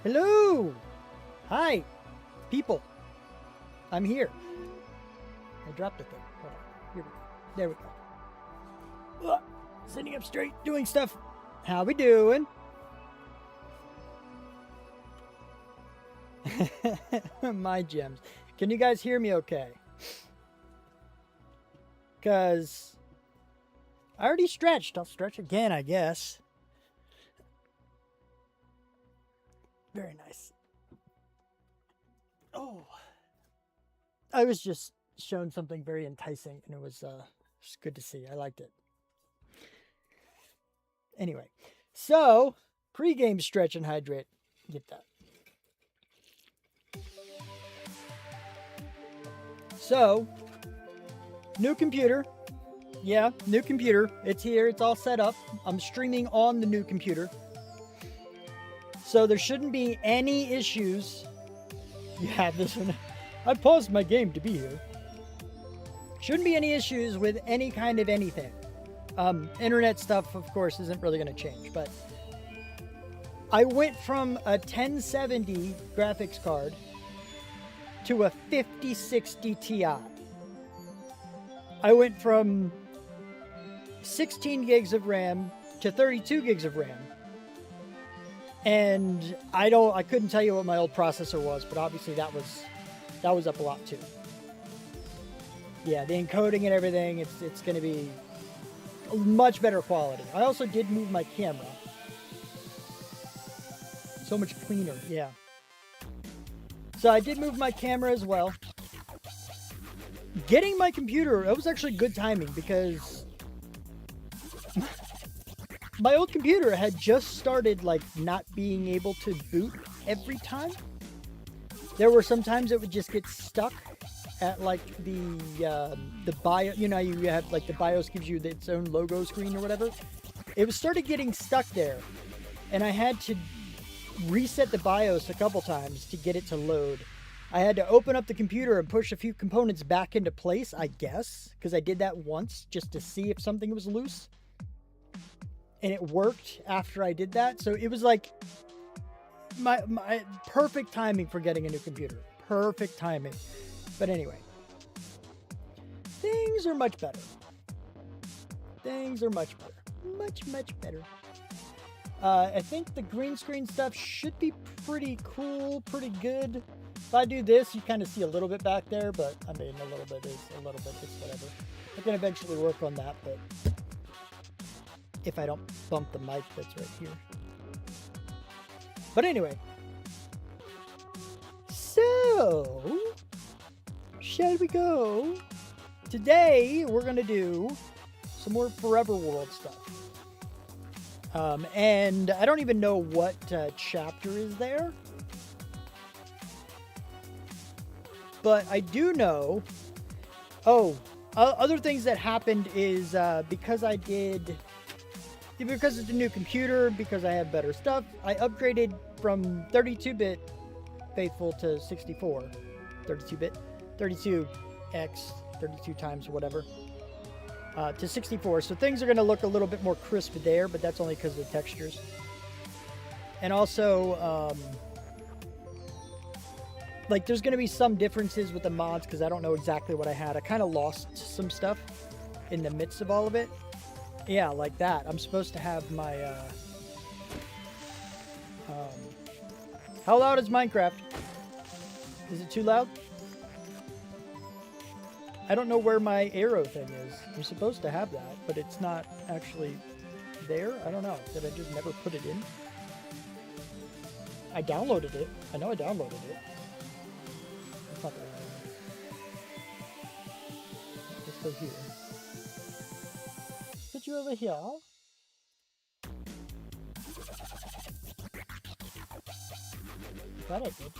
Hello! Hi, people. I'm here. I dropped the thing. Hold on. Here we go. There we go. Sitting up straight, doing stuff. How we doing? My gems. Can you guys hear me okay? Because I already stretched. I'll stretch again, I guess. Very nice. Oh. I was just shown something very enticing, and it was good to see. I liked it. Anyway, so pre-game stretch and hydrate. Get that. So, new computer. Yeah, new computer. It's here. It's all set up. I'm streaming on the new computer. So there shouldn't be any issues. Yeah, this one. I paused my game to be here. Shouldn't be any issues with any kind of anything. Internet stuff, of course, isn't really going to change. But I went from a 1070 graphics card to a 5060 Ti. I went from 16 gigs of RAM to 32 gigs of RAM. And I couldn't tell you what my old processor was, but obviously that was up a lot too. Yeah, the encoding and everything, it's going to be much better quality. I also did move my camera. So much cleaner, yeah. So I did move my camera as well. Getting my computer, that was actually good timing because my old computer had just started like not being able to boot every time. There were some times it would just get stuck at like the bio, you know, you have like the BIOS gives you its own logo screen or whatever. It started getting stuck there, and I had to reset the BIOS a couple times to get it to load. I had to open up the computer and push a few components back into place, I guess, because I did that once just to see if something was loose. And it worked after I did that. So it was like my perfect timing for getting a new computer. Perfect timing. But anyway, things are much better. Things are much better. Much better. I think the green screen stuff should be pretty cool, pretty good. If I do this, you kind of see a little bit back there, but I mean, a little bit is a little bit, it's whatever. I can eventually work on that, but if I don't bump the mic that's right here. But anyway, so shall we go? Today we're gonna do some more Forever World stuff. And I don't even know what chapter is there, but I do know. Other things that happened is because it's a new computer, because I have better stuff, I upgraded from 32-bit faithful to 64, 32-bit, 32x, 32 times whatever. To 64, so things are going to look a little bit more crisp there, but that's only because of the textures. And also, like, there's going to be some differences with the mods, because I don't know exactly what I had. I kind of lost some stuff in the midst of all of it. Yeah, like that. I'm supposed to have my, how loud is Minecraft? Is it too loud? I don't know where my arrow thing is. I'm supposed to have that, but it's not actually there. I don't know. Did I just never put it in? I downloaded it. I know I downloaded it. That's not that right. Let's go here. Put you over here. That I did.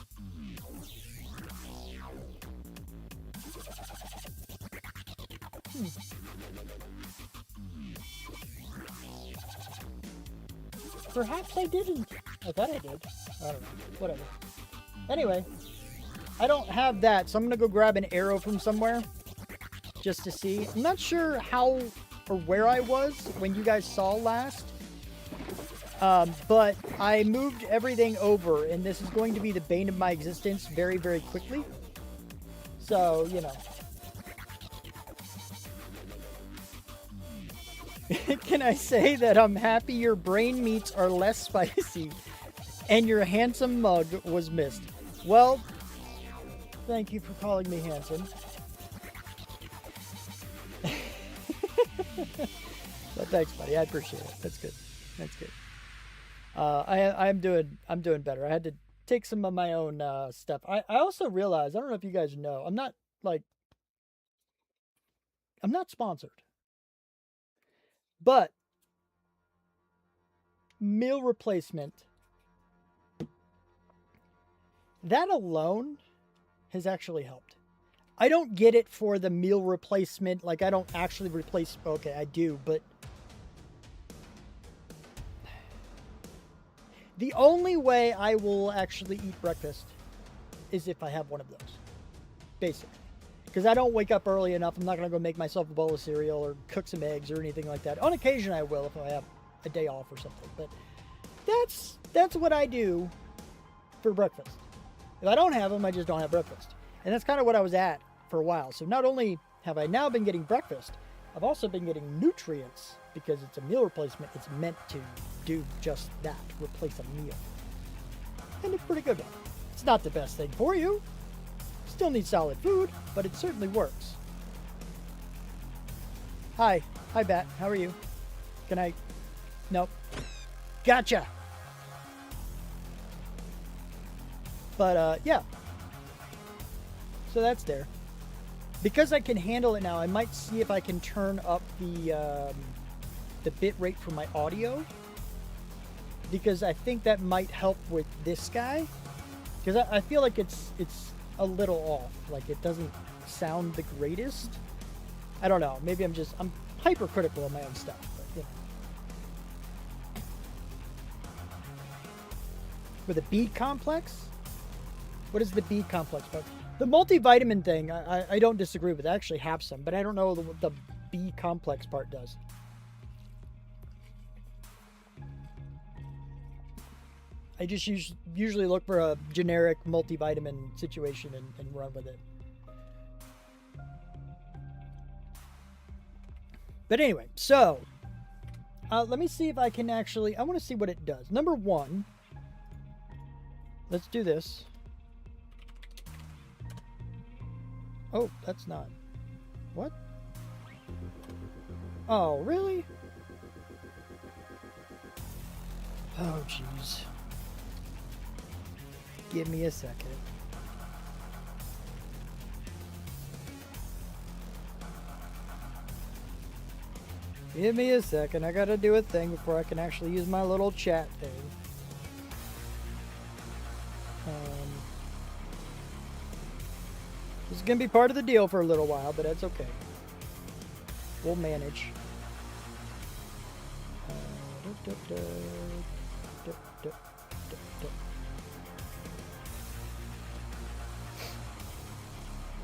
Perhaps I didn't. I thought I did. I don't know. Whatever. Anyway, I don't have that, so I'm going to go grab an arrow from somewhere just to see. I'm not sure how or where I was when you guys saw last. But I moved everything over, and this is going to be the bane of my existence very, very quickly. So, you know. Can I say that I'm happy your brain meats are less spicy and your handsome mug was missed? Well, thank you for calling me handsome. But thanks, buddy. I appreciate it. That's good. That's good. I'm doing better. I had to take some of my own stuff. I also realized, I don't know if you guys know, I'm not sponsored. But meal replacement, that alone has actually helped. I don't get it for the meal replacement. Like, I don't actually replace. Okay, I do, but the only way I will actually eat breakfast is if I have one of those, basically. Because I don't wake up early enough. I'm not going to go make myself a bowl of cereal or cook some eggs or anything like that. On occasion, I will if I have a day off or something. But that's what I do for breakfast. If I don't have them, I just don't have breakfast. And that's kind of what I was at for a while. So not only have I now been getting breakfast, I've also been getting nutrients because it's a meal replacement. It's meant to do just that, replace a meal. And it's a pretty good one. It's not the best thing for you. Still need solid food, but it certainly works. Hi, Bat. How are you? Can I? Nope. Gotcha. But yeah. So that's there. Because I can handle it now, I might see if I can turn up the bit rate for my audio. Because I think that might help with this guy. Because I feel like it's a little off. Like, it doesn't sound the greatest. I don't know. Maybe I'm hypercritical of my own stuff. But, you know. With a bead complex? What is the bead complex part? The multivitamin thing, I don't disagree with. I actually have some, but I don't know what the B complex part does. I just usually look for a generic multivitamin situation and run with it. But anyway, so let me see if I can actually, I want to see what it does. Number one, let's do this. Oh, that's not. What? Oh, really? Oh, jeez. Give me a second. Give me a second. I gotta do a thing before I can actually use my little chat thing. This is gonna be part of the deal for a little while, but that's okay. We'll manage.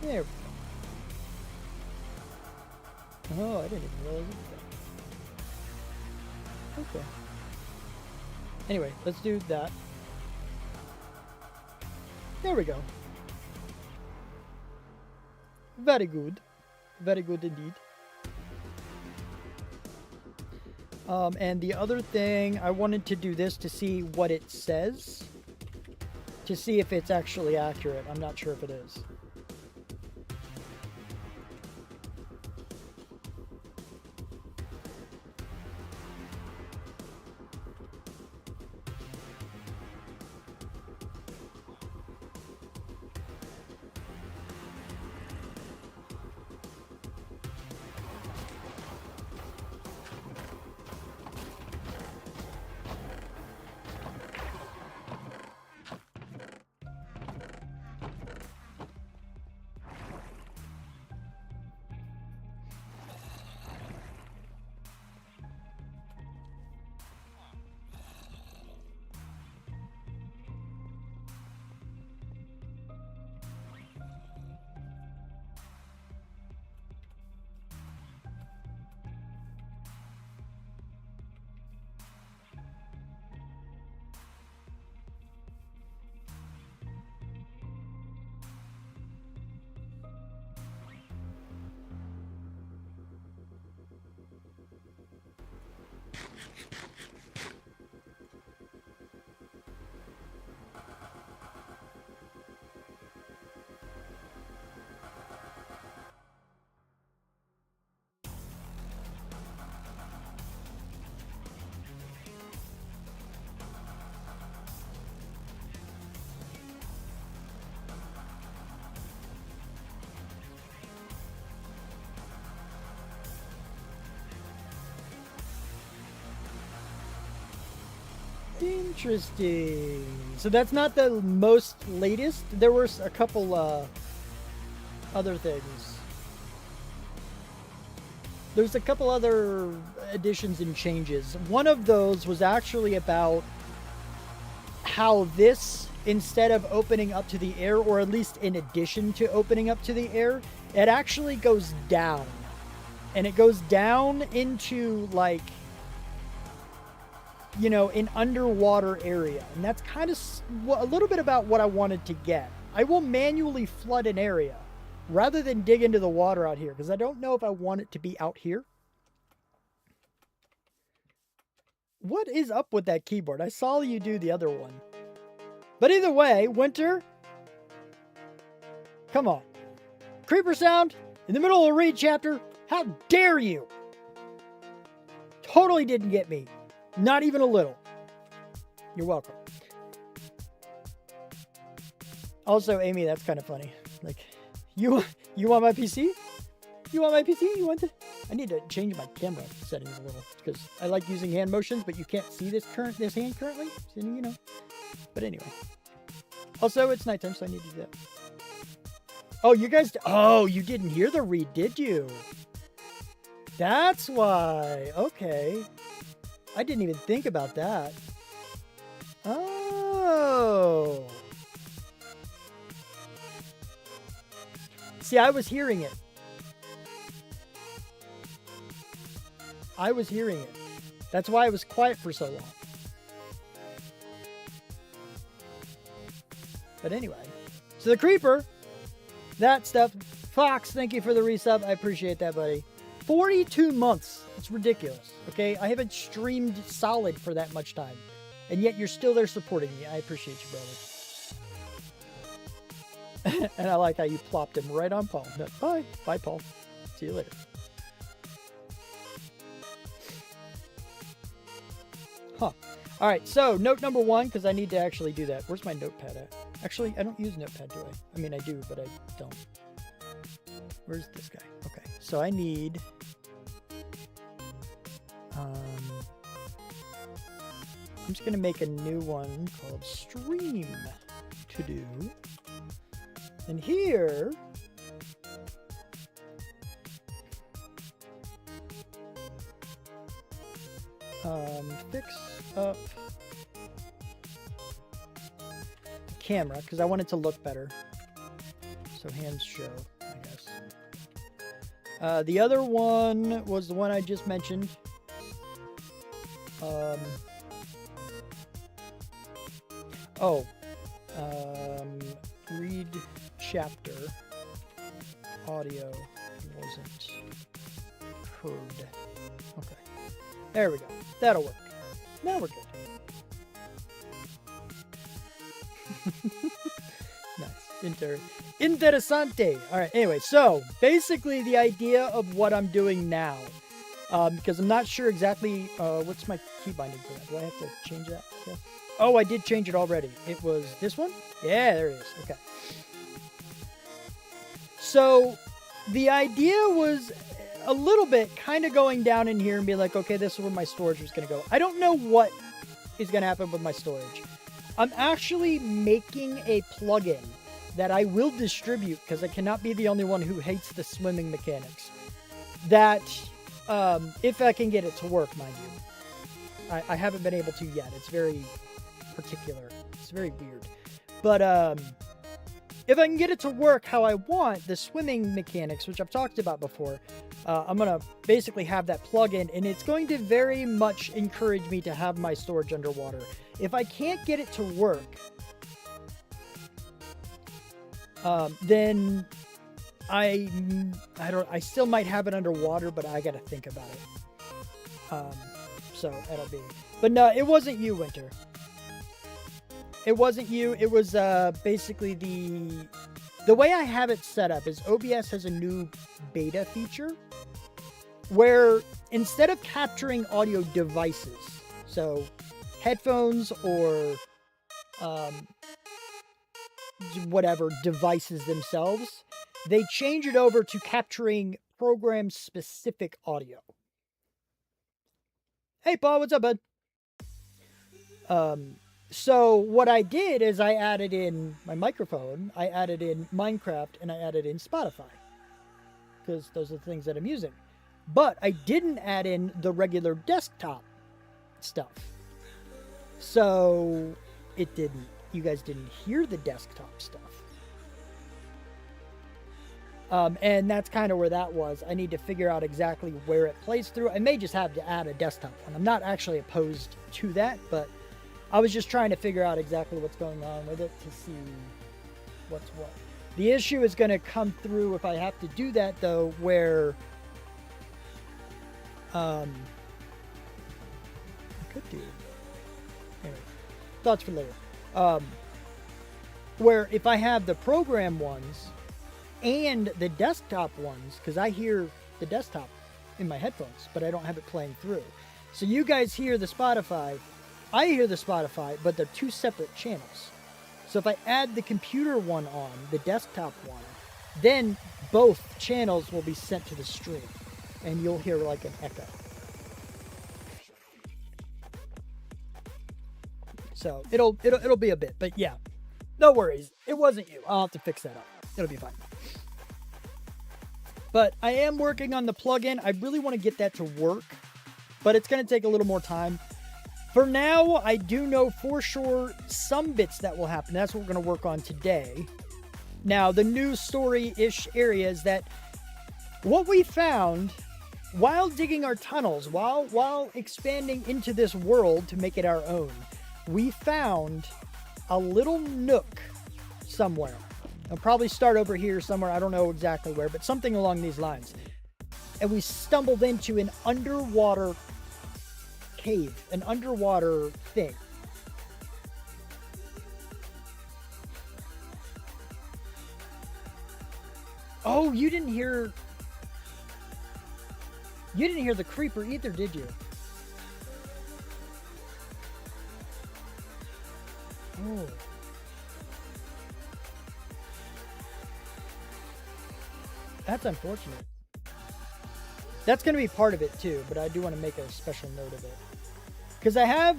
There we go. Oh, I didn't even realize it. Okay. Anyway, let's do that. There we go. Very good. Very good indeed. And the other thing, I wanted to do this to see what it says. To see if it's actually accurate. I'm not sure if it is. Interesting. So that's not the most latest. There were a couple other things. There's a couple other additions and changes. One of those was actually about how this, instead of opening up to the air, or at least in addition to opening up to the air, it actually goes down. And it goes down into, like, you know, an underwater area. And that's kind of a little bit about what I wanted to get. I will manually flood an area rather than dig into the water out here, because I don't know if I want it to be out here. What is up with that keyboard? I saw you do the other one. But either way, Winter, come on. Creeper sound in the middle of a read chapter? How dare you? Totally didn't get me. Not even a little. You're welcome. Also, Amy, that's kind of funny. Like, you want my PC? You want my PC? You want to? I need to change my camera settings a little because I like using hand motions, but you can't see this hand currently. So, you know. But anyway. Also, it's nighttime, so I need to do that. Oh, you guys... Oh, you didn't hear the read, did you? That's why. Okay. I didn't even think about that. Oh. See, I was hearing it. I was hearing it. That's why I was quiet for so long. But anyway. So the creeper. That stuff. Fox, thank you for the resub. I appreciate that, buddy. 42 months. It's ridiculous. Okay? I haven't streamed solid for that much time. And yet you're still there supporting me. I appreciate you, brother. And I like how you plopped him right on Paul. Bye. Bye, Paul. See you later. Huh. All right. So note number one, because I need to actually do that. Where's my notepad at? Actually, I don't use notepad, do I? I mean, I do, but I don't. Where's this guy? Okay. So I need... I'm just going to make a new one called Stream To Do. And here... fix up the camera, because I want it to look better. So hands show, I guess. The other one was the one I just mentioned. Read chapter audio wasn't heard. Okay. There we go. That'll work. Now we're good. Nice. Interesante. All right. Anyway, so basically the idea of what I'm doing now, because I'm not sure exactly what's my key binding for that. Do I have to change that? Yeah. Oh, I did change it already. It was this one? Yeah, there it is. Okay. So the idea was a little bit kind of going down in here and be like, okay, this is where my storage is going to go. I don't know what is going to happen with my storage. I'm actually making a plugin that I will distribute, because I cannot be the only one who hates the swimming mechanics. That, if I can get it to work, mind you. I haven't been able to yet. It's very particular. It's very weird. But, if I can get it to work how I want, the swimming mechanics, which I've talked about before, I'm going to basically have that plugin, and it's going to very much encourage me to have my storage underwater. If I can't get it to work, then I still might have it underwater, but I got to think about it. So that'll be, but no, it wasn't you, Winter. It wasn't you. It was basically the way I have it set up is OBS has a new beta feature where instead of capturing audio devices, so headphones or whatever devices themselves, they change it over to capturing program-specific audio. Hey, Paul, what's up, bud? So what I did is I added in my microphone, I added in Minecraft, and I added in Spotify. Because those are the things that I'm using. But I didn't add in the regular desktop stuff. So it didn't, you guys didn't hear the desktop stuff. And that's kind of where that was. I need to figure out exactly where it plays through. I may just have to add a desktop one. I'm not actually opposed to that, but I was just trying to figure out exactly what's going on with it to see what's what. The issue is going to come through if I have to do that, though, where I could do. Anyway, thoughts for later. Where if I have the program ones and the desktop ones, because I hear the desktop in my headphones, but I don't have it playing through. So you guys hear the Spotify, I hear the Spotify, but they're two separate channels. So if I add the computer one on, the desktop one, then both channels will be sent to the stream, and you'll hear like an echo. So it'll be a bit, but yeah, no worries. It wasn't you. I'll have to fix that up. It'll be fine. But I am working on the plugin. I really want to get that to work, but it's going to take a little more time. For now, I do know for sure some bits that will happen. That's what we're going to work on today. Now, the new story-ish area is that what we found while digging our tunnels, while expanding into this world to make it our own, we found a little nook somewhere. I'll probably start over here somewhere. I don't know exactly where, but something along these lines. And we stumbled into an underwater cave, an underwater thing. Oh, you didn't hear the creeper either, did you? Oh. That's unfortunate. That's going to be part of it too, but I do want to make a special note of it. Because I have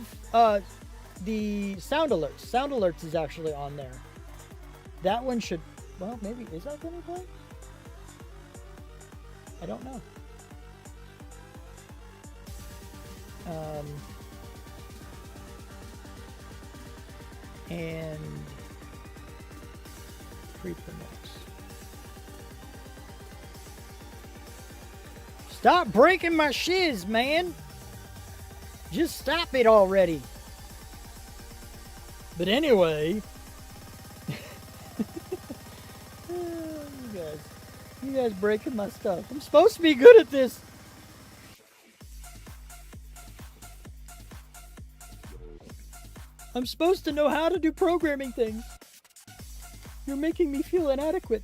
the sound alerts. Sound alerts is actually on there. That one should, well, maybe, is that going to play? I don't know. And creeper mix. Stop breaking my shiz, man. Just stop it already. But anyway, you guys breaking my stuff. I'm supposed to be good at this. I'm supposed to know how to do programming things. You're making me feel inadequate.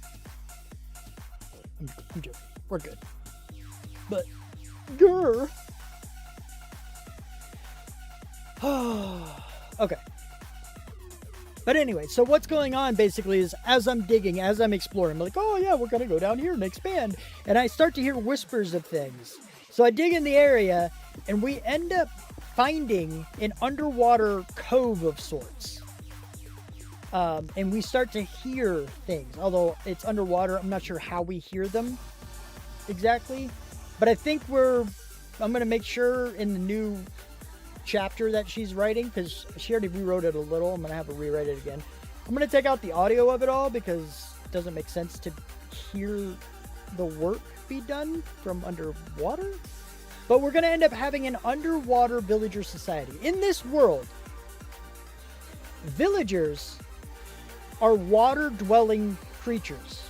I'm joking. We're good. But, grr. Okay. But anyway, so what's going on basically is as I'm digging, as I'm exploring, I'm like, oh yeah, we're going to go down here and expand. And I start to hear whispers of things. So I dig in the area and we end up finding an underwater cove of sorts. And we start to hear things. Although it's underwater, I'm not sure how we hear them exactly. But I think I'm going to make sure in the new chapter that she's writing, because she already rewrote it a little. I'm going to have her rewrite it again. I'm going to take out the audio of it all because it doesn't make sense to hear the work be done from underwater. But we're going to end up having an underwater villager society. In this world, villagers are water-dwelling creatures.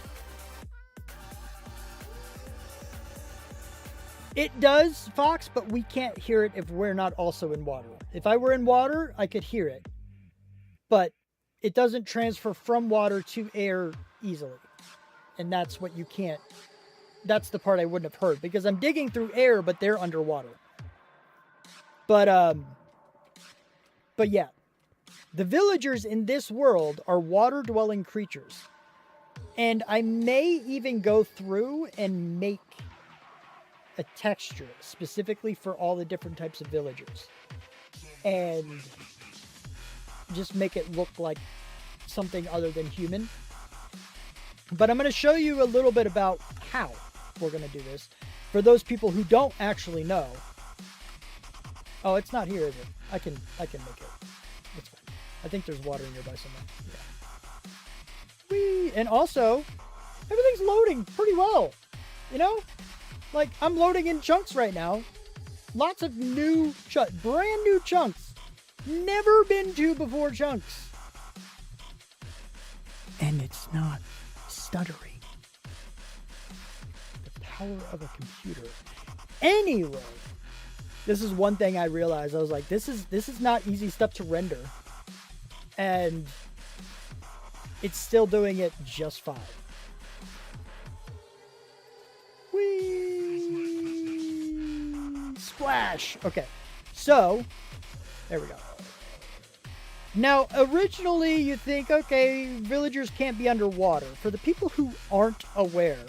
It does, Fox, but we can't hear it if we're not also in water. If I were in water, I could hear it. But it doesn't transfer from water to air easily. And that's what you can't... That's the part I wouldn't have heard. Because I'm digging through air, but they're underwater. But yeah. The villagers in this world are water-dwelling creatures. And I may even go through and make a texture specifically for all the different types of villagers. And just make it look like something other than human. But I'm going to show you a little bit about how we're going to do this for those people who don't actually know. Oh, it's not here, is it? I can make it. It's fine. I think there's water nearby somewhere. Yeah. Whee! And also, everything's loading pretty well. You know? Like, I'm loading in chunks right now. Lots of new brand new chunks. Never been to before chunks. And it's not stuttering. The power of a computer. Anyway, this is one thing I realized. I was like, this is not easy stuff to render. And it's still doing it just fine. Whee! Splash! Okay, so there we go. Now, originally you think, okay, villagers can't be underwater. For the people who aren't aware,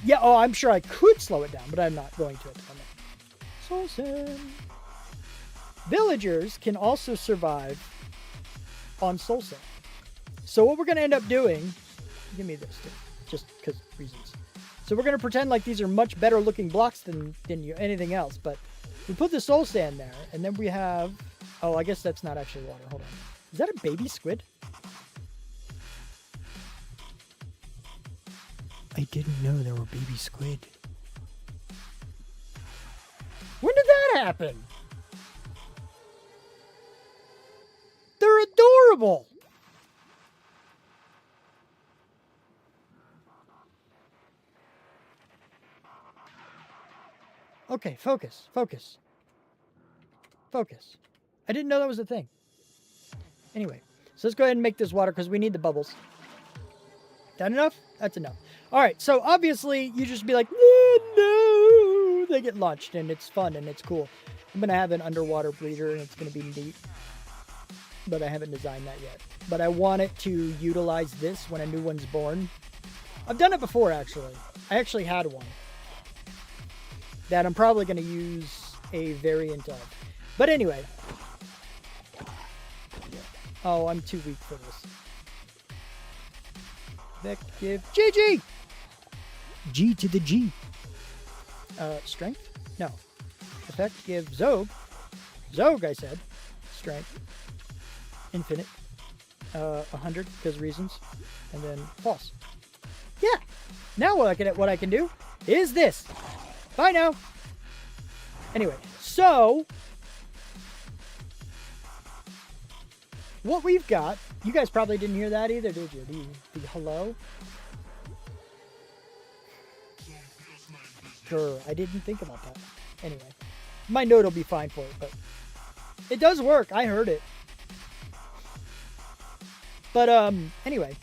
yeah, oh, I'm sure I could slow it down, but I'm not going to at the moment. Soul Sand. Villagers can also survive on Soul Sand. So what we're going to end up doing, give me this too, just because reasons. So we're going to pretend like these are much better looking blocks than anything else, but we put the soul sand there, and then we have, oh, I guess that's not actually water. Hold on. Is that a baby squid? I didn't know there were baby squid. When did that happen? They're adorable. Okay, focus. I didn't know that was a thing. Anyway, so let's go ahead and make this water because we need the bubbles. That enough? That's enough. All right, so obviously you just be like, oh, no. They get launched and it's fun and it's cool. I'm going to have an underwater breeder and it's going to be neat. But I haven't designed that yet. But I want it to utilize this when a new one's born. I've done it before, actually. I actually had one that I'm probably going to use a variant of. But anyway. Oh, I'm too weak for this. Effective GG! G to the G. Strength? No. Effective Xogue. Xogue, I said. Strength. Infinite. 100, because reasons. And then false. Yeah! Now what I can do is this. Bye now. Anyway, so what we've got, you guys probably didn't hear that either, did you? The hello? Sure, I didn't think about that. Anyway, my note will be fine for it, but it does work. I heard it. But anyway,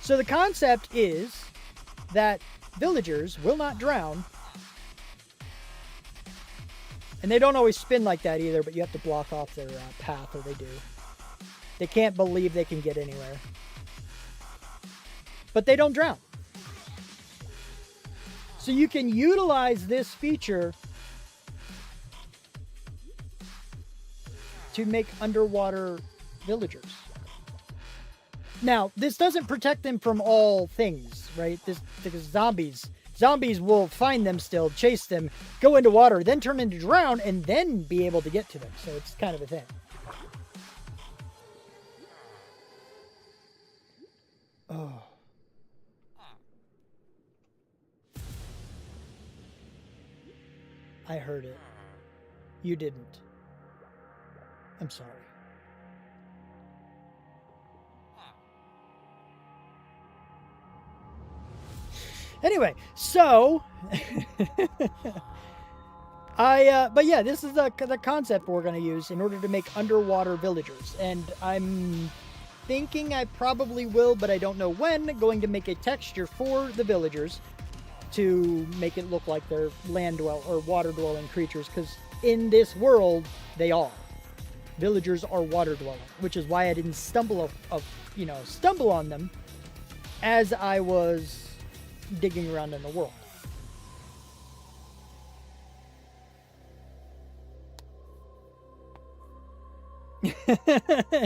so the concept is that villagers will not drown. And they don't always spin like that either, but you have to block off their path, or they do. They can't believe they can get anywhere. But they don't drown. So you can utilize this feature to make underwater villagers. Now, this doesn't protect them from all things, right? Because Zombies will find them still, chase them, go into water, then turn into drown, and then be able to get to them. So it's kind of a thing. Oh. I heard it. You didn't. I'm sorry. Anyway, so but yeah, this is the concept we're going to use in order to make underwater villagers, and I'm thinking I probably will, but I don't know when, going to make a texture for the villagers to make it look like they're land or water dwelling creatures, because in this world they are. Villagers are water dwelling, which is why I didn't stumble on them as I was digging around in the world.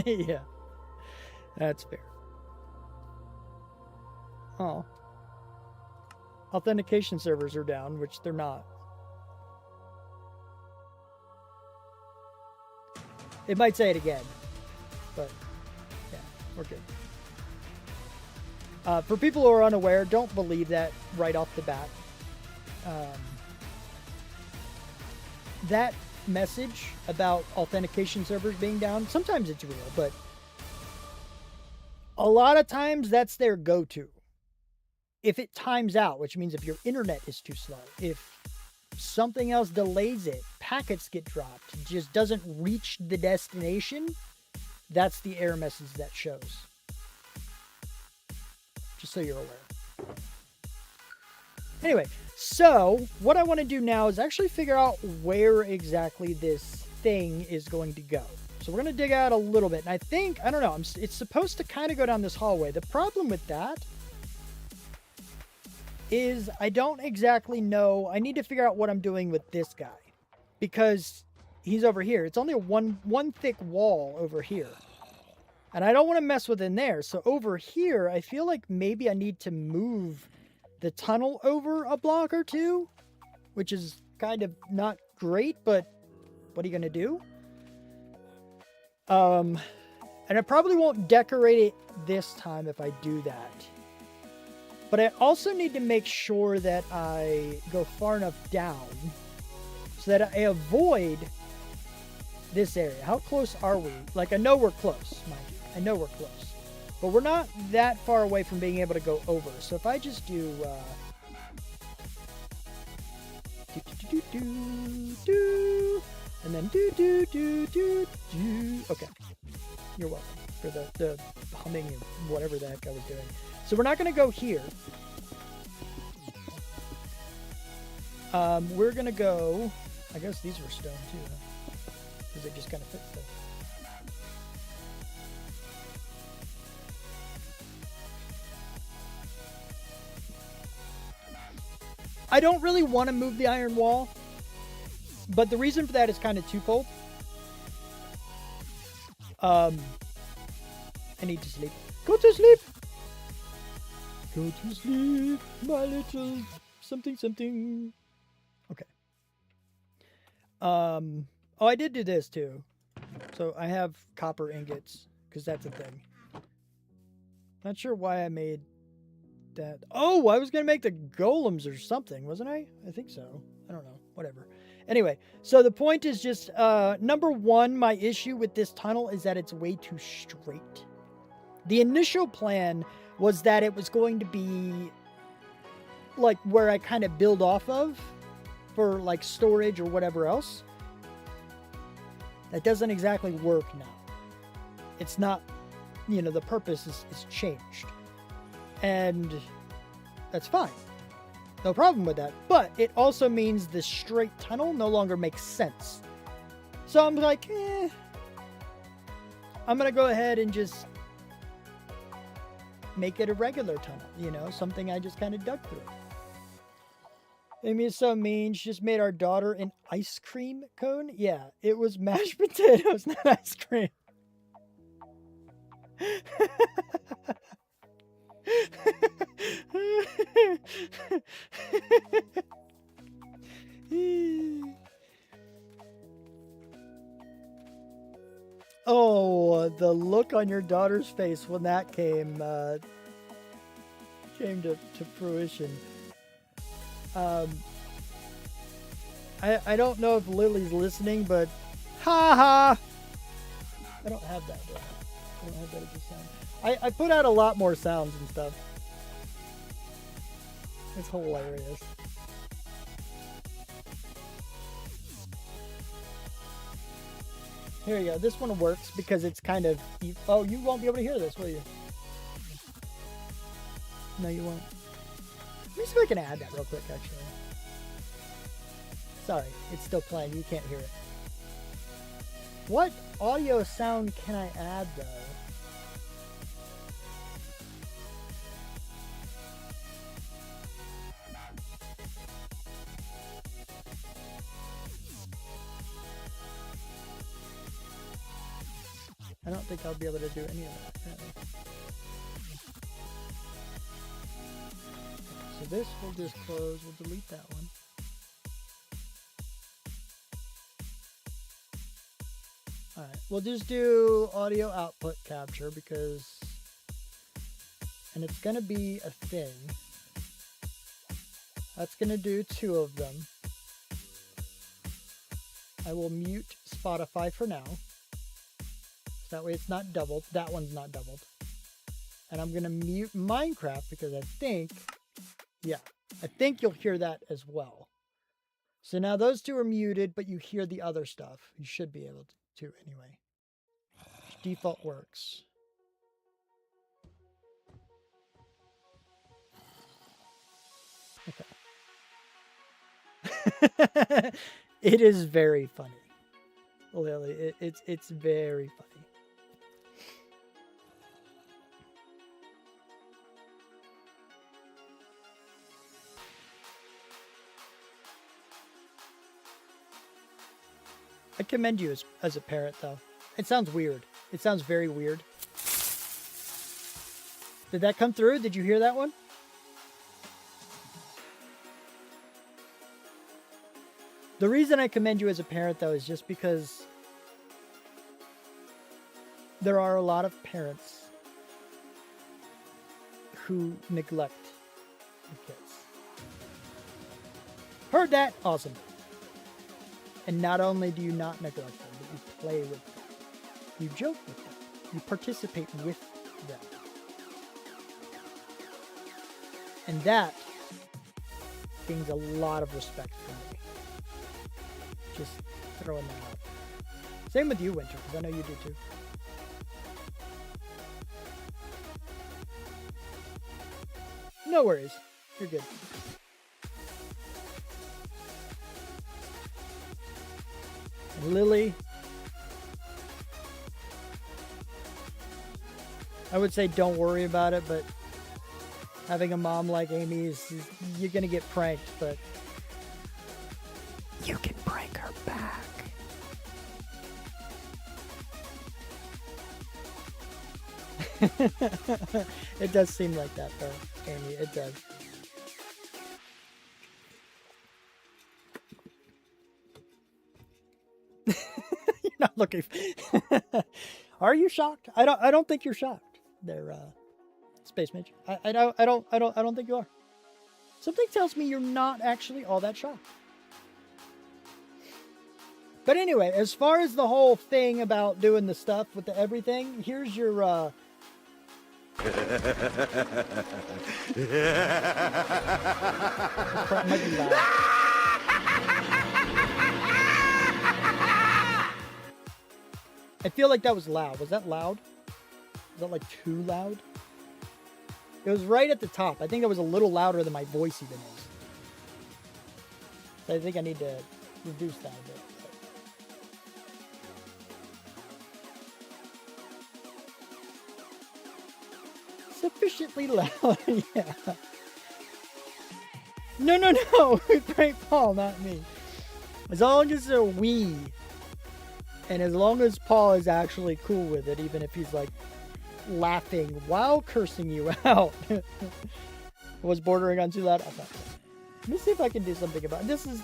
Yeah, that's fair. Oh. Authentication servers are down, which they're not. It might say it again, but yeah, we're good. For people who are unaware, don't believe that right off the bat. That message about authentication servers being down, sometimes it's real, but a lot of times that's their go-to. If it times out, which means if your internet is too slow, if something else delays it, packets get dropped, it just doesn't reach the destination, that's the error message that shows. Just so you're aware. Anyway, so what I want to do now is actually figure out where exactly this thing is going to go. So we're going to dig out a little bit. And I think, I don't know, it's supposed to kind of go down this hallway. The problem with that is I don't exactly know. I need to figure out what I'm doing with this guy. Because he's over here. It's only a one thick wall over here. And I don't want to mess with in there. So over here, I feel like maybe I need to move the tunnel over a block or two. Which is kind of not great, but what are you going to do? And I probably won't decorate it this time if I do that. But I also need to make sure that I go far enough down so that I avoid this area. How close are we? Like, I know we're close, mind you. I know we're close. But we're not that far away from being able to go over. So if I just do... and then okay. You're welcome for the humming or whatever the heck I was doing. So we're not going to go here. We're going to go... I guess these were stone too, huh? Because they just kind of fit stuff. I don't really want to move the iron wall, but the reason for that is kind of twofold. I need to sleep. Go to sleep! Go to sleep, my little something something. Okay. Oh, I did do this too. So I have copper ingots, because that's a thing. Not sure why I made that. Oh, I was going to make the golems or something, wasn't I? I think so. I don't know. Whatever. Anyway, so the point is just, number one, my issue with this tunnel is that it's way too straight. The initial plan was that it was going to be like where I kind of build off of for like storage or whatever else. That doesn't exactly work now. It's not, you know, the purpose is changed. And that's fine. No problem with that. But it also means the straight tunnel no longer makes sense. So I'm like, I'm going to go ahead and just make it a regular tunnel, you know, something I just kind of dug through. Amy is so mean. She just made our daughter an ice cream cone. Yeah, it was mashed potatoes, not ice cream. Oh, the look on your daughter's face when that came to fruition. I don't know if Lily's listening, but ha ha. I don't have that. I don't have that as a sound. I put out a lot more sounds and stuff. It's hilarious. Here you go. This one works because it's kind of... Oh, you won't be able to hear this, will you? No, you won't. Let me see if I can add that real quick, actually. Sorry, it's still playing. You can't hear it. What audio sound can I add, though? I don't think I'll be able to do any of that. Apparently. So this will just close. We'll delete that one. Alright, we'll just do audio output capture because, and it's going to be a thing. That's going to do 2 of them. I will mute Spotify for now. So that way it's not doubled. That one's not doubled. And I'm going to mute Minecraft because I think you'll hear that as well. So now those 2 are muted, but you hear the other stuff. You should be able to anyway. Default works. Okay. It is very funny. Lily, it's very funny. I commend you as a parent, though. It sounds weird. It sounds very weird. Did that come through? Did you hear that one? The reason I commend you as a parent, though, is just because there are a lot of parents who neglect the kids. Heard that? Awesome. And not only do you not neglect them, but you play with them. You joke with them. You participate with them. And that gains a lot of respect from me. Just throwing that out. Same with you, Winter, because I know you do too. No worries. You're good. And Lily, I would say don't worry about it, but having a mom like Amy is you're going to get pranked, but you can prank her back. It does seem like that, though, Amy. It does. You're not looking. Are you shocked? I don't think you're shocked. They're Space Mage. I don't think you are. Something tells me you're not actually all that shocked. But anyway, as far as the whole thing about doing the stuff with the everything, here's your might be loud. I feel like that was loud. Was that loud? Was that like too loud? It was right at the top. I think it was a little louder than my voice even is. So I think I need to reduce that a bit. Sufficiently loud, yeah. No. Prank Paul, not me. As long as they're we. And as long as Paul is actually cool with it, even if he's like laughing while cursing you out. Was bordering on too loud? Okay. Let me see if I can do something about it. This is,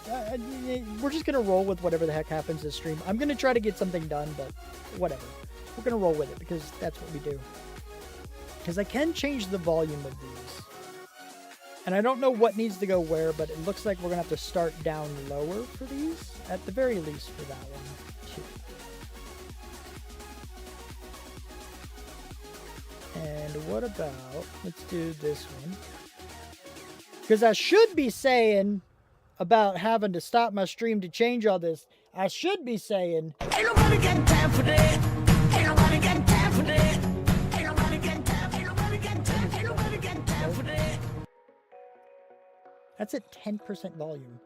we're just going to roll with whatever the heck happens this stream. I'm going to try to get something done, but whatever. We're going to roll with it because that's what we do. Because I can change the volume of these. And I don't know what needs to go where, but it looks like we're going to have to start down lower for these. At the very least for that one, too. And what about, let's do this one. Because I should be saying about having to stop my stream to change all this. I should be saying, ain't nobody got time for that. Ain't nobody got time for that. Ain't nobody got time. Ain't nobody got time. Ain't nobody got time for that. That's at 10% volume.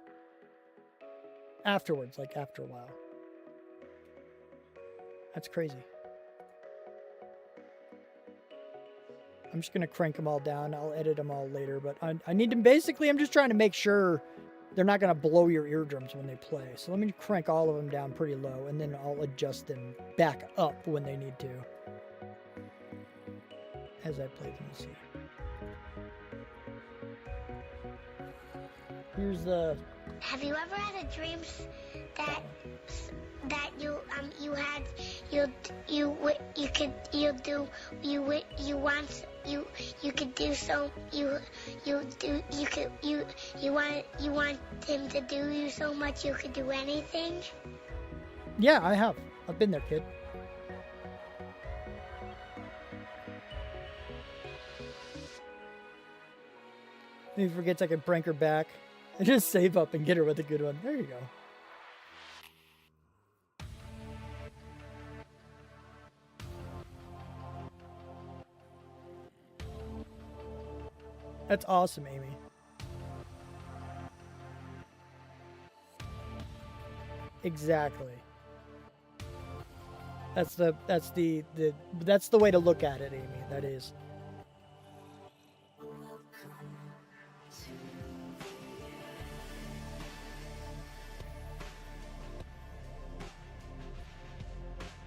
Afterwards, like after a while. That's crazy. I'm just going to crank them all down. I'll edit them all later, but I need to basically, I'm just trying to make sure they're not going to blow your eardrums when they play. So let me crank all of them down pretty low, and then I'll adjust them back up when they need to as I play them. See. Here's the. Have you ever had a dream that you want him to do you so much you could do anything? Yeah, I have. I've been there, kid. If he forgets I can prank her back. I just save up and get her with a good one. There you go. That's awesome, Amy. Exactly. That's the way to look at it, Amy. That is.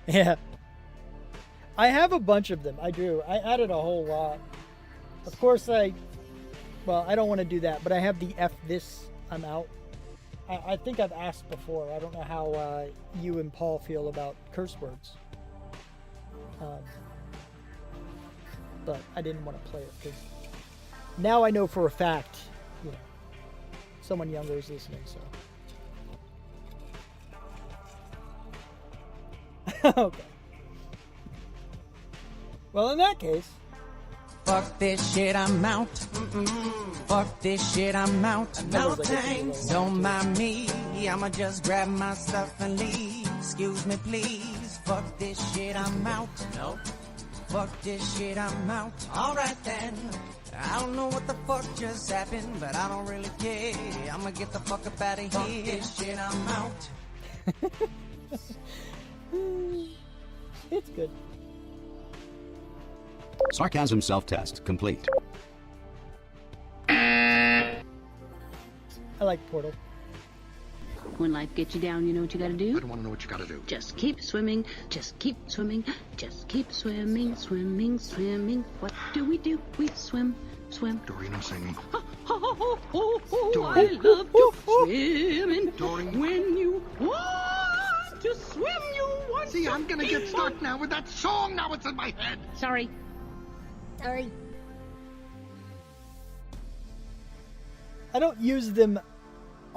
Yeah. I have a bunch of them. I do. I added a whole lot. Of course, well, I don't want to do that, but I have the F this, I'm out. I think I've asked before. I don't know how you and Paul feel about curse words. But I didn't want to play it because now I know for a fact, you know, someone younger is listening, so. Okay. Well, in that case. Fuck this shit, I'm out. Fuck this shit, I'm out. No thanks, don't mind me. I'ma just grab my stuff and leave. Excuse me, please. Fuck this shit, I'm out. No. Fuck this shit, I'm out. Alright then. I don't know what the fuck just happened, but I don't really care. I'ma get the fuck up out of here. Fuck this shit, I'm out. It's good. Sarcasm self-test complete. I like Portal. When life gets you down, you know what you gotta do? I don't want to know what you gotta do. Just keep swimming, just keep swimming, just keep swimming, swimming, swimming. What do? We swim, swim. Dorino singing. I love to swim, and Doreen. when you want to swim, you want See, to I'm gonna get stuck now with that song. Now it's in my head. Sorry. Sorry. I don't use them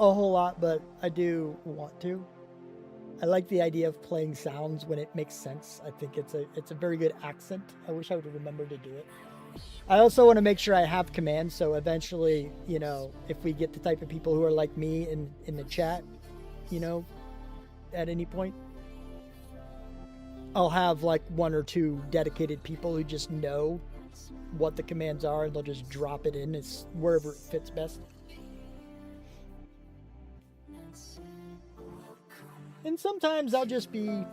a whole lot, but I do want to. I like the idea of playing sounds when it makes sense. I think it's a very good accent. I wish I would remember to do it. I also want to make sure I have commands, so eventually, you know, if we get the type of people who are like me in the chat, you know, at any point, I'll have like one or two dedicated people who just know what the commands are, and they'll just drop it in as wherever it fits best. And sometimes I'll just be... Oh,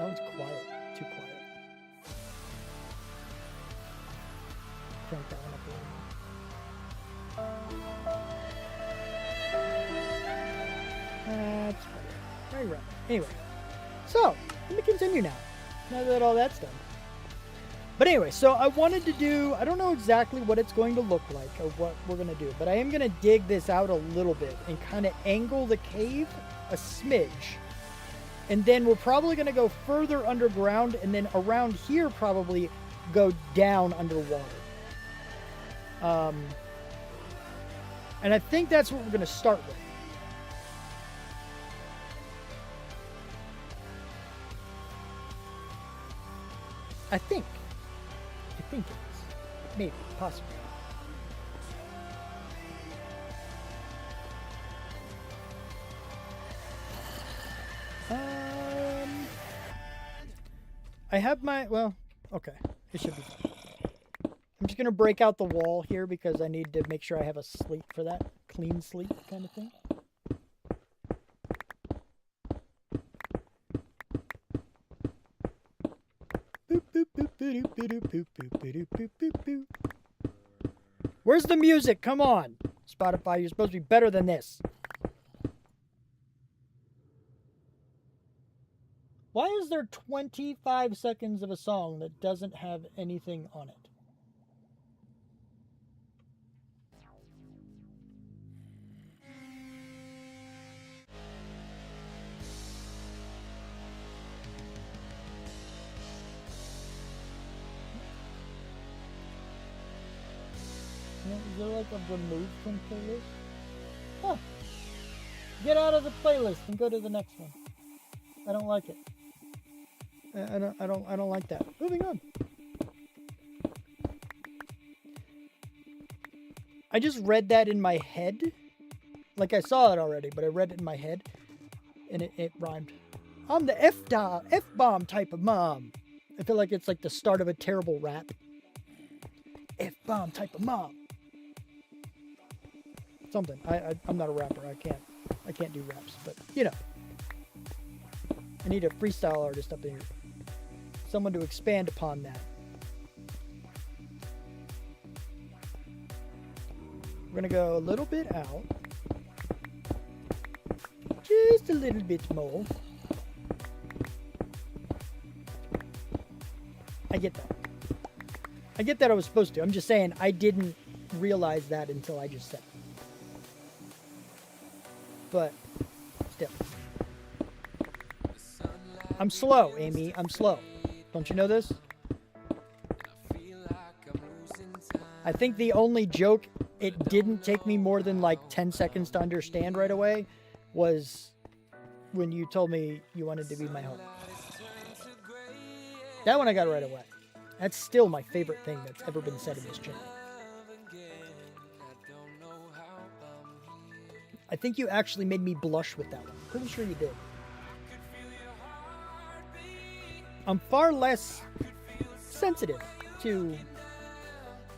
it's quiet. Too quiet. Crank that one up a little more. That's better. Right. Anyway. So, let me continue now that all that's done. But anyway, so I wanted to do, I don't know exactly what it's going to look like or what we're going to do, but I am going to dig this out a little bit and kind of angle the cave a smidge. And then we're probably going to go further underground, and then around here probably go down underwater. And I think that's what we're going to start with. I think it is. Maybe, possibly. I have my, well, okay. It should be fine. I'm just going to break out the wall here because I need to make sure I have a sleep for that. Clean sleep kind of thing. Where's the music? Come on. Spotify, you're supposed to be better than this. Why is there 25 seconds of a song that doesn't have anything on it? Is there like a remove from playlist? Huh. Get out of the playlist and go to the next one. I don't like it. I don't like that. Moving on. I just read that in my head. Like I saw it already, but I read it in my head. And it rhymed. I'm the F-bomb type of mom. I feel like it's like the start of a terrible rap. F-bomb type of mom. Something. I'm not a rapper. I can't do raps, but you know. I need a freestyle artist up here. Someone to expand upon that. We're gonna go a little bit out. Just a little bit more. I get that. I get that I was supposed to. I'm just saying I didn't realize that until I just said it. But still. I'm slow, Amy. I'm slow. Don't you know this? I think the only joke it didn't take me more than like 10 seconds to understand right away was when you told me you wanted to be my home. That one I got right away. That's still my favorite thing that's ever been said in this channel. I think you actually made me blush with that one. Pretty sure you did. I'm far less sensitive to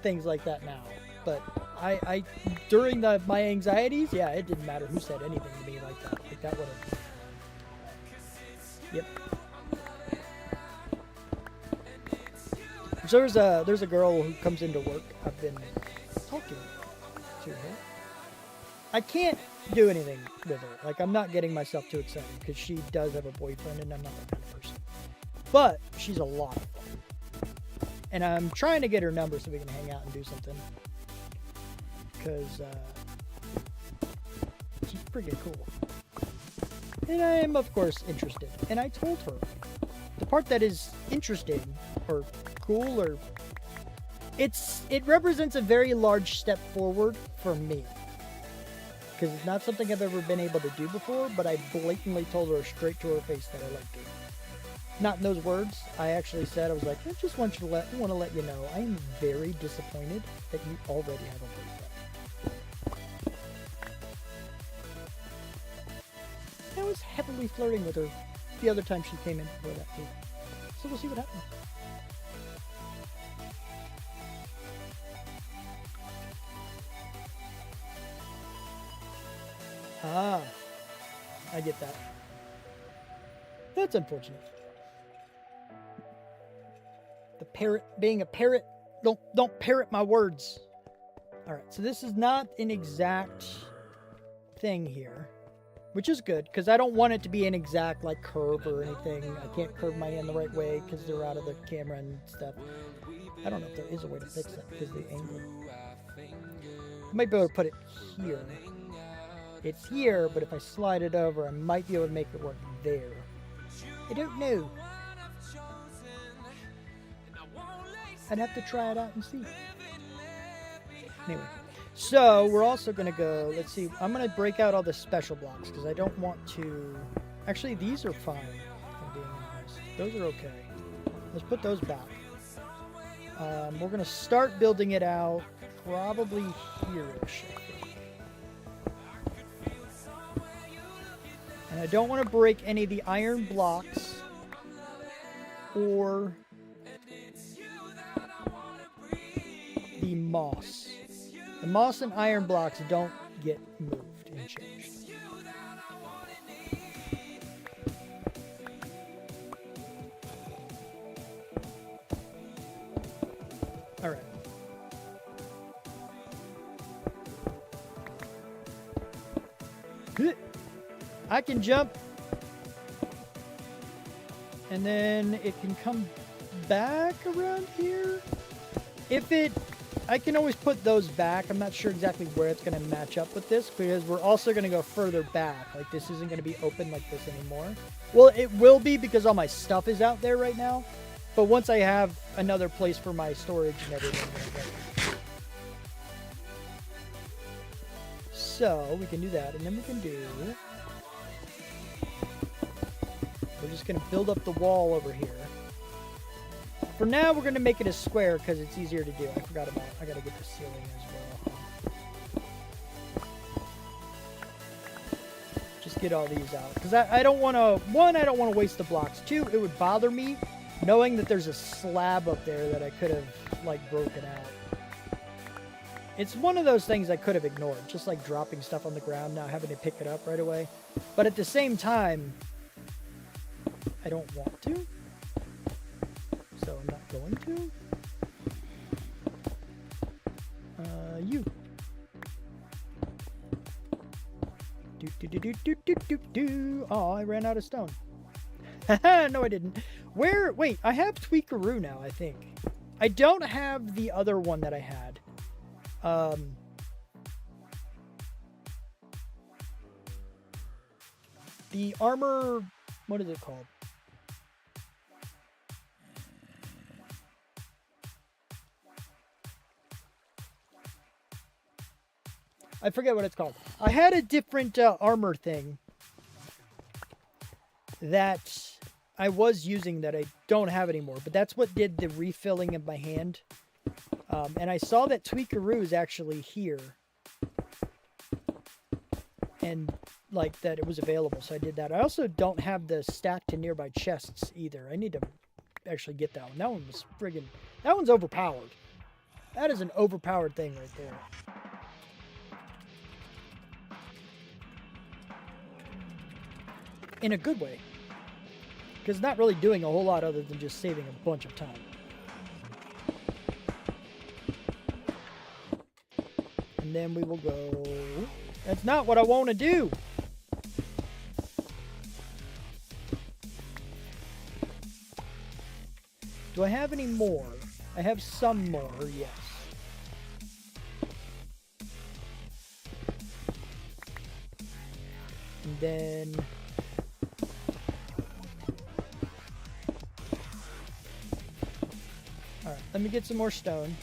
things like that now. But I during my anxieties, yeah, it didn't matter who said anything to me like that. Like that would have. Yep. So there's a girl who comes into work. I've been talking to her. I can't do anything with her. Like, I'm not getting myself too excited because she does have a boyfriend and I'm not that kind of person. But she's a lot of fun. And I'm trying to get her number so we can hang out and do something. Because she's pretty cool. And I am, of course, interested. And I told her the part that is interesting or cool or it represents a very large step forward for me. Because it's not something I've ever been able to do before, but I blatantly told her straight to her face that I liked her. Not in those words. I actually said, I was like, I just want to let you know, I am very disappointed that you already have a boyfriend. I was heavily flirting with her the other time she came in for that too. So we'll see what happens. Ah, I get that. That's unfortunate. The parrot, being a parrot, don't parrot my words. All right, so this is not an exact thing here, which is good because I don't want it to be an exact like curve or anything. I can't curve my hand the right way because they're out of the camera and stuff. I don't know if there is a way to fix that because of the angle. I might be able to put it here. It's here, but if I slide it over, I might be able to make it work there. I don't know. I'd have to try it out and see. Anyway, so we're also going to go, let's see, I'm going to break out all the special blocks because I don't want to, actually these are fine, if I'm being honest. Those are okay. Let's put those back. We're going to start building it out probably here-ish, I think. And I don't want to break any of the iron blocks or the moss. The moss and iron blocks don't get moved and changed. All right. I can jump. And then it can come back around here. I can always put those back. I'm not sure exactly where it's going to match up with this because we're also going to go further back. Like this isn't going to be open like this anymore. Well, it will be because all my stuff is out there right now. But once I have another place for my storage and everything. So we can do that. And then we can do... We're just going to build up the wall over here. For now, we're going to make it a square because it's easier to do. I forgot about it. I got to get the ceiling as well. Just get all these out. Because I don't want to... One, I don't want to waste the blocks. Two, it would bother me knowing that there's a slab up there that I could have, like, broken out. It's one of those things I could have ignored. Just like dropping stuff on the ground, now having to pick it up right away. But at the same time, I don't want to. So I'm not going to. You. Do. Oh, I ran out of stone. No, I didn't. Where? Wait, I have Tweakaroo now, I think. I don't have the other one that I had. The armor... What is it called? I forget what it's called. I had a different armor thing that I was using that I don't have anymore. But that's what did the refilling of my hand. And I saw that Tweakaroo is actually here. And like that it was available. So I did that. I also don't have the stack to nearby chests either. I need to actually get that one. That one was friggin'... That one's overpowered. That is an overpowered thing right there. In a good way. Because it's not really doing a whole lot other than just saving a bunch of time. And then we will go... That's not what I want to do! Do I have any more? I have some more, yes. And then... Alright, let me get some more stone.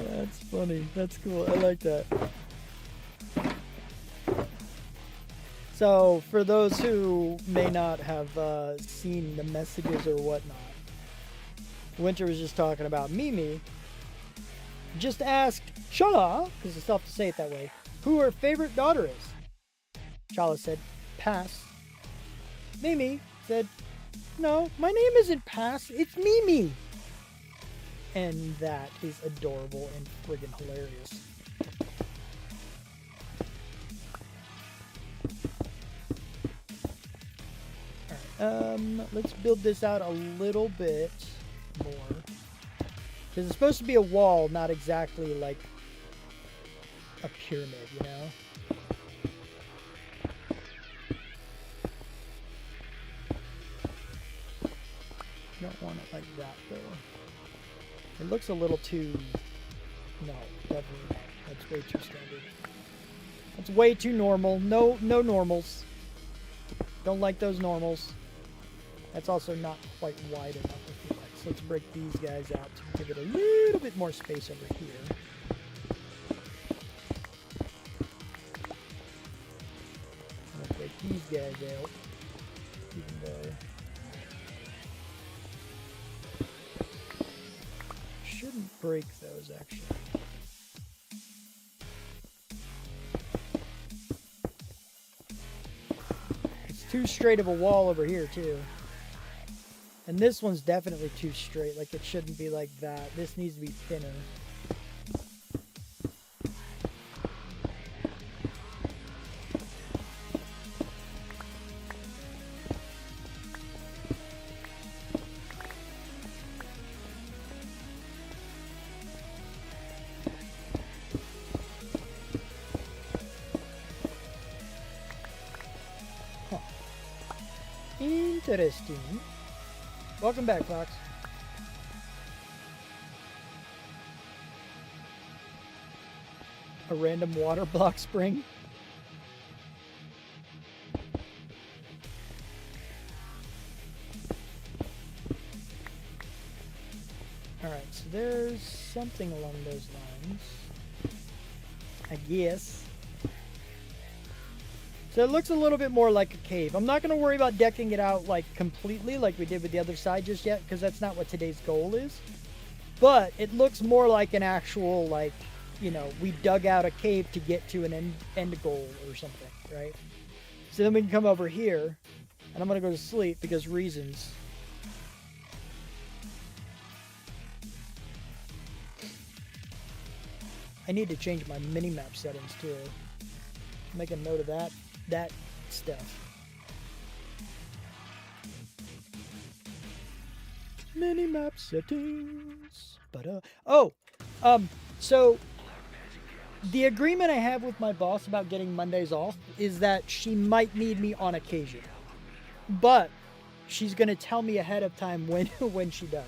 That's funny. That's cool. I like that. So, for those who may not have seen the messages or whatnot, Winter was just talking about Mimi. Just asked Shala, because it's tough to say it that way, who her favorite daughter is. Shala said, Pass. Mimi said, no, my name isn't Pass, it's Mimi. And that is adorable and friggin' hilarious. Alright, let's build this out a little bit more. Because it's supposed to be a wall, not exactly like a pyramid, you know? Don't want it like that though. It looks a little too... No, definitely not. That's way too standard. That's way too normal. No normals. Don't like those normals. That's also not quite wide enough, I feel like. So let's break these guys out to give it a little bit more space over here. I'm gonna break these guys out. Even though... Shouldn't break those, actually. It's too straight of a wall over here, too. And this one's definitely too straight. Like, it shouldn't be like that. This needs to be thinner. Interesting. Welcome back, Fox. A random water block spring. Alright, so there's something along those lines. I guess. So it looks a little bit more like a cave. I'm not going to worry about decking it out like completely like we did with the other side just yet, because that's not what today's goal is. But it looks more like an actual, like, you know, we dug out a cave to get to an end goal or something, right? So then we can come over here, and I'm going to go to sleep because reasons. I need to change my mini-map settings too. Make a note of that stuff. Mini-map settings. So the agreement I have with my boss about getting Mondays off is that she might need me on occasion, but she's gonna tell me ahead of time when she does.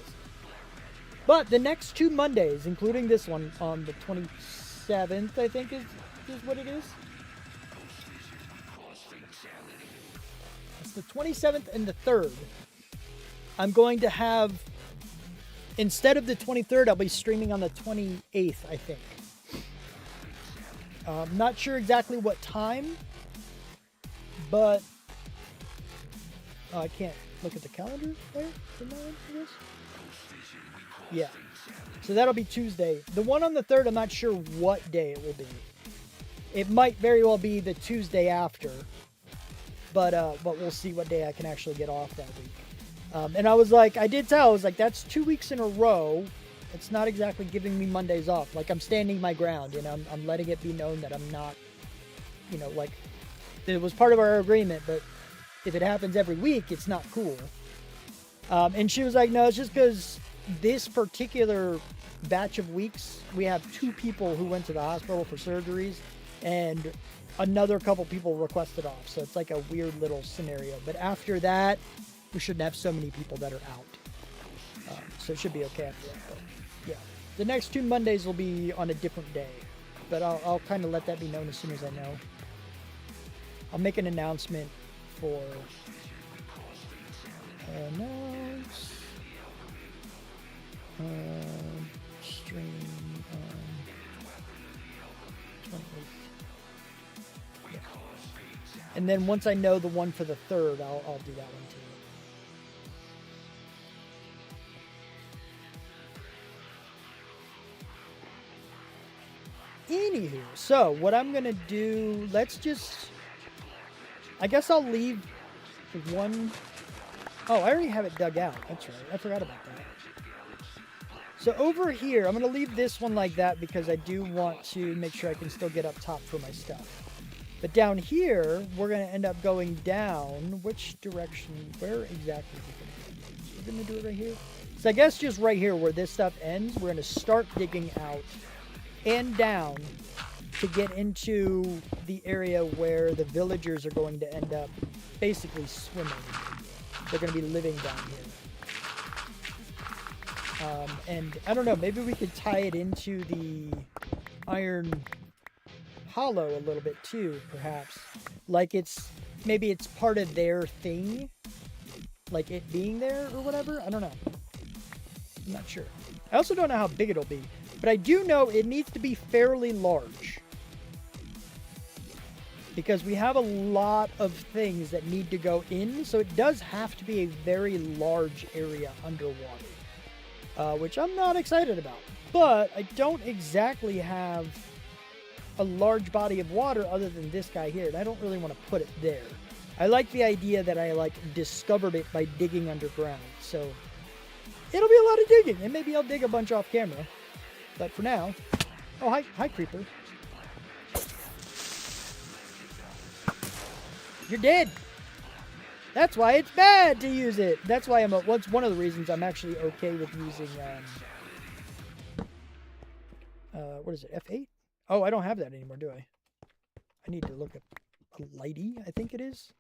But the next 2 Mondays, including this one on the 27th, I think is what it is. It's the 27th and the 3rd. I'm going to have, instead of the 23rd, I'll be streaming on the 28th, I think. Not sure exactly what time, but I can't look at the calendar there for now, I guess. Yeah, so that'll be Tuesday. The one on the 3rd, I'm not sure what day it will be. It might very well be the Tuesday after, but we'll see what day I can actually get off that week. And I was like, that's 2 weeks in a row. It's not exactly giving me Mondays off. Like, I'm standing my ground, you know, I'm letting it be known that I'm not, you know, like, it was part of our agreement, but if it happens every week, it's not cool. And she was like, no, it's just because this particular batch of weeks, we have 2 people who went to the hospital for surgeries, and another couple people requested off. So it's like a weird little scenario. But after that, we shouldn't have so many people that are out. So it should be okay after that. But yeah, the next 2 Mondays will be on a different day. But I'll kind of let that be known as soon as I know. I'll make an announcement for stream on 28th. Yeah. And then once I know the one for the 3rd, I'll do that one too. Anywho, so what I'm gonna do, I guess I'll leave one. Oh, I already have it dug out. That's right. I forgot about that. So over here, I'm going to leave this one like that because I do want to make sure I can still get up top for my stuff. But down here, we're going to end up going down. Which direction? Where exactly are we going to do it right here? So I guess just right here where this stuff ends, we're going to start digging out and down to get into the area where the villagers are going to end up basically swimming. They're going to be living down here. And I don't know, maybe we could tie it into the Iron Hollow a little bit too, perhaps. Like maybe it's part of their thing, like it being there or whatever. I don't know. I'm not sure. I also don't know how big it'll be, but I do know it needs to be fairly large. Because we have a lot of things that need to go in, so it does have to be a very large area underwater. Which I'm not excited about. But I don't exactly have a large body of water other than this guy here, and I don't really want to put it there. I like the idea that I discovered it by digging underground, so it'll be a lot of digging, and maybe I'll dig a bunch off camera. But for now, oh hi creeper. You're dead. That's why it's bad to use it. That's why what's one of the reasons I'm actually okay with using what is it, F8? Oh, I don't have that anymore, do I? I need to look at a lighty, I think it is.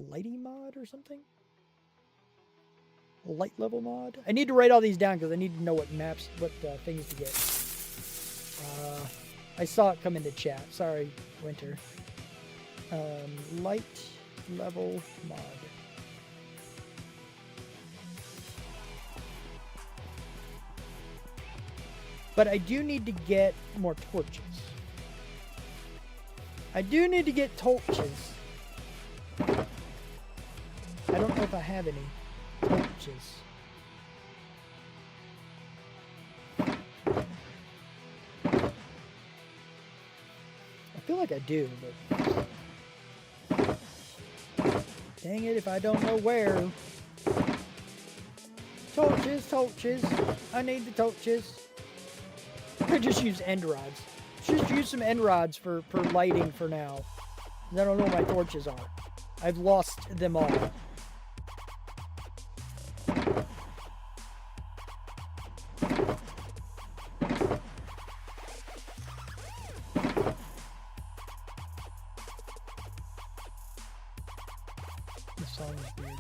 lighting mod or something? Light level mod? I need to write all these down because I need to know what maps, what things to get. I saw it come into chat. Sorry, Winter. Light level mod. But I do need to get more torches. I do need to get torches. I don't know if I have any torches. I feel like I do, but dang it if I don't know where. Torches, torches. I need the torches. I could just use end rods. Just use some end rods for lighting for now. I don't know where my torches are. I've lost them all. This song is weird.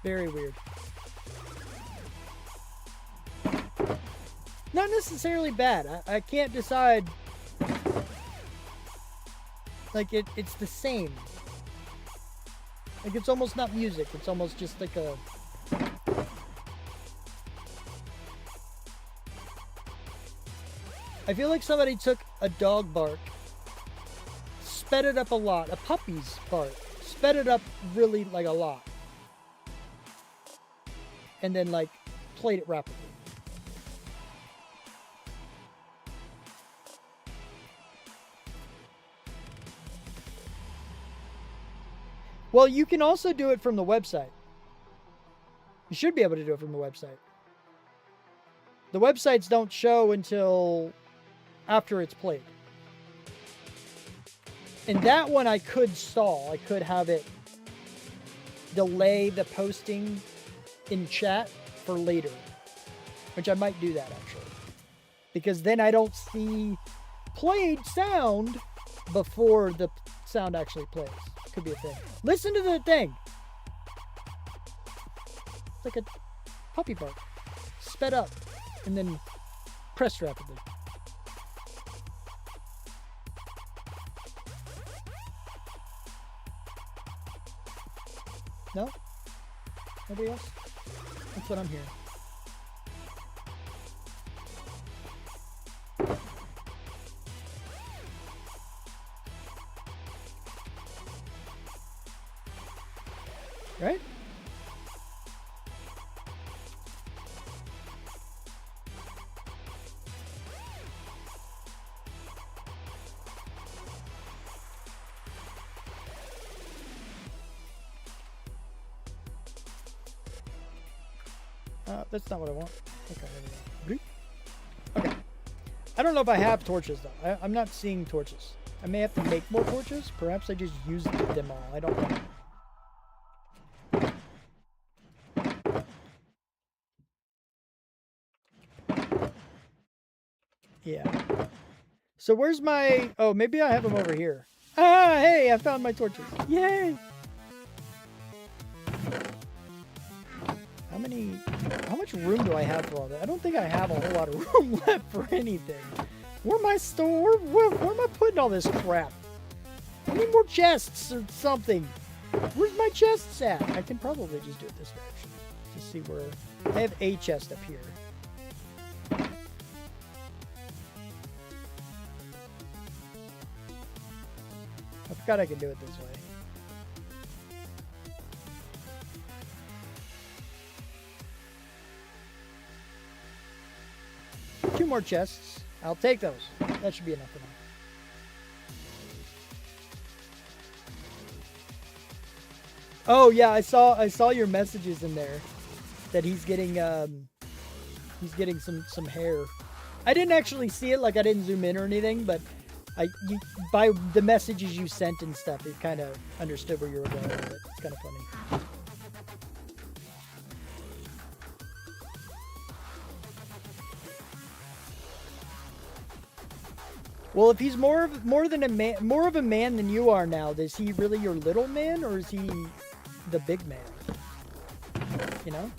Very weird. Not necessarily bad. I can't decide. Like, it's the same. Like, it's almost not music. It's almost just like a... I feel like somebody took a dog bark, sped it up a lot, a puppy's bark, sped it up really, like, a lot. And then, like, played it rapidly. Well, you can also do it from the website. You should be able to do it from the website. The websites don't show until after it's played. And that one I could stall. I could have it delay the posting in chat for later. Which I might do that, actually. Because then I don't see played sound before the sound actually plays. Could be a thing. Listen to the thing. It's like a puppy bark. Sped up and then pressed rapidly. No? Nobody else? That's what I'm hearing. Right? That's not what I want. Okay, there we go. Okay. I don't know if I have torches, though. I'm not seeing torches. I may have to make more torches. Perhaps I just used them all. I don't know. Yeah. So where's my... Oh, maybe I have them over here. Ah, hey, I found my torches. Yay! How much room do I have for all that? I don't think I have a whole lot of room left for anything. Where am I where am I putting all this crap? I need more chests or something. Where's my chests at? I can probably just do it this direction. Just see where... I have a chest up here. I forgot I could do it this way. Two more chests. I'll take those. That should be enough for now. Oh yeah, I saw your messages in there that he's getting some hair. I didn't actually see it, like I didn't zoom in or anything, but by the messages you sent and stuff, it kind of understood where you were going with it. It's kind of funny. Well, if he's more of a man than you are now, is he really your little man, or is he the big man? You know?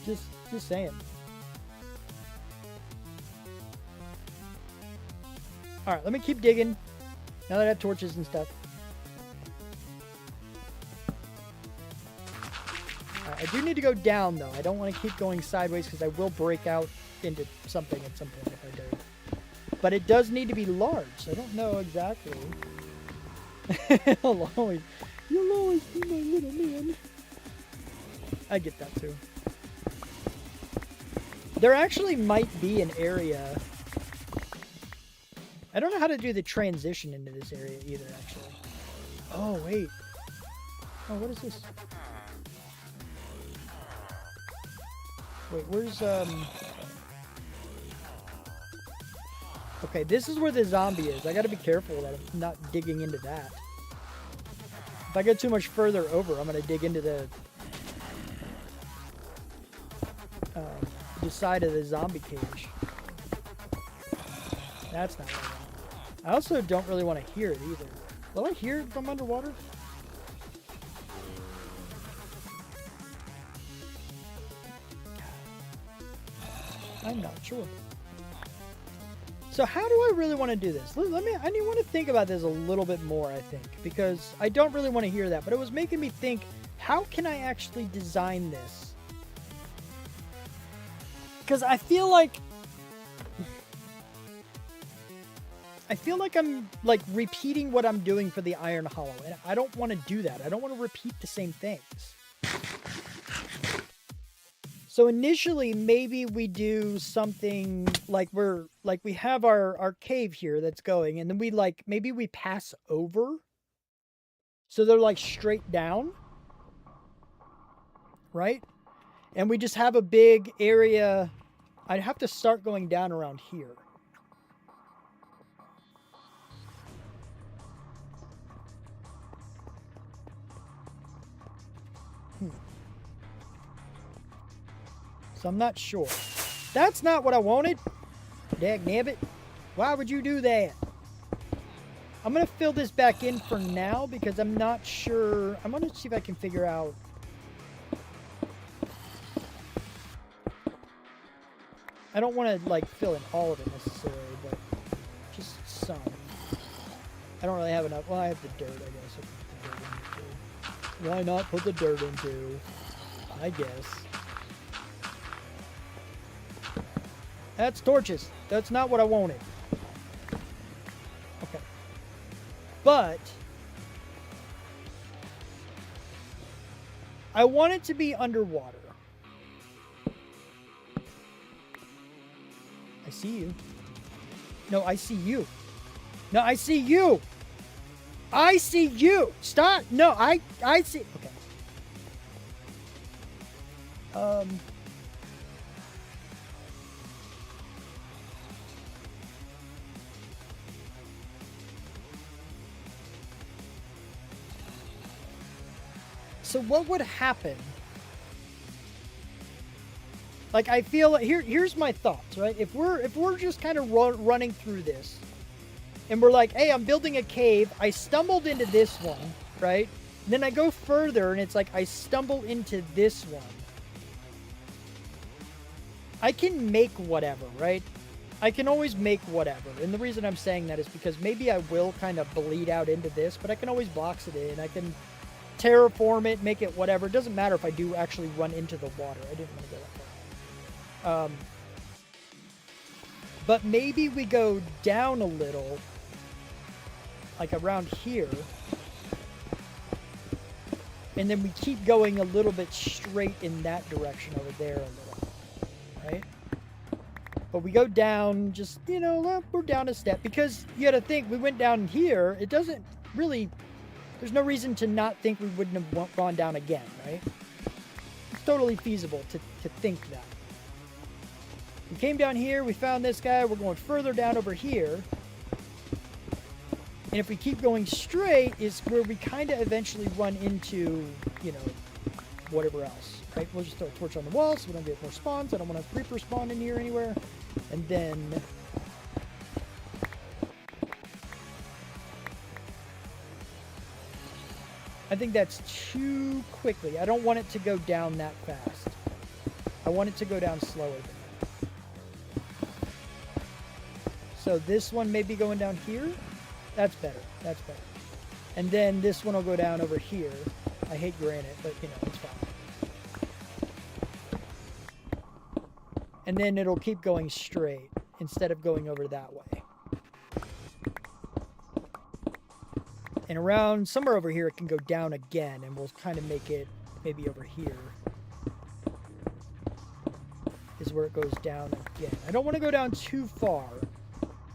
Just saying. All right, let me keep digging. Now that I have torches and stuff. I do need to go down, though. I don't want to keep going sideways because I will break out into something at some point if I do. But it does need to be large, so I don't know exactly. You'll always be my little man. I get that, too. There actually might be an area... I don't know how to do the transition into this area either, actually. Oh, wait. Oh, what is this? Wait, where's, Okay, this is where the zombie is. I gotta be careful that I'm not digging into that. If I get too much further over, I'm gonna dig into the side of the zombie cage. That's not what I want. I also don't really want to hear it either. Will I hear it from underwater? I'm not sure. So how do I really want to do this? I want to think about this a little bit more, I think, because I don't really want to hear that, but it was making me think, how can I actually design this? Because I feel like I'm like repeating what I'm doing for the Iron Hollow, and I don't want to do that. I don't want to repeat the same things. So initially, maybe we do something like we have our cave here that's going, and then maybe we pass over. So they're like straight down, right? And we just have a big area. I'd have to start going down around here. So I'm not sure. That's not what I wanted. Dagnabbit. Why would you do that? I'm going to fill this back in for now because I'm not sure. I'm going to see if I can figure out. I don't want to like fill in all of it necessarily, but just some. I don't really have enough. Well, I have the dirt, I guess. I'll put the dirt in too. Why not put the dirt in too? I guess. That's torches. That's not what I wanted. Okay. But I want it to be underwater. I see you. No, I see you. No, I see you. I see you. Stop. No, I see. Okay. So what would happen? Like, I feel like here's my thoughts, right? If we're just kind of running through this, and we're like, hey, I'm building a cave. I stumbled into this one, right? And then I go further, and it's like I stumble into this one. I can make whatever, right? I can always make whatever. And the reason I'm saying that is because maybe I will kind of bleed out into this, but I can always box it in. I can terraform it, make it whatever. It doesn't matter if I do actually run into the water. I didn't want to go that far. But maybe we go down a little, like around here, and then we keep going a little bit straight in that direction over there a little, right? But we go down just, you know, we're down a step, because you gotta think, we went down here, it doesn't really, there's no reason to not think we wouldn't have gone down again, right? It's totally feasible to think that. We came down here, we found this guy, we're going further down over here. And if we keep going straight, is where we kind of eventually run into, you know, whatever else, right? We'll just throw a torch on the wall so we don't get more spawns. I don't want a creeper spawn in here anywhere. And then I think that's too quickly. I don't want it to go down that fast. I want it to go down slower than that. So this one may be going down here. That's better. That's better. And then this one will go down over here. I hate granite, but you know, it's fine. And then it'll keep going straight instead of going over that way. And around somewhere over here, it can go down again, and we'll kind of make it maybe over here is where it goes down again. I don't want to go down too far,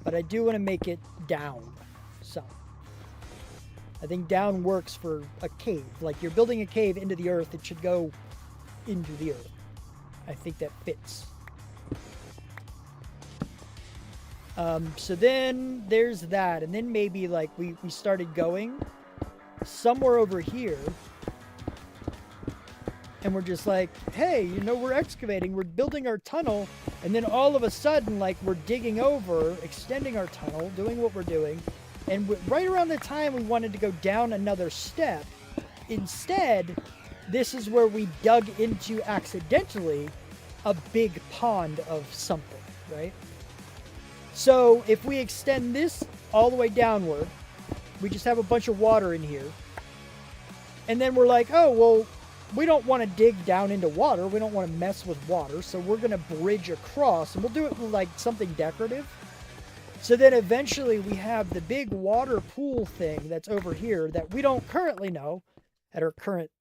but I do want to make it down some. I think down works for a cave. Like you're building a cave into the earth, it should go into the earth. I think that fits. So then there's that, and then maybe like we started going somewhere over here, and we're just like, hey, you know, we're excavating, we're building our tunnel, and then all of a sudden, like, we're digging over, extending our tunnel, doing what we're doing, and right around the time we wanted to go down another step, instead, this is where we dug into accidentally a big pond of something, right? So if we extend this all the way downward, we just have a bunch of water in here. And then we're like, oh, well, we don't want to dig down into water. We don't want to mess with water. So we're going to bridge across, and we'll do it with like something decorative. So then eventually we have the big water pool thing that's over here that we don't currently know at our current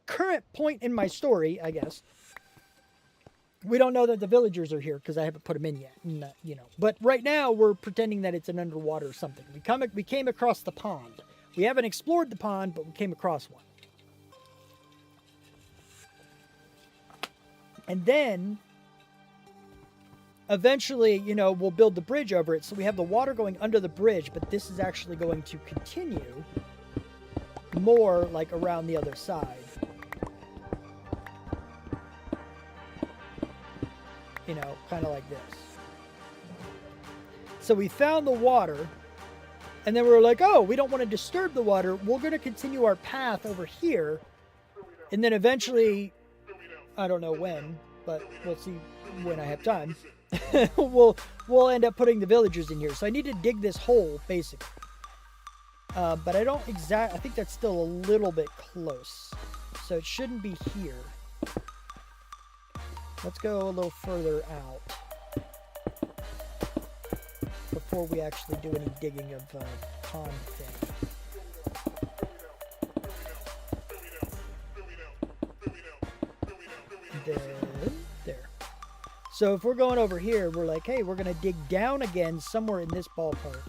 current point in my story, I guess. We don't know that the villagers are here because I haven't put them in yet, you know. But right now we're pretending that it's an underwater something. We came across the pond. We haven't explored the pond, but we came across one. And then eventually, you know, we'll build the bridge over it. So we have the water going under the bridge, but this is actually going to continue more like around the other side. You know, kind of like this. So we found the water, and then we were like, oh, we don't want to disturb the water. We're going to continue our path over here. And then eventually, I don't know when, but we'll see when I have time. we'll end up putting the villagers in here. So I need to dig this hole, basically. But I don't I think that's still a little bit close. So it shouldn't be here. Let's go a little further out before we actually do any digging of pond thing. Then, there. So if we're going over here, we're like, hey, we're going to dig down again somewhere in this ballpark.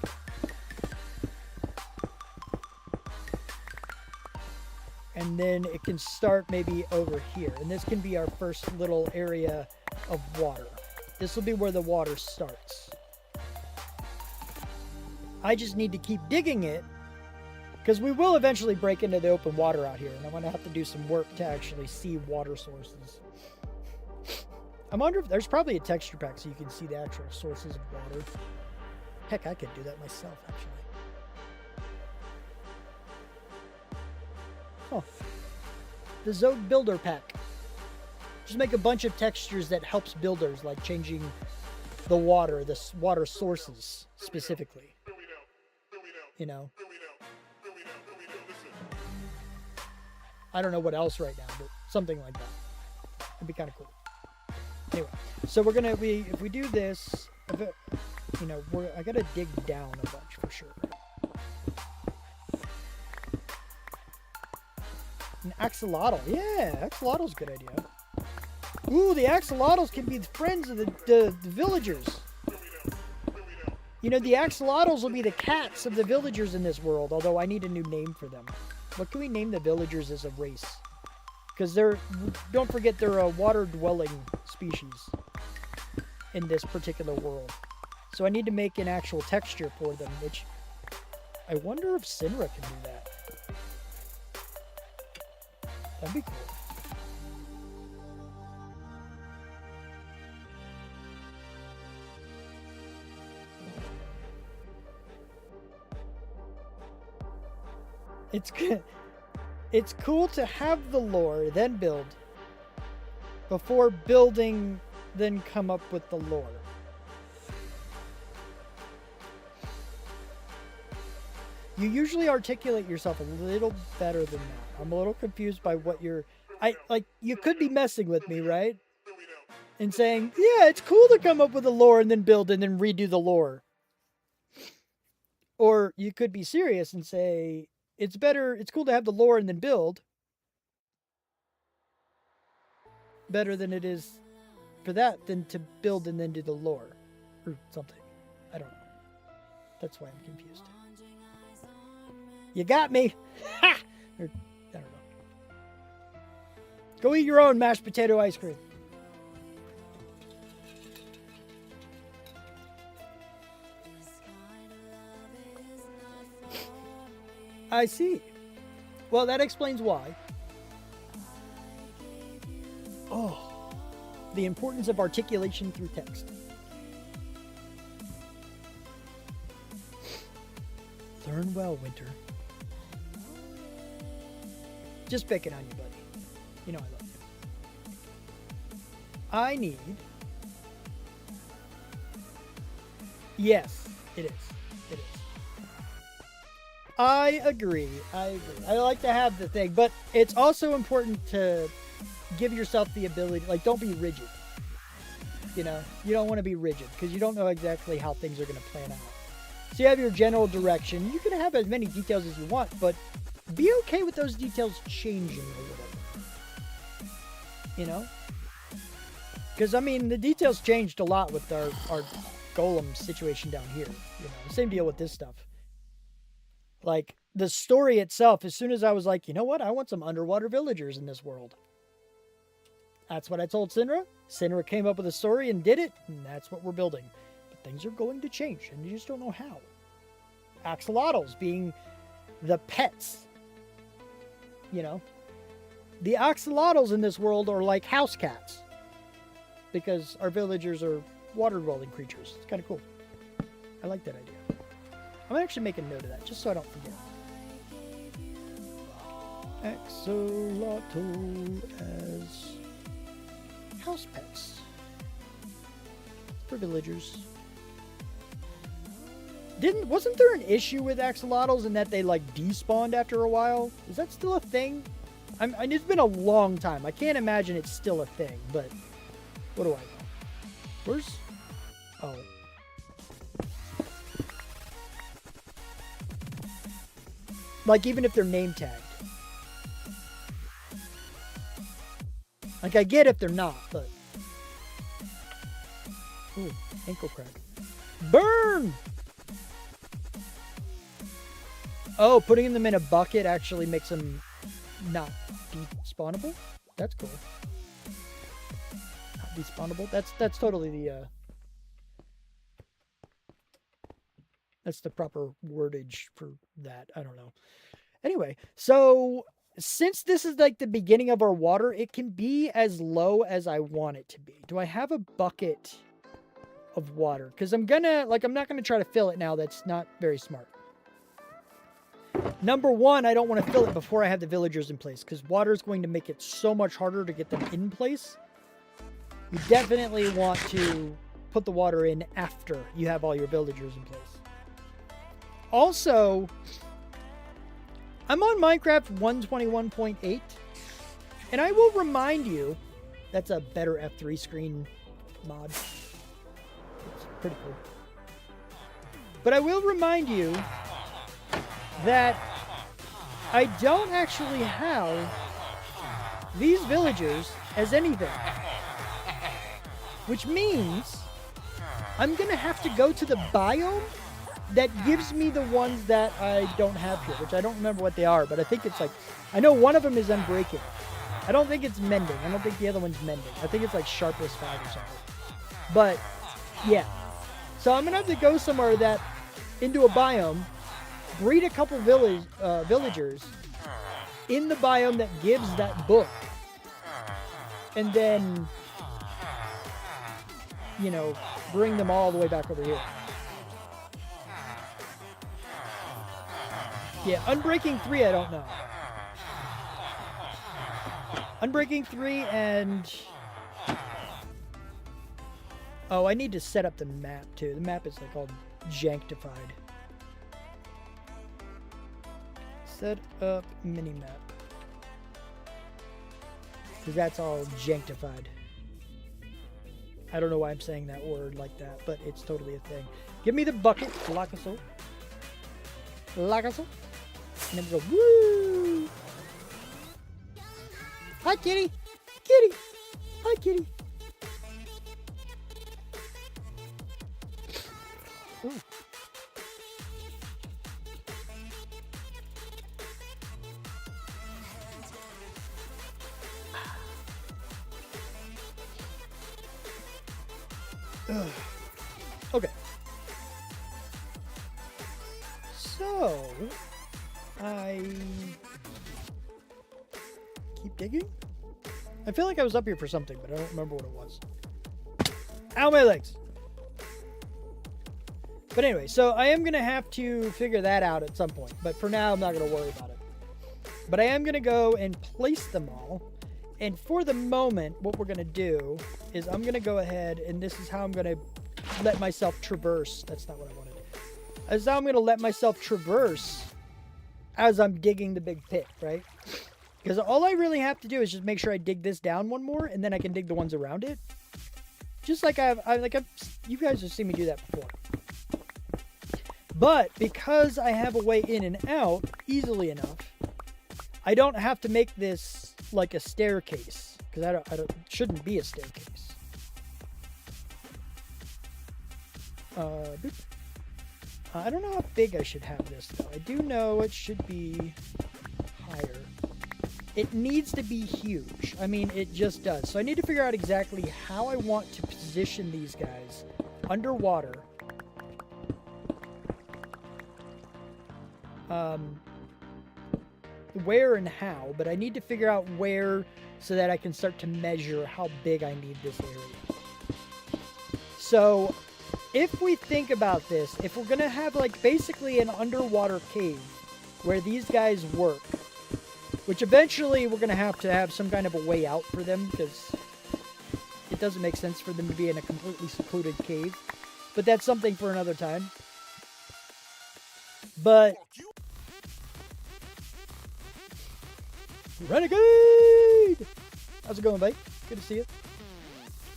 And then it can start maybe over here. And this can be our first little area of water. This will be where the water starts. I just need to keep digging it, because we will eventually break into the open water out here. And I'm going to have to do some work to actually see water sources. I wonder if there's probably a texture pack so you can see the actual sources of water. Heck, I could do that myself, actually. Huh. The Xogue Builder Pack. Just make a bunch of textures that helps builders, like changing the water sources specifically. You know. I don't know what else right now, but something like that. It'd be kind of cool. Anyway, so we're gonna if we do this, you know, I gotta dig down a bunch for sure. An axolotl. Yeah, axolotl's a good idea. Ooh, the axolotls can be friends of the villagers. You know, the axolotls will be the cats of the villagers in this world, although I need a new name for them. What can we name the villagers as a race? Because don't forget, they're a water-dwelling species in this particular world. So I need to make an actual texture for them, which I wonder if Sinra can do that. That'd be cool. It's cool to have the lore, then build. Before building, then come up with the lore. You usually articulate yourself a little better than that. I'm a little confused by what you're... you could be messing with me, right? And saying, yeah, it's cool to come up with a lore and then build and then redo the lore. Or you could be serious and say, it's cool to have the lore and then build. Better than it is for that than to build and then do the lore. Or something. I don't know. That's why I'm confused. You got me! Ha! Or, I don't know. Go eat your own mashed potato ice cream. I see. Well, that explains why. Oh, the importance of articulation through text. Learn well, Winter. Just picking on you, buddy. You know I love you. I need... Yes, it is. It is. I agree. I like to have the thing, but it's also important to give yourself the ability, don't be rigid. You know, you don't want to be rigid because you don't know exactly how things are going to plan out. So you have your general direction. You can have as many details as you want, but be okay with those details changing a little. You know? Because, I mean, the details changed a lot with our golem situation down here. You know, same deal with this stuff. Like, the story itself, as soon as I was like, you know what? I want some underwater villagers in this world. That's what I told Sinra. Sinra came up with a story and did it, and that's what we're building. But things are going to change, and you just don't know how. Axolotls being the pets. You know? The axolotls in this world are like house cats. Because our villagers are water-dwelling creatures. It's kind of cool. I like that idea. I'm going to actually make a note of that, just so I don't forget. Axolotl as house pets for villagers. Wasn't there an issue with axolotls in that they despawned after a while? Is that still a thing? It's been a long time. I can't imagine it's still a thing, but what do I know? Where's... Oh. Even if they're name tagged. I get if they're not, but... Ooh, ankle crack. Burn! Oh, putting them in a bucket actually makes them not despawnable? That's cool. Not despawnable? That's totally the, that's the proper wordage for that. I don't know. Anyway, so since this is the beginning of our water, it can be as low as I want it to be. Do I have a bucket of water? Because I'm not gonna try to fill it now. That's not very smart. Number one, I don't want to fill it before I have the villagers in place, because water is going to make it so much harder to get them in place. You definitely want to put the water in after you have all your villagers in place. Also, I'm on Minecraft 121.8, and I will remind you, that's a better F3 screen mod. It's pretty cool. But I will remind you that I don't actually have these villagers as anything. Which means I'm going to have to go to the biome that gives me the ones that I don't have here, which I don't remember what they are, but I think it's I know one of them is unbreaking. I don't think it's mending. I don't think the other one's mending. I think it's sharpness 5 or something. But, yeah. So I'm going to have to go somewhere into a biome breed a couple villagers in the biome that gives that book, and then, you know, bring them all the way back over here. Yeah, Unbreaking 3, I don't know. Unbreaking 3 and... Oh, I need to set up the map, too. The map is, like, all janktified. Set up minimap. Because that's all janktified. I don't know why I'm saying that word like that, but it's totally a thing. Give me the bucket, Lakaso. Lakaso. And then we go, woo! Hi, kitty! Kitty! Hi, kitty! Ooh. Okay. So, I keep digging? I feel like I was up here for something, but I don't remember what it was. Ow, my legs! But anyway, so I am going to have to figure that out at some point. But for now, I'm not going to worry about it. But I am going to go and place them all. And for the moment, what we're going to do is I'm going to go ahead, and this is how I'm going to let myself traverse. That's not what I wanted. As how I'm going to let myself traverse as I'm digging the big pit, right? Because all I really have to do is just make sure I dig this down one more, and then I can dig the ones around it. Just like you guys have seen me do that before. But because I have a way in and out easily enough, I don't have to make this like a staircase, because it shouldn't be a staircase. I don't know how big I should have this though. I do know it should be higher. It needs to be huge. I mean, it just does. So I need to figure out exactly how I want to position these guys underwater. Where and how, but I need to figure out where so that I can start to measure how big I need this area. So if we think about this, if we're gonna have like basically an underwater cave where these guys work, which eventually we're gonna have to have some kind of a way out for them, because it doesn't make sense for them to be in a completely secluded cave, but that's something for another time. But Renegade! How's it going, babe? Good to see you.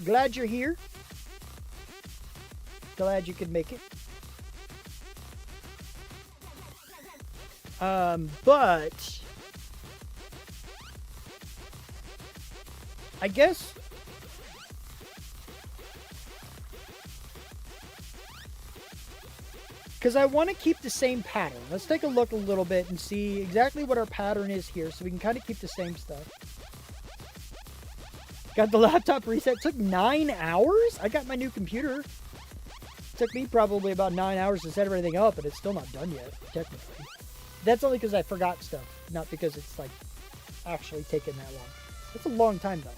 Glad you're here. Glad you could make it. But I guess because I want to keep the same pattern. Let's take a look a little bit and see exactly what our pattern is here, so we can kind of keep the same stuff. Got the laptop reset. It took 9 hours? I got my new computer. It took me probably about 9 hours to set everything up, and it's still not done yet, technically. That's only because I forgot stuff, not because it's, like, actually taken that long. It's a long time, though.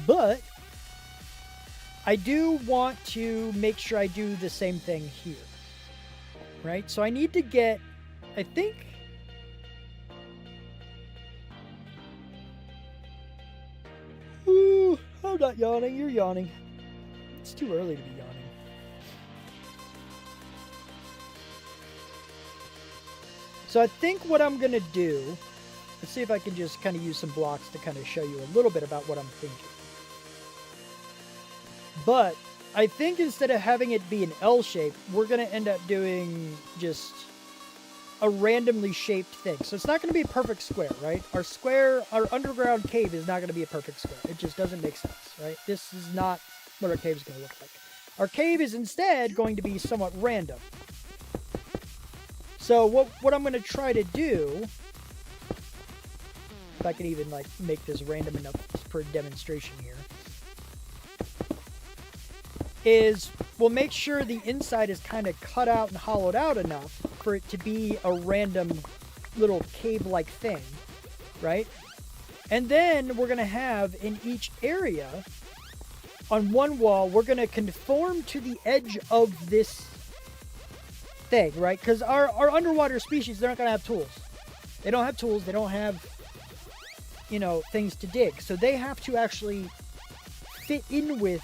But I do want to make sure I do the same thing here, right? So I need to get, I think, ooh, I'm not yawning, you're yawning. It's too early to be yawning. So I think what I'm going to do, let's see if I can just kind of use some blocks to kind of show you a little bit about what I'm thinking. But I think instead of having it be an L shape, we're going to end up doing just a randomly shaped thing. So it's not going to be a perfect square, right? Our underground cave is not going to be a perfect square. It just doesn't make sense, right? This is not what our cave is going to look like. Our cave is instead going to be somewhat random. So what I'm going to try to do, if I can even like make this random enough for a demonstration here, is we'll make sure the inside is kind of cut out and hollowed out enough for it to be a random little cave-like thing, right? And then we're going to have in each area, on one wall, we're going to conform to the edge of this thing, right? Because our underwater species, they're not going to have tools. They don't have tools. They don't have, you know, things to dig. So they have to actually fit in with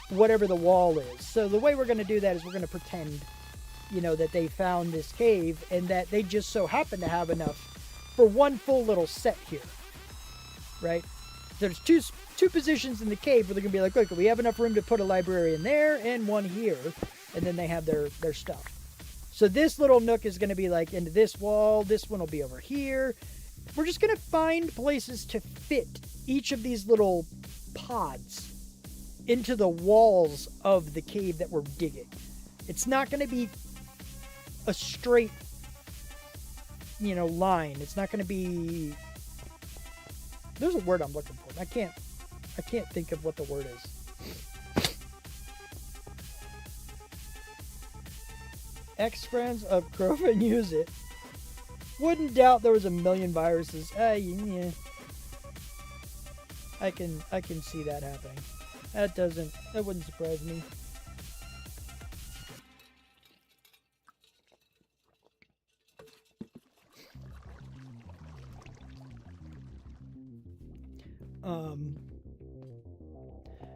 whatever the wall is. So the way we're going to do that is we're going to pretend, you know, that they found this cave and that they just so happen to have enough for one full little set here, right? There's two positions in the cave where they're going to be like, look, we have enough room to put a librarian there and one here, and then they have their stuff. So this little nook is going to be like into this wall. This one will be over here. We're just going to find places to fit each of these little pods into the walls of the cave that we're digging. It's not going to be a straight, you know, line. It's not going to be... There's a word I'm looking for. I can't think of what the word is. Ex-friends of Crowfin use it. Wouldn't doubt there was a million viruses. Yeah. I can see that happening. That wouldn't surprise me.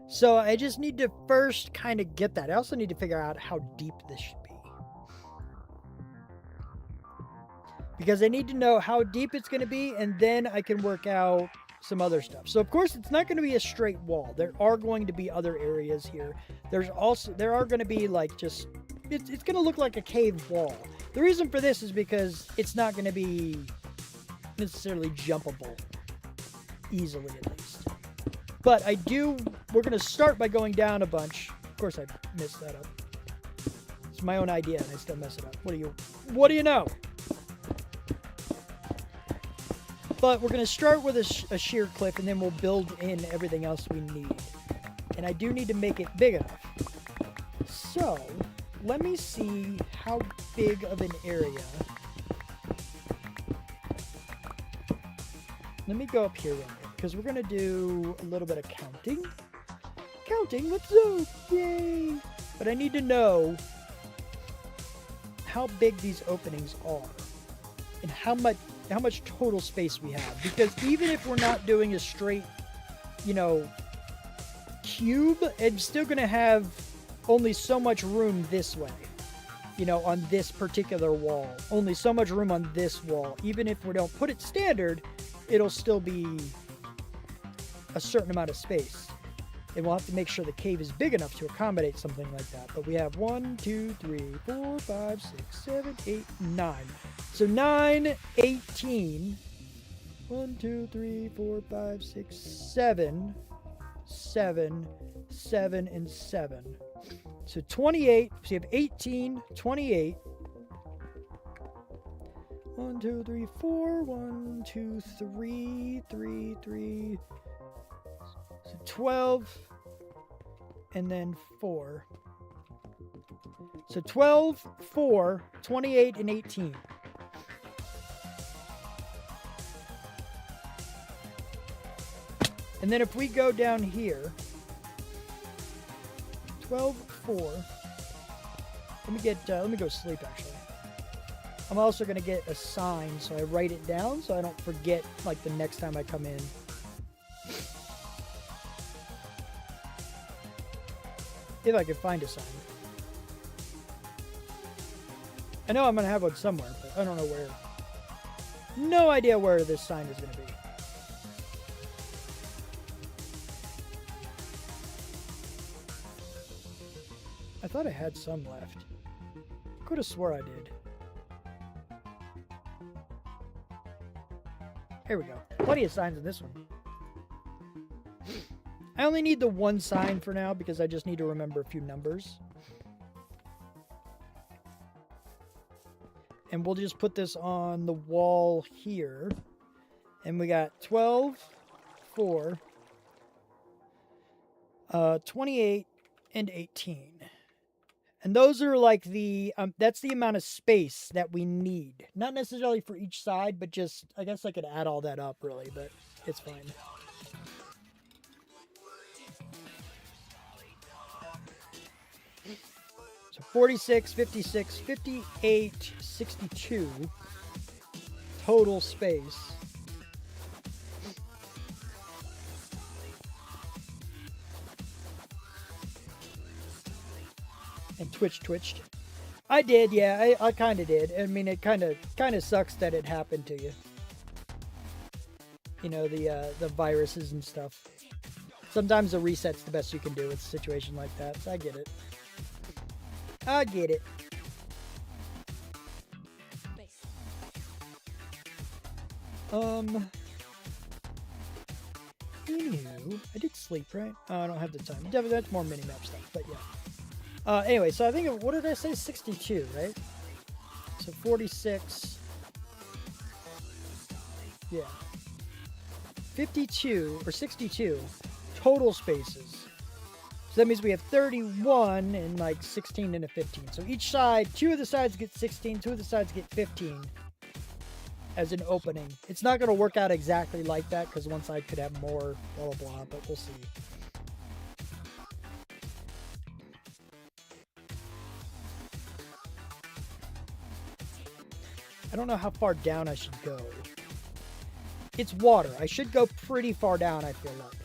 So I just need to first kind of get that. I also need to figure out how deep this should be. Because I need to know how deep it's going to be, and then I can work out some other stuff. So of course it's not going to be a straight wall. There are going to be other areas here. There are going to be like just, it's going to look like a cave wall. The reason for this is because it's not going to be necessarily jumpable easily, at least. But we're going to start by going down a bunch. Of course I messed that up. It's my own idea and I still mess it up. What do you know? But we're going to start with a sheer cliff, and then we'll build in everything else we need. And I do need to make it big enough. So, let me see how big of an area. Let me go up here real quick, because we're going to do a little bit of counting. Counting, let's go! Yay! But I need to know how big these openings are, and how much total space we have. Because even if we're not doing a straight, you know, cube, it's still going to have only so much room this way. You know, on this particular wall. Only so much room on this wall. Even if we don't put it standard, it'll still be a certain amount of space. And we'll have to make sure the cave is big enough to accommodate something like that. But we have 1, 2, 3, 4, 5, 6, 7, 8, 9. So 9, 18. 1, 2, 3, 4, 5, 6, 7. 7, 7, and 7. So 28. So you have 18, 28. 1, 2, 3, 4. 1, 2, 3, 3, 3. So 12. And then 4. So 12, 4, 28, and 18. And then if we go down here, 12, 4. Let me go sleep actually. I'm also going to get a sign so I write it down so I don't forget like the next time I come in. If I could find a sign. I know I'm going to have one somewhere, but I don't know where. No idea where this sign is going to be. I thought I had some left. Could have swore I did. Here we go. Plenty of signs in this one. I only need the one sign for now because I just need to remember a few numbers. And we'll just put this on the wall here. And we got 12, 4, 28, and 18. And those are like the, that's the amount of space that we need. Not necessarily for each side, but just, I guess I could add all that up really, but it's fine. So 46, 56, 58, 62 total space. And twitched. I did, yeah, I kind of did. I mean, it kind of sucks that it happened to you. You know, the viruses and stuff. Sometimes a reset's the best you can do with a situation like that. So I get it. I get it. Anywho, I did sleep, right? Oh, I don't have the time. That's more minimap stuff, but yeah. Anyway, so I think, what did I say? 62, right? So 46. Yeah. 52, or 62 total spaces. So that means we have 31 and like 16 and a 15. So each side, 2 of the sides get 16, 2 of the sides get 15 as an opening. It's not going to work out exactly like that because one side could have more, blah, blah, blah, but we'll see. I don't know how far down I should go. It's water. I should go pretty far down, I feel like.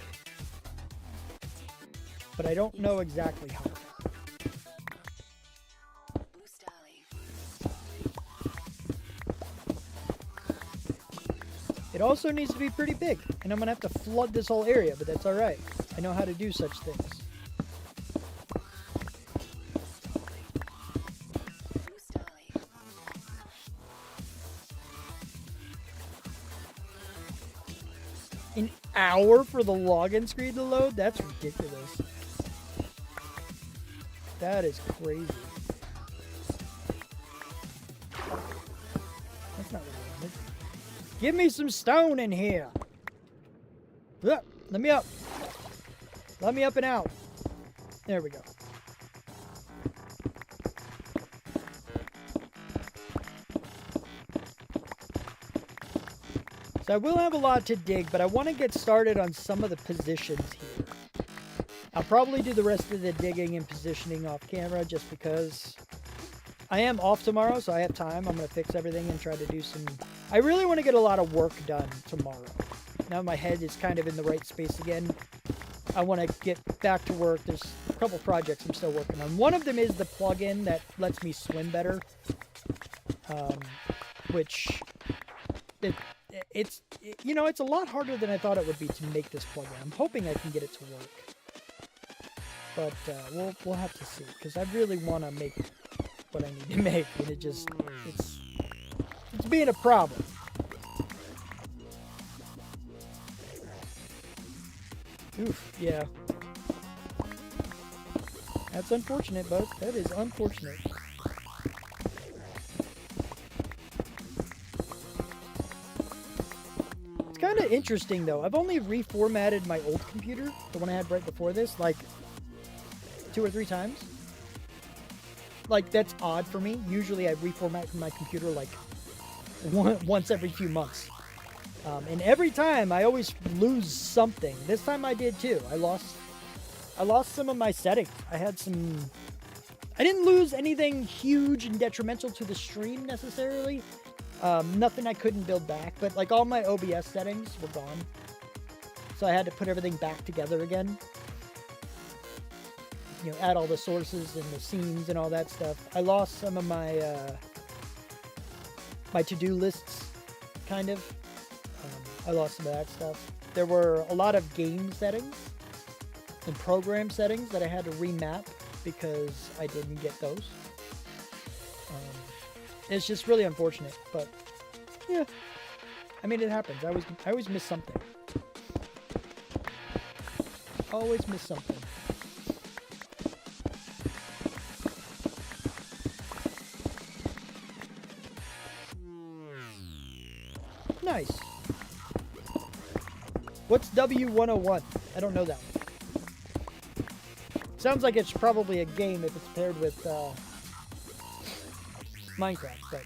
But I don't know exactly how far. It also needs to be pretty big, and I'm going to have to flood this whole area, but that's alright. I know how to do such things. An hour for the login screen to load? That's ridiculous. That is crazy. That's not what I wanted. Give me some stone in here. Let me up. Let me up and out. There we go. So I will have a lot to dig, but I want to get started on some of the positions here. I'll probably do the rest of the digging and positioning off camera just because I am off tomorrow, so I have time. I'm going to fix everything and try to do some... I really want to get a lot of work done tomorrow. Now my head is kind of in the right space again. I want to get back to work. There's a couple projects I'm still working on. One of them is the plugin that lets me swim better, which... It's a lot harder than I thought it would be to make this plugin. I'm hoping I can get it to work, but we'll have to see because I really want to make what I need to make, and it's being a problem. Oof, yeah, that's unfortunate, bud. That is unfortunate. Kind of interesting though. I've only reformatted my old computer, the one I had right before this, like 2 or 3 times. Like, that's odd for me. Usually I reformat my computer like once every few months. And every time I always lose something. This time I did too. I lost some of my settings. I didn't lose anything huge and detrimental to the stream necessarily. Nothing I couldn't build back, but like all my OBS settings were gone. So I had to put everything back together again. You know, add all the sources and the scenes and all that stuff. I lost some of my, my to-do lists, kind of. I lost some of that stuff. There were a lot of game settings and program settings that I had to remap because I didn't get those. It's just really unfortunate, but yeah. I mean, it happens. I always miss something. Always miss something. Nice. What's W101? I don't know that one. Sounds like it's probably a game if it's paired with Minecraft, but...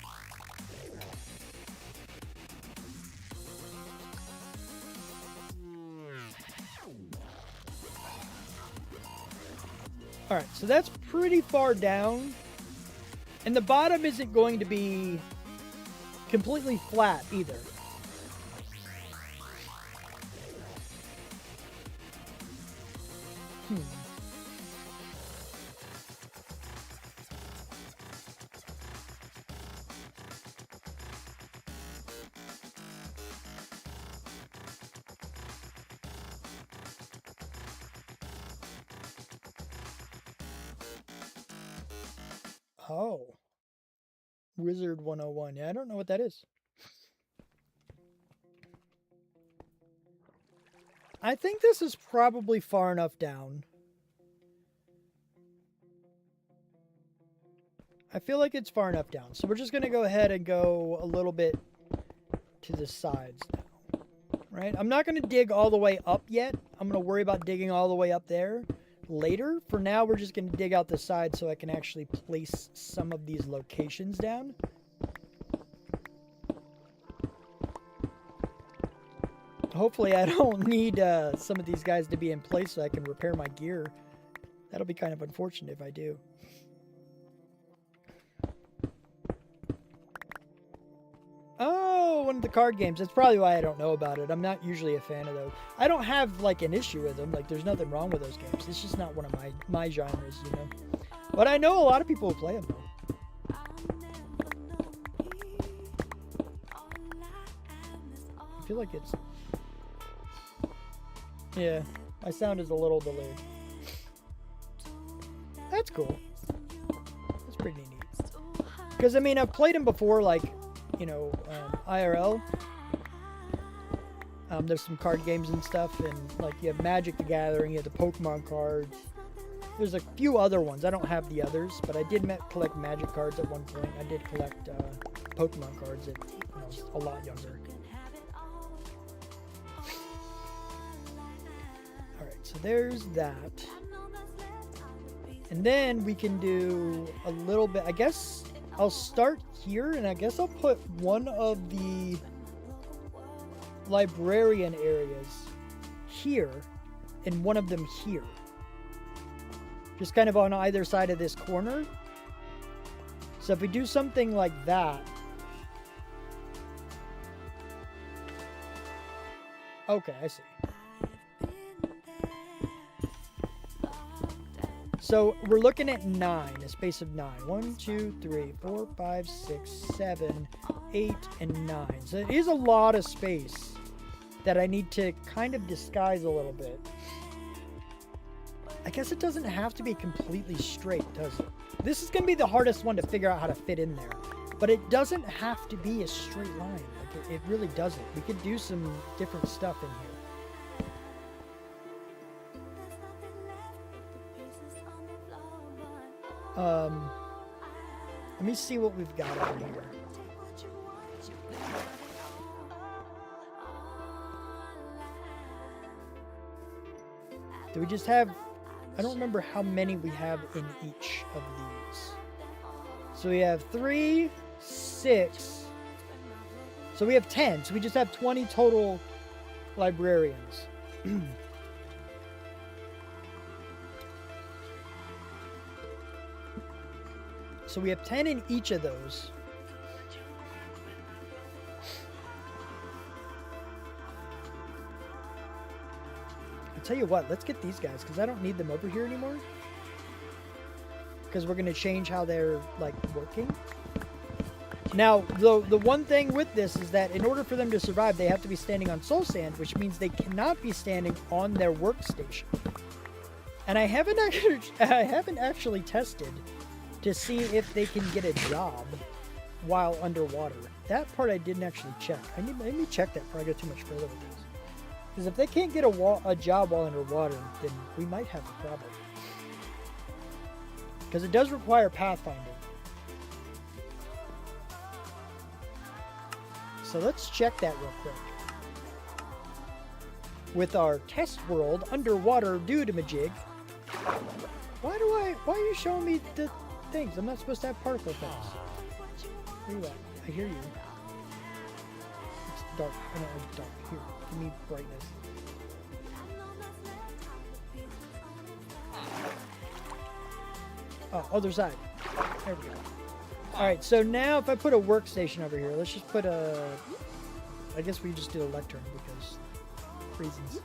Alright, so that's pretty far down. And the bottom isn't going to be completely flat either. Oh. Wizard 101. Yeah, I don't know what that is. I think this is probably far enough down. I feel like it's far enough down. So we're just going to go ahead and go a little bit to the sides now. Right? I'm not going to dig all the way up yet. I'm going to worry about digging all the way up there later. For now, we're just going to dig out the side so I can actually place some of these locations down. Hopefully I don't need some of these guys to be in place so I can repair my gear. That'll be kind of unfortunate if I do. Oh, one of the card games. That's probably why I don't know about it. I'm not usually a fan of those. I don't have, like, an issue with them. Like, there's nothing wrong with those games. It's just not one of my genres, you know. But I know a lot of people who play them, though. I feel like it's... Yeah, my sound is a little delayed. That's cool. That's pretty neat. Because, I mean, I've played them before, like, you know, IRL. There's some card games and stuff, and, like, you have Magic the Gathering, you have the Pokemon cards. There's a few other ones. I don't have the others, but I did collect Magic cards at one point. I did collect Pokemon cards when I was a lot younger. So there's that. And then we can do a little bit. I guess I'll start here, and I guess I'll put one of the librarian areas here and one of them here. Just kind of on either side of this corner. So if we do something like that. Okay, I see. So we're looking at 9, a space of 9. 1, 2, 3, 4, 5, 6, 7, 8, and 9. So it is a lot of space that I need to kind of disguise a little bit. I guess it doesn't have to be completely straight, does it? This is going to be the hardest one to figure out how to fit in there. But it doesn't have to be a straight line. Like it really doesn't. We could do some different stuff in here. Let me see what we've got on here. Do we just have... I don't remember how many we have in each of these. So we have 3, 6... So we have 10. So we just have 20 total librarians. So we have 10 in each of those. I'll tell you what, let's get these guys, because I don't need them over here anymore. Because we're going to change how they're, like, working. Now, the one thing with this is that in order for them to survive, they have to be standing on soul sand, which means they cannot be standing on their workstation. And I haven't actually tested to see if they can get a job while underwater. That part I didn't actually check. Let me check that before I go too much further with this. Because if they can't get a job while underwater, then we might have a problem. Because it does require pathfinding. So let's check that real quick. With our test world underwater dude-a-majig. Why are you showing me the things? I'm not supposed to have particle things. Where you at? I hear you. It's dark. I don't like dark. Here, give me brightness. Oh, other side. There we go. Alright, so now if I put a workstation over here, let's just put a... I guess we just do a lectern because reasons.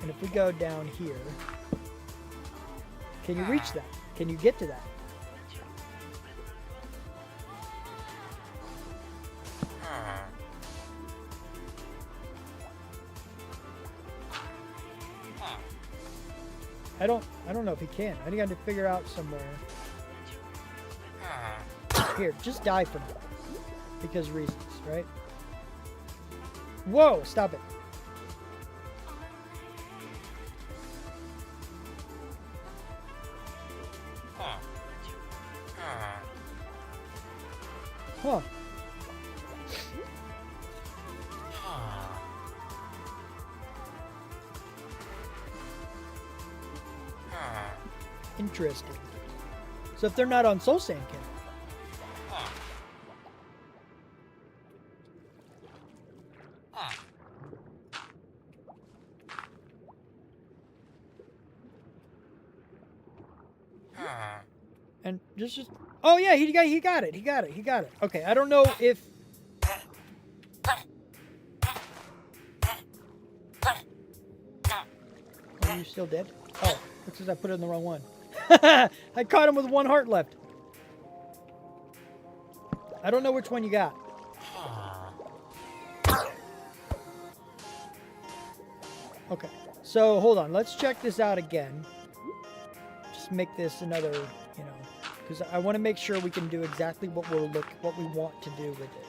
And if we go down here, can you reach that? Can you get to that? I don't know if he can. I think I have to figure out somewhere. Here, just die for now. Because reasons, right? Whoa, stop it. Huh. Interesting. So if they're not on Soul Sand, can and just oh yeah, he got it. Okay, I don't know if are you still dead? Oh, looks as I put it in the wrong one. I caught him with one heart left. I don't know which one you got. Okay, so hold on. Let's check this out again. Just make this another, you know, because I want to make sure we can do exactly what we want to do with it,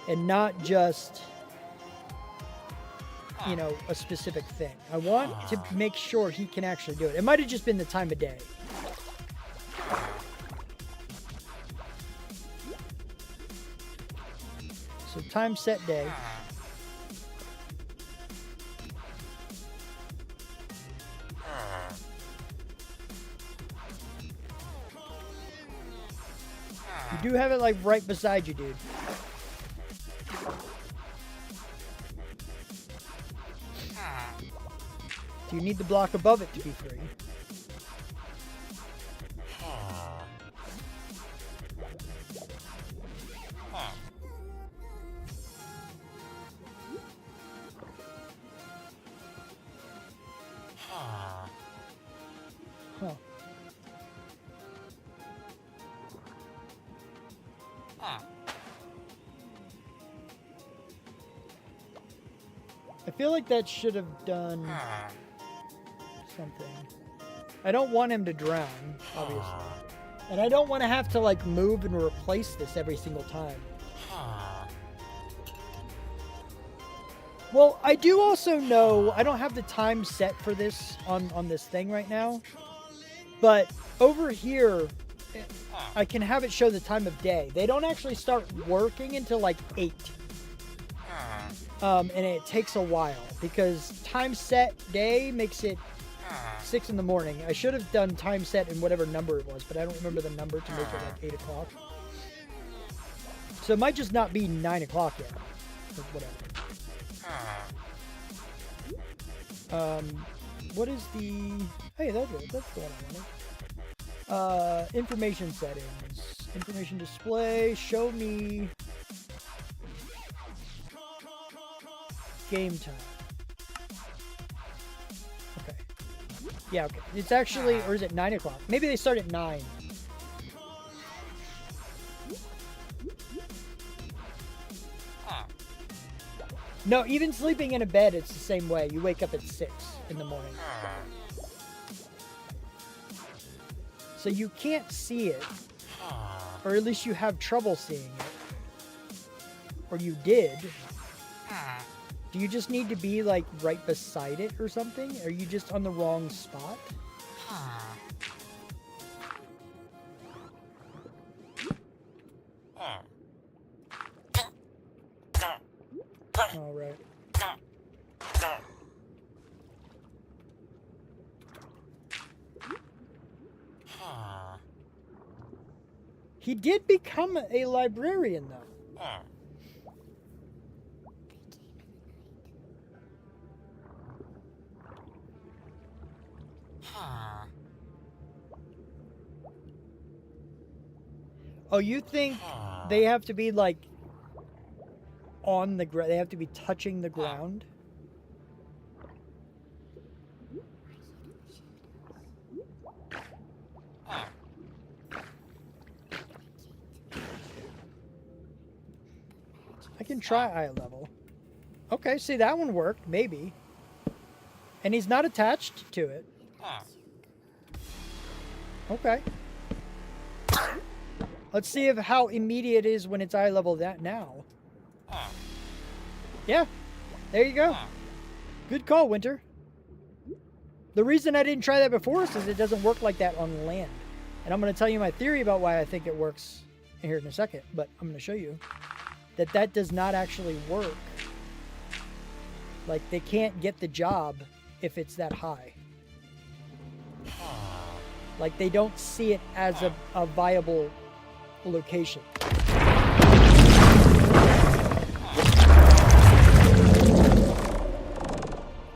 and not just, you know, a specific thing. I want to make sure he can actually do it. It might have just been the time of day. So time set day. You do have it like right beside you, dude. Do you need the block above it to be free? Huh. I feel like that should have done something. I don't want him to drown, obviously. And I don't want to have to like move and replace this every single time. Well, I do also know, I don't have the time set for this on this thing right now, but over here, I can have it show the time of day. They don't actually start working until like 8. And it takes a while because time set day makes it 6 in the morning. I should have done time set in whatever number it was, but I don't remember the number to make it like 8 o'clock. So it might just not be 9 o'clock yet, or whatever. What is the... Hey, that's the one I wanted. Information settings. Information display. Show me... game time. Okay. Yeah, okay. It's actually... Or is it 9 o'clock? Maybe they start at 9. No, even sleeping in a bed, it's the same way. You wake up at 6 in the morning. So you can't see it. Or at least you have trouble seeing it. Or you did. Do you just need to be, like, right beside it or something? Are you just on the wrong spot? All right. He did become a librarian, though. Oh, you think they have to be, like, on the ground? They have to be touching the ground? I can try eye level. Okay, see, that one worked, maybe. And he's not attached to it. Okay. Let's see how immediate it is when it's eye level that now. Yeah, there you go. Good call, Winter. The reason I didn't try that before is it doesn't work like that on land. And I'm going to tell you my theory about why I think it works here in a second. But I'm going to show you that does not actually work. Like, they can't get the job if it's that high. Like, they don't see it as a viable location.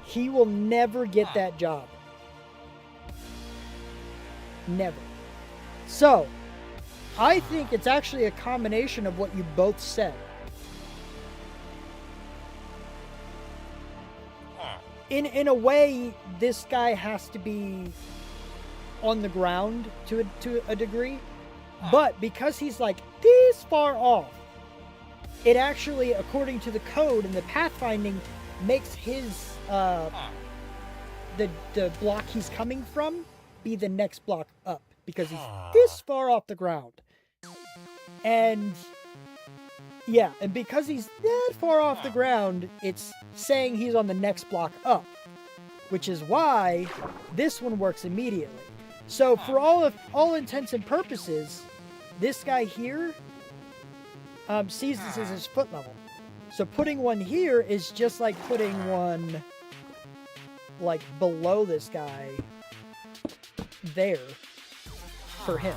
He will never get that job. Never. So, I think it's actually a combination of what you both said. In a way, this guy has to be on the ground to a degree, but because he's like this far off, it actually, according to the code and the pathfinding, makes his the block he's coming from be the next block up because he's this far off the ground. And yeah, and because he's that far off the ground, it's saying he's on the next block up, which is why this one works immediately. So for all intents and purposes, this guy here sees this as his foot level. So putting one here is just like putting one like below this guy there for him.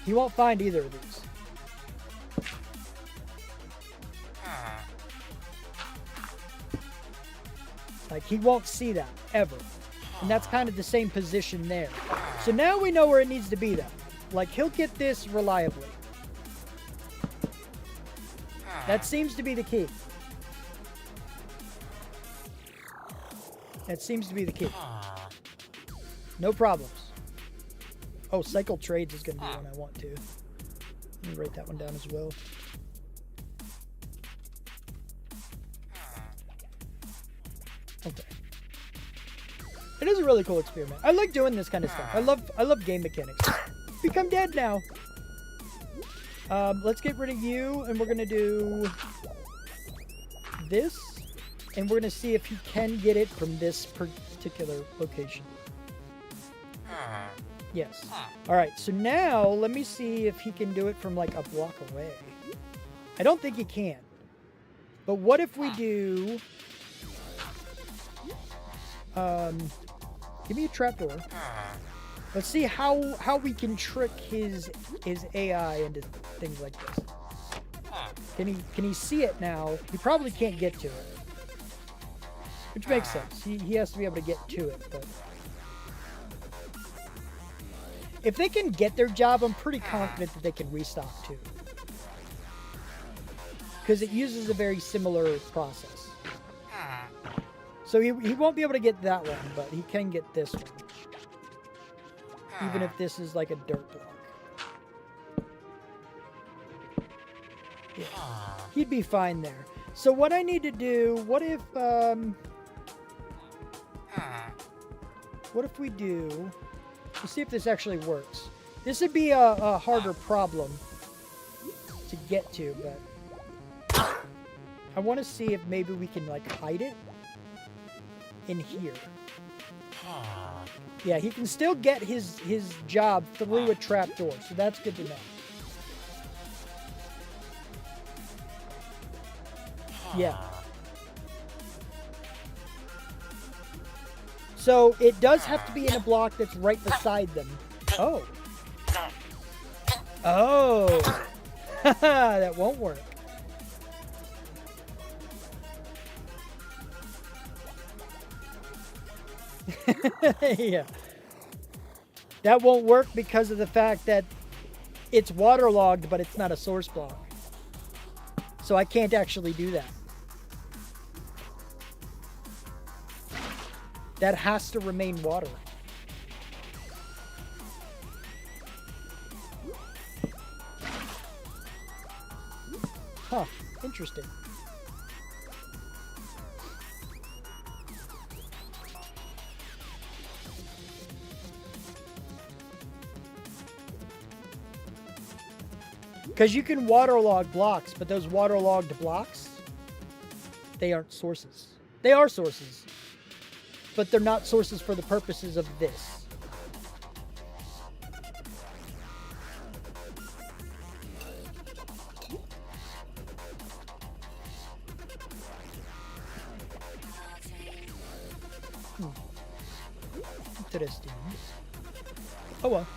He won't find either of these. Like, he won't see that, ever. And that's kind of the same position there. So now we know where it needs to be, though. Like, he'll get this reliably. That seems to be the key. That seems to be the key. No problems. Oh, cycle trades is going to be one I want to. Let me write that one down as well. Okay. It is a really cool experiment. I like doing this kind of stuff. I love game mechanics. Become dead now. Let's get rid of you, and we're gonna do this, and we're gonna see if he can get it from this particular location. Yes. All right. So now let me see if he can do it from like a block away. I don't think he can. But what if we do? Give me a trapdoor. Let's see how we can trick his AI into things like this. Can he see it now? He probably can't get to it, which makes sense. He has to be able to get to it. But if they can get their job, I'm pretty confident that they can restock too, because it uses a very similar process. So he won't be able to get that one, but he can get this one. Even if this is like a dirt block. Yeah. He'd be fine there. So what I need to do, what if we do, let's see if this actually works. This would be a harder problem to get to, but I want to see if maybe we can like hide it in here. Yeah, he can still get his job through a trapdoor, so that's good to know. Yeah. So it does have to be in a block that's right beside them. Oh. Oh, that won't work. Yeah. That won't work because of the fact that it's waterlogged, but it's not a source block. So I can't actually do that. That has to remain water. Huh, interesting. Because you can waterlog blocks, but those waterlogged blocks, they aren't sources. They are sources, but they're not sources for the purposes of this. Interesting. Oh well.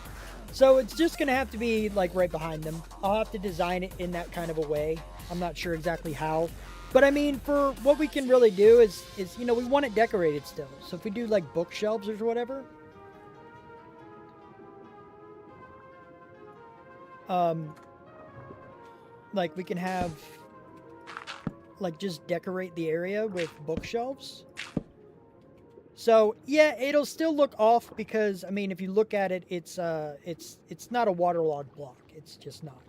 So it's just going to have to be like right behind them. I'll have to design it in that kind of a way. I'm not sure exactly how. But I mean, for what we can really do is you know, we want it decorated still. So if we do like bookshelves or whatever. Like we can have like just decorate the area with bookshelves. So yeah, it'll still look off because I mean, if you look at it, it's not a waterlogged block. It's just not.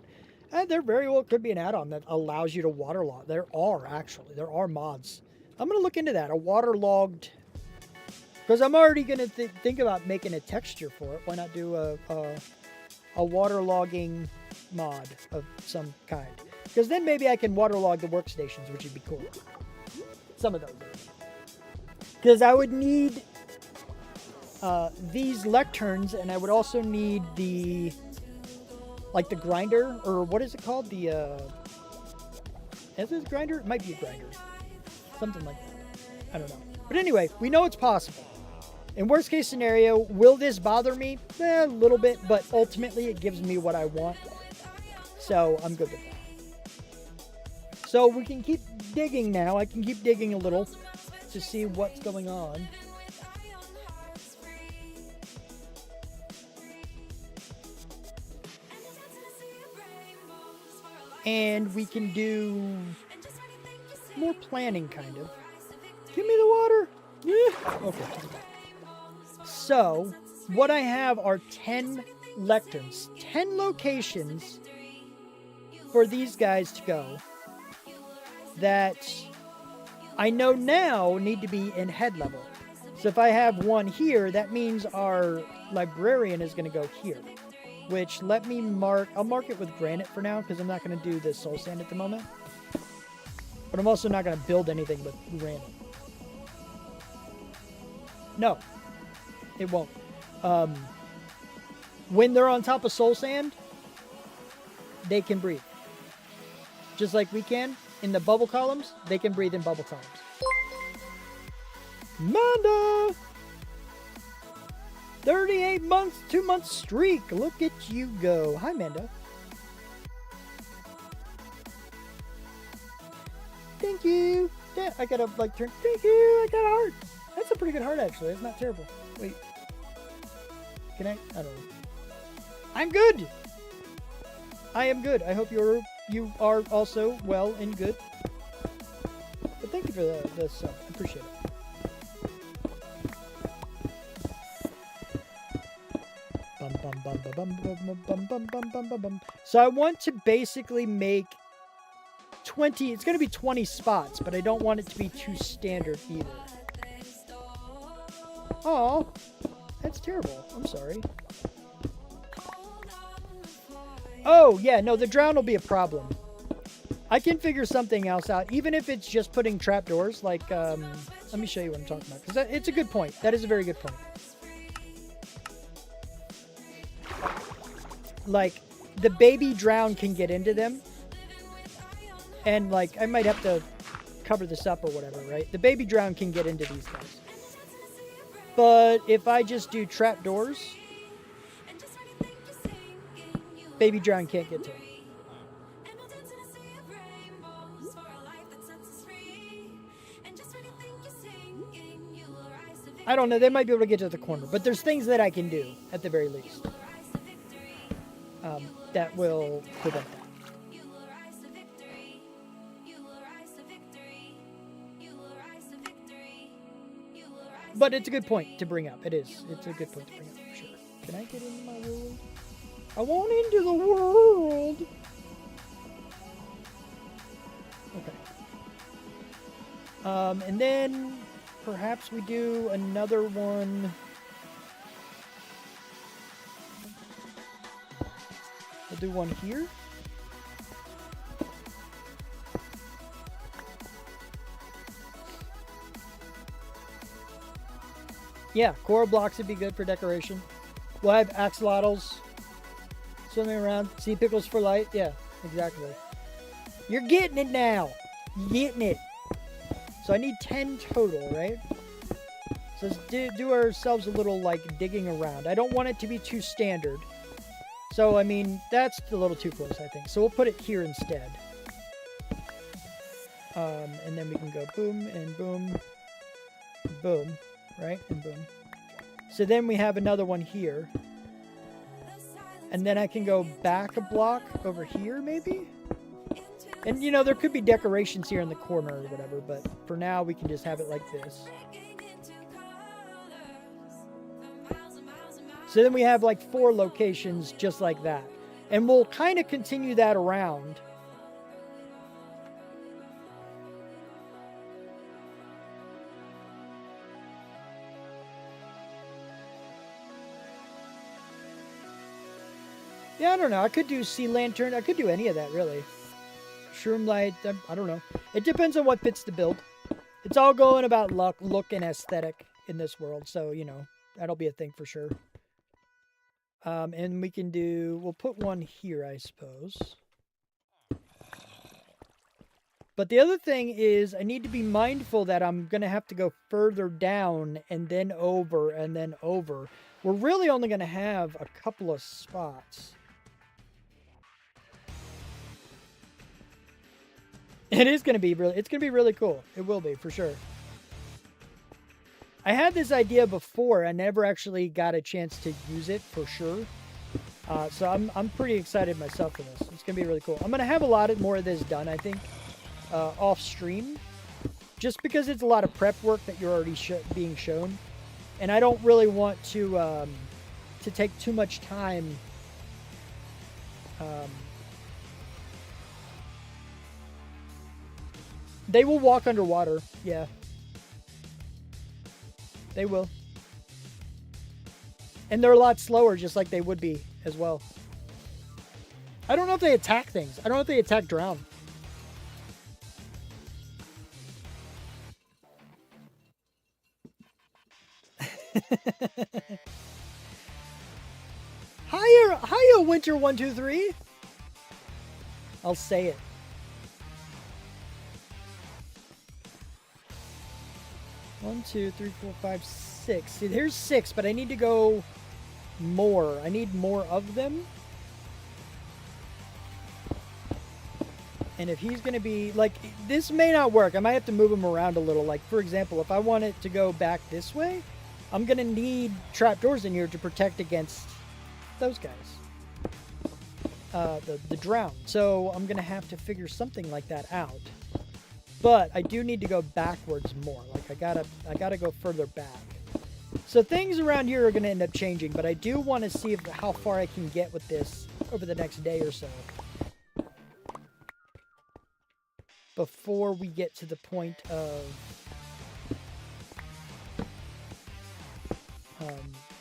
And there very well could be an add-on that allows you to waterlog. There are mods. I'm gonna look into that. A waterlogged, because I'm already gonna think about making a texture for it. Why not do a waterlogging mod of some kind? Because then maybe I can waterlog the workstations, which would be cool. Some of those. Because I would need these lecterns, and I would also need the, like the grinder, or what is it called? The, is this grinder? It might be a grinder. Something like that. I don't know. But anyway, we know it's possible. In worst case scenario, will this bother me? A little bit, but ultimately it gives me what I want. So I'm good with that. So we can keep digging now. I can keep digging a little to see what's going on. And we can do more planning, kind of. Give me the water. Yeah. Okay. So, what I have are 10 lecterns. 10 locations for these guys to go that I know now need to be in head level. So if I have one here, that means our librarian is going to go here. Which, let me mark... I'll mark it with granite for now, because I'm not going to do the soul sand at the moment. But I'm also not going to build anything with granite. No. It won't. When they're on top of soul sand, they can breathe. Just like we can. In the bubble columns, they can breathe in bubble columns. Manda! 38 months, 2-month streak. Look at you go. Hi, Manda. Thank you. Yeah, I got a like turn. Thank you. I got a heart. That's a pretty good heart, actually. It's not terrible. Wait. Can I? I don't know. I'm good. I am good. I hope you are also well and good. But thank you for the sub. I appreciate it. Bum, bum, bum, bum, bum, bum, bum, bum, bum, bum, bum. So I want to basically make 20. It's going to be 20 spots, but I don't want it to be too standard either. Oh, that's terrible. I'm sorry. Oh, yeah, no, the drown will be a problem. I can figure something else out, even if it's just putting trapdoors. Like, let me show you what I'm talking about, because it's a good point. That is a very good point. Like, the baby drown can get into them. And, like, I might have to cover this up or whatever, right? The baby drown can get into these guys. But if I just do trapdoors, Baby Drown can't get to. I don't know. They might be able to get to the corner, but there's things that I can do at the very least that will prevent that. But it's a good point to bring up. It is. It's a good point to bring up for sure. Can I get into my world? I want into the world. Okay. And then perhaps we do another one. We'll do one here. Yeah, coral blocks would be good for decoration. We'll have axolotls swimming around. Sea pickles for light. Yeah, exactly. You're getting it now. You're getting it. So I need 10 total, right? So let's do ourselves a little, like, digging around. I don't want it to be too standard. So, I mean, that's a little too close, I think. So we'll put it here instead. And then we can go boom and boom. Boom. Right? And boom. So then we have another one here. And then I can go back a block over here, maybe? And, you know, there could be decorations here in the corner or whatever, but for now we can just have it like this. So then we have like 4 locations just like that. And we'll kind of continue that around. Yeah, I don't know. I could do sea lantern. I could do any of that, really. Shroom light. I don't know. It depends on what fits the build. It's all going about luck, look, and aesthetic in this world. So, you know, that'll be a thing for sure. And we can do... We'll put one here, I suppose. But the other thing is I need to be mindful that I'm going to have to go further down and then over and then over. We're really only going to have a couple of spots. It is going to be really, it's going to be really cool. It will be, for sure. I had this idea before. I never actually got a chance to use it for sure. So I'm pretty excited myself for this. It's going to be really cool. I'm going to have a lot more of this done, I think, off stream. Just because it's a lot of prep work that you're already being shown. And I don't really want to take too much time They will walk underwater, yeah. They will. And they're a lot slower, just like they would be as well. I don't know if they attack things. I don't know if they attack drown. Hiya, Winter 123. I'll say it. One, two, three, four, five, six. See, there's 6, but I need to go more. I need more of them. And if he's going to be, like, this may not work. I might have to move him around a little. Like, for example, if I want it to go back this way, I'm going to need trapdoors in here to protect against those guys. The drown. So I'm going to have to figure something like that out. But I do need to go backwards more. Like, I gotta go further back. So things around here are going to end up changing, but I do want to see how far I can get with this over the next day or so. Before we get to the point of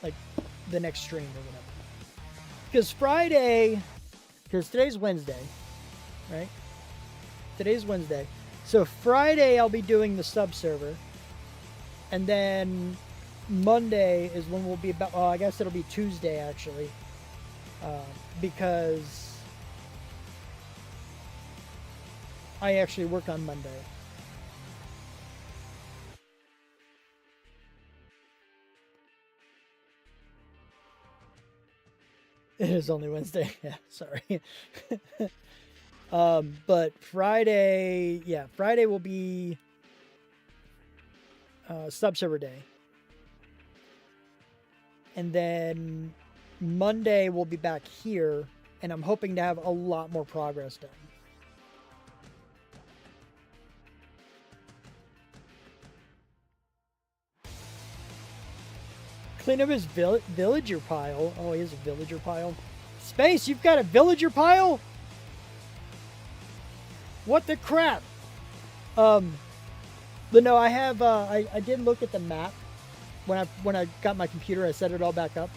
like the next stream or whatever. Because Friday, because today's Wednesday, right? Today's Wednesday. So Friday I'll be doing the sub server. And then Monday is when we'll be about, well, I guess it'll be Tuesday actually. Because I actually work on Monday. It is only Wednesday. Yeah, sorry. But Friday, yeah, Friday will be subserver day. And then Monday we'll be back here, and I'm hoping to have a lot more progress done. Clean up his villager pile. Oh, he has a villager pile. Space, you've got a villager pile? What the crap? But no, I have. I did look at the map when I got my computer. I set it all back up,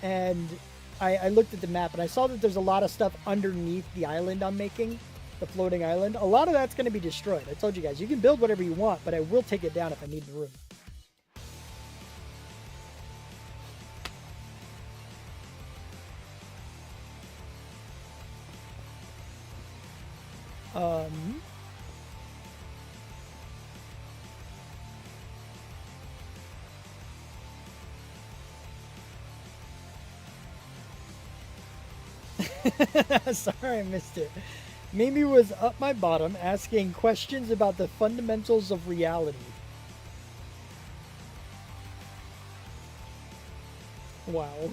and I looked at the map and I saw that there's a lot of stuff underneath the island I'm making, the floating island. A lot of that's going to be destroyed. I told you guys, you can build whatever you want, but I will take it down if I need the room. Sorry I missed it. Mimi was up my bottom asking questions about the fundamentals of reality. Wow.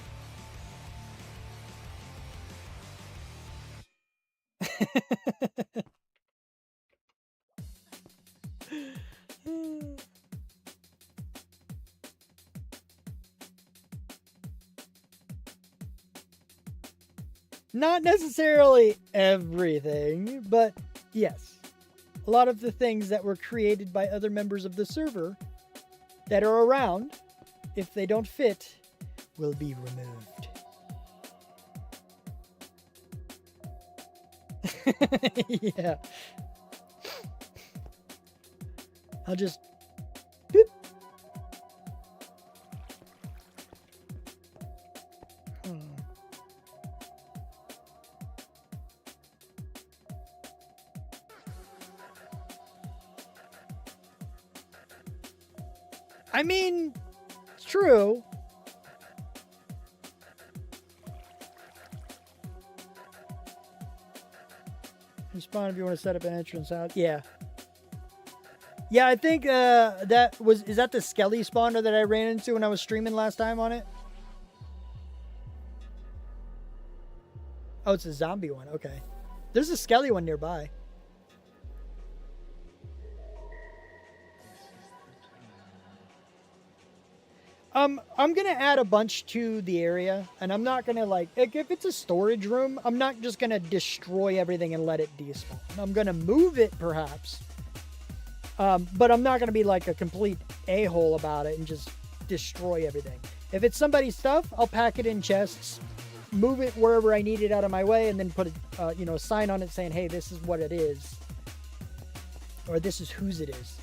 Not necessarily everything, but yes. A lot of the things that were created by other members of the server that are around, if they don't fit, will be removed. Yeah. I'll just... Boop. I mean, it's true. Respawn if you want to set up an entrance out. Yeah. Yeah, I think is that the Skelly spawner that I ran into when I was streaming last time on it? Oh, it's a zombie one. Okay. There's a Skelly one nearby. I'm gonna add a bunch to the area, and I'm not gonna like if it's a storage room, I'm not just gonna destroy everything and let it despawn. I'm gonna move it perhaps, but I'm not gonna be like a complete a-hole about it and just destroy everything. If it's somebody's stuff, I'll pack it in chests, move it wherever I need it out of my way, and then put a sign on it saying, "Hey, this is what it is," or "This is whose it is."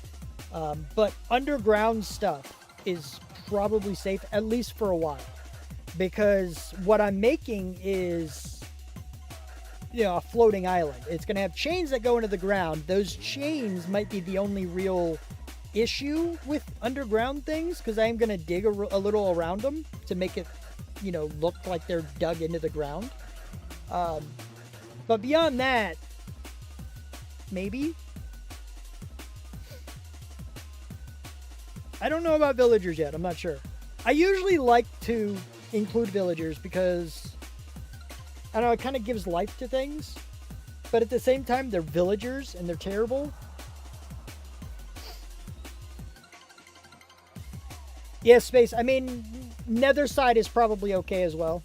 But underground stuff is probably safe, at least for a while, because what I'm making is a floating island. It's going to have chains that go into the ground. Those chains might be the only real issue with underground things, because I am going to dig a little around them to make it look like they're dug into the ground, but beyond that, maybe. I don't know about villagers yet. I'm not sure. I usually like to include villagers because, I don't know, it kind of gives life to things. But at the same time, they're villagers and they're terrible. Yeah, space. I mean, nether side is probably okay as well.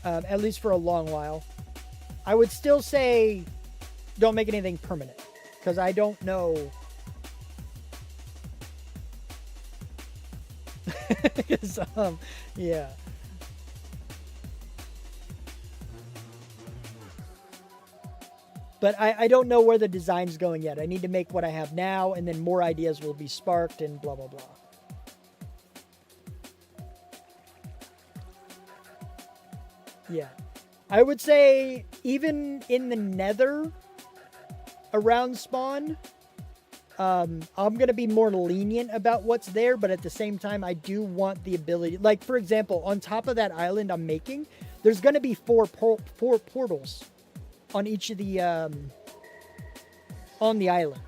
At least for a long while. I would still say don't make anything permanent, because I don't know... yeah. But I don't know where the design's going yet. I need to make what I have now, and then more ideas will be sparked and blah, blah, blah. Yeah. I would say even in the nether around spawn, I'm going to be more lenient about what's there, but at the same time, I do want the ability. Like, for example, on top of that island I'm making, there's going to be four portals on each of the, on the island,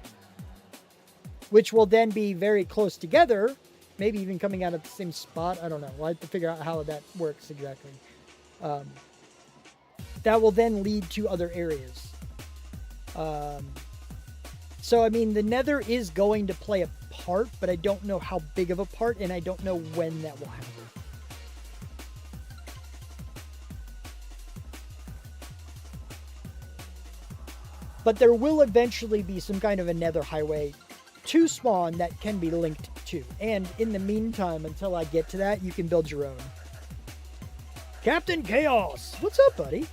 which will then be very close together, maybe even coming out at the same spot. I don't know. We'll have to figure out how that works exactly. That will then lead to other areas. So, I mean, the nether is going to play a part, but I don't know how big of a part, and I don't know when that will happen. But there will eventually be some kind of a nether highway to spawn that can be linked to. And in the meantime, until I get to that, you can build your own. Captain Chaos! What's up, buddy?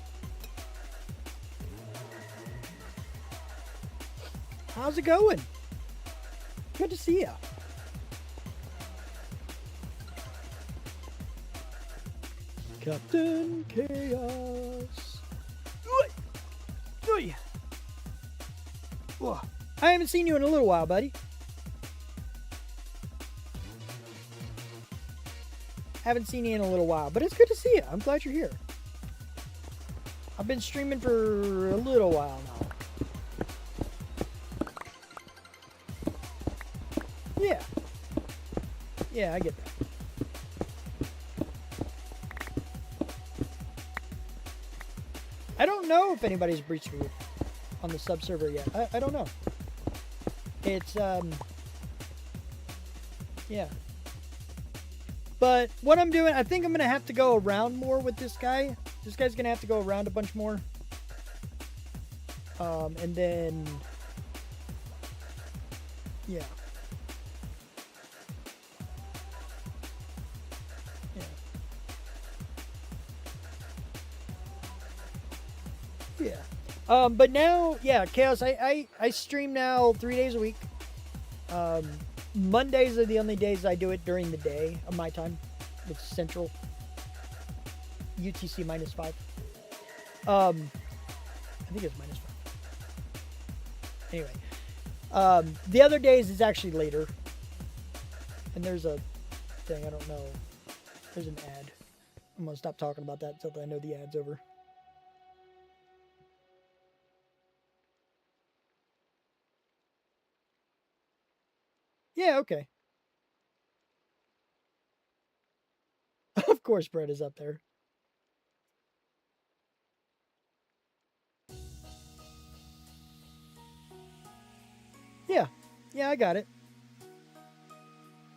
How's it going? Good to see ya. Captain Chaos. Oi! Whoa. I haven't seen you in a little while, buddy. Haven't seen you in a little while, but it's good to see you. I'm glad you're here. I've been streaming for a little while now. Yeah. Yeah, I get that. I don't know if anybody's breached me on the sub server yet. I don't know. It's, yeah. But what I'm doing, I think I'm going to have to go around more with this guy. This guy's going to have to go around a bunch more. And then, yeah. Yeah. But now, yeah, Chaos, I stream now 3 days a week. Mondays are the only days I do it during the day of my time. It's Central. UTC -5. I think it's -5. Anyway. The other days is actually later. And there's a thing, I don't know. There's an ad. I'm going to stop talking about that until I know the ad's over. Yeah, okay. Of course Brett is up there. Yeah. Yeah, I got it.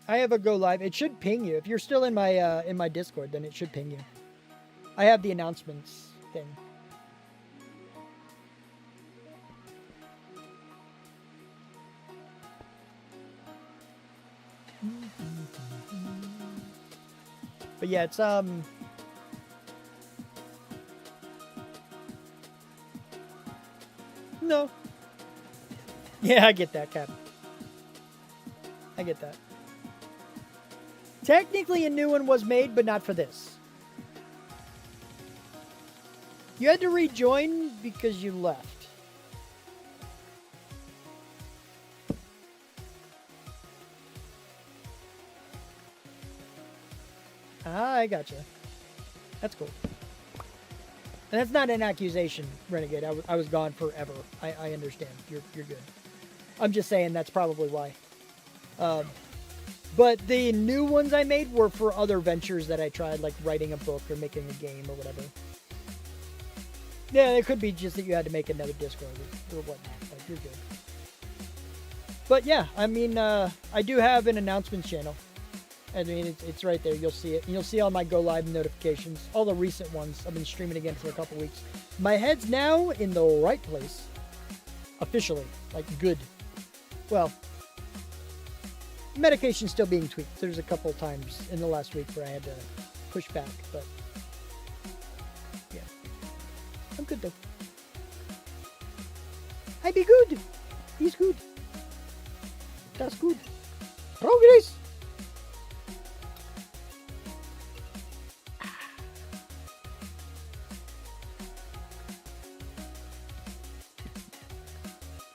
I have a go live. It should ping you. If you're still in my Discord, then it should ping you. I have the announcements thing. But yeah, it's no. Yeah, I get that, Cap. I get that. Technically, a new one was made, but not for this. You had to rejoin because you left. Ah, I gotcha. That's cool. And that's not an accusation, Renegade. I was gone forever. I understand. You're good. I'm just saying that's probably why. But the new ones I made were for other ventures that I tried, like writing a book or making a game or whatever. Yeah, it could be just that you had to make another Discord or whatnot. Like, you're good. But yeah, I mean, I do have an announcements channel. I mean, it's right there. You'll see it. And you'll see all my go live notifications, all the recent ones. I've been streaming again for a couple weeks. My head's now in the right place. Officially. Like, good. Well, medication's still being tweaked. There's a couple times in the last week where I had to push back, but yeah. I'm good, though. I be good. He's good. That's good. Progress.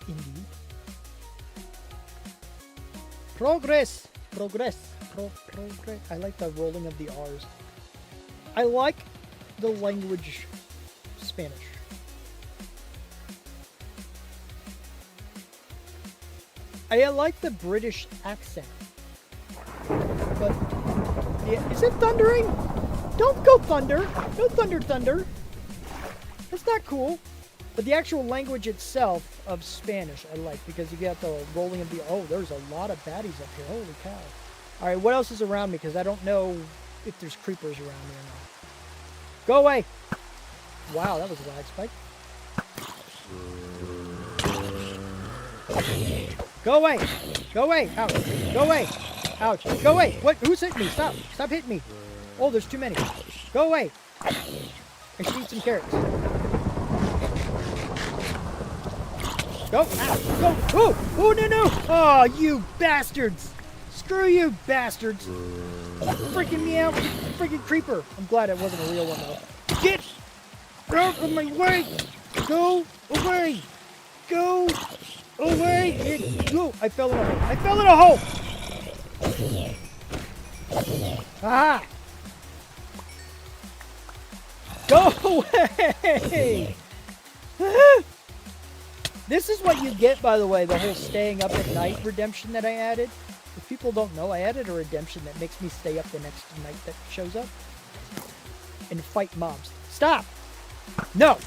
Indeed. Progress. Progress. Progress. I like the rolling of the R's. I like the language Spanish. I like the British accent. But, yeah, is it thundering? Don't go thunder. No thunder, thunder. That's not cool. But the actual language itself of Spanish I like because you get the rolling of the... Oh, there's a lot of baddies up here. Holy cow. All right, what else is around me? Because I don't know if there's creepers around me or not. Go away. Wow, that was a lag spike. Go away. Go away. Ouch. Go away. Ouch. Go away. What? Who's hitting me? Stop. Stop hitting me. Oh, there's too many. Go away. I should eat some carrots. Go. Ow. Go. Oh. Oh, no, no. Oh, you bastards. Screw you, bastards. Freaking me out. Freaking creeper. I'm glad it wasn't a real one, though. Get out of my way. Go away. Go away. Go. I fell in a hole. I fell in a hole. Ah. Go away. This is what you get, by the way, the whole staying up at night redemption that I added. If people don't know, I added a redemption that makes me stay up the next night that shows up and fight mobs. Stop! No!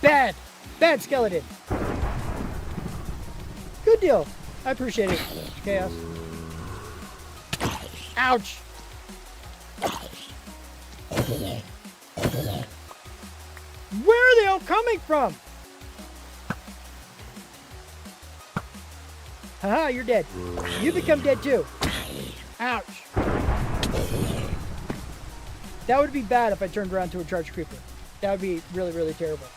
Bad! Bad skeleton! Good deal. I appreciate it, Chaos. Ouch! Where are they all coming from? Haha, you're dead. You become dead too. Ouch. That would be bad if I turned around to a charged creeper. That would be really, really terrible.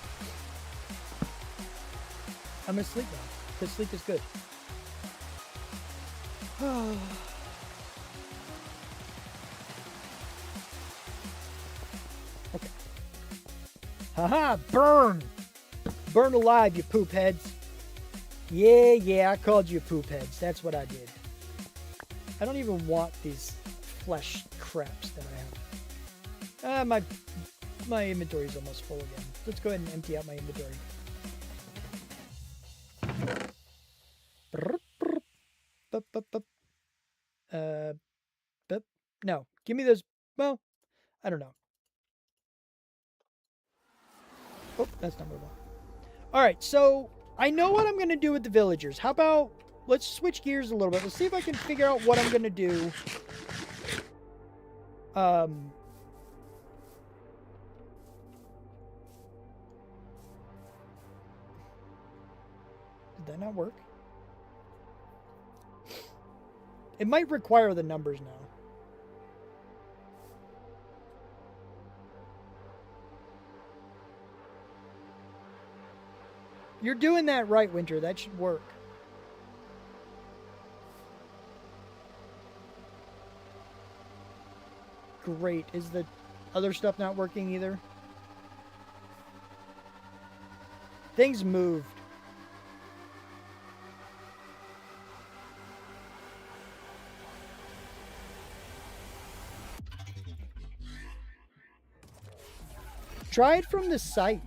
I'm gonna sleep now, because sleep is good. Okay. Haha, burn! Burn alive, you poop heads. Yeah, I called you poop heads. That's what I did. I don't even want these flesh craps that I have. My inventory is almost full again. Let's go ahead and empty out my inventory. No. Give me those. Well, I don't know. Oh, that's not what I want. All right, so I know what I'm going to do with the villagers. How about let's switch gears a little bit. Let's see if I can figure out what I'm going to do. Did that not work? It might require the numbers now. You're doing that right, Winter. That should work. Great. Is the other stuff not working either? Things moved. Try it from the site.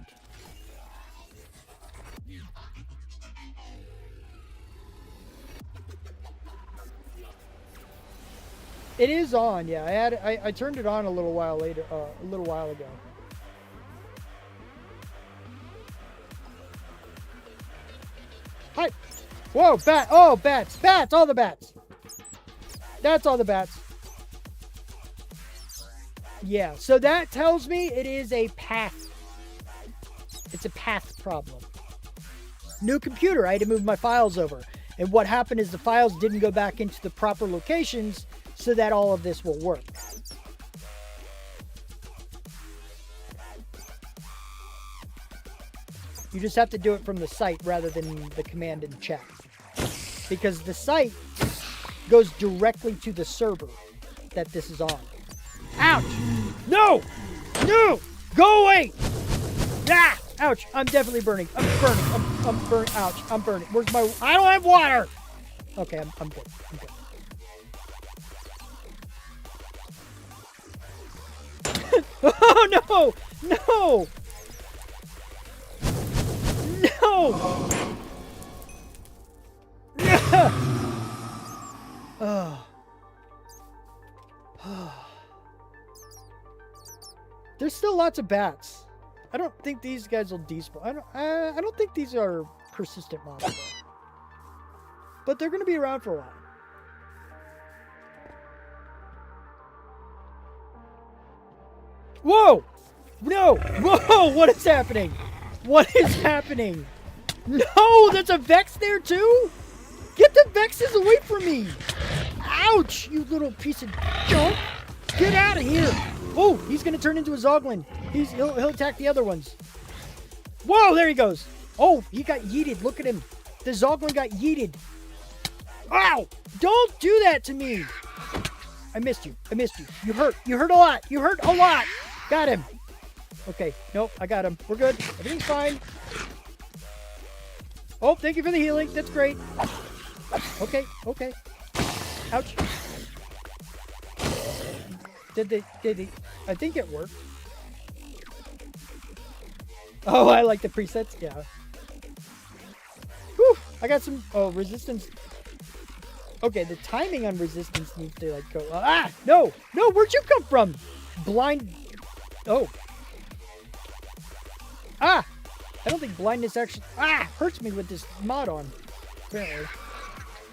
It is on, yeah. I turned it on a little while later, a little while ago. Hi. Whoa, bat. Oh, bats. Bats. All the bats. That's all the bats. Yeah, so that tells me it is a path. It's a path problem. New computer. I had to move my files over. And what happened is the files didn't go back into the proper locations so that all of this will work. You just have to do it from the site rather than the command in chat. Because the site goes directly to the server that this is on. Ouch! No! No! Go away! Ah! Ouch! I'm definitely burning. I'm burning. I'm burning. Ouch! I'm burning. Where's my... I don't have water! Okay, I'm good. I'm good. Oh no! No! No! Oh. There's still lots of bats. I don't think these guys will despawn. I don't think these are persistent mobs, though. But they're going to be around for a while. Whoa! No! Whoa! What is happening? What is happening? No! There's a Vex there too? Get the Vexes away from me! Ouch! You little piece of junk! Get out of here! Oh, he's gonna turn into a Zoglin. He'll attack the other ones. Whoa! There he goes. Oh, he got yeeted. Look at him. The Zoglin got yeeted. Ow! Don't do that to me! I missed you. I missed you. You hurt. You hurt a lot. You hurt a lot. Got him. Okay. Nope. I got him. We're good. Everything's fine. Oh, thank you for the healing. That's great. Okay. Okay. Ouch. Did they? I think it worked. Oh, I like the presets. Yeah. Whew. I got some. Oh, resistance. Okay, the timing on resistance needs to like go. Ah! No! No! Where'd you come from? Blind. Oh. Ah! I don't think blindness actually. Ah! Hurts me with this mod on. Apparently.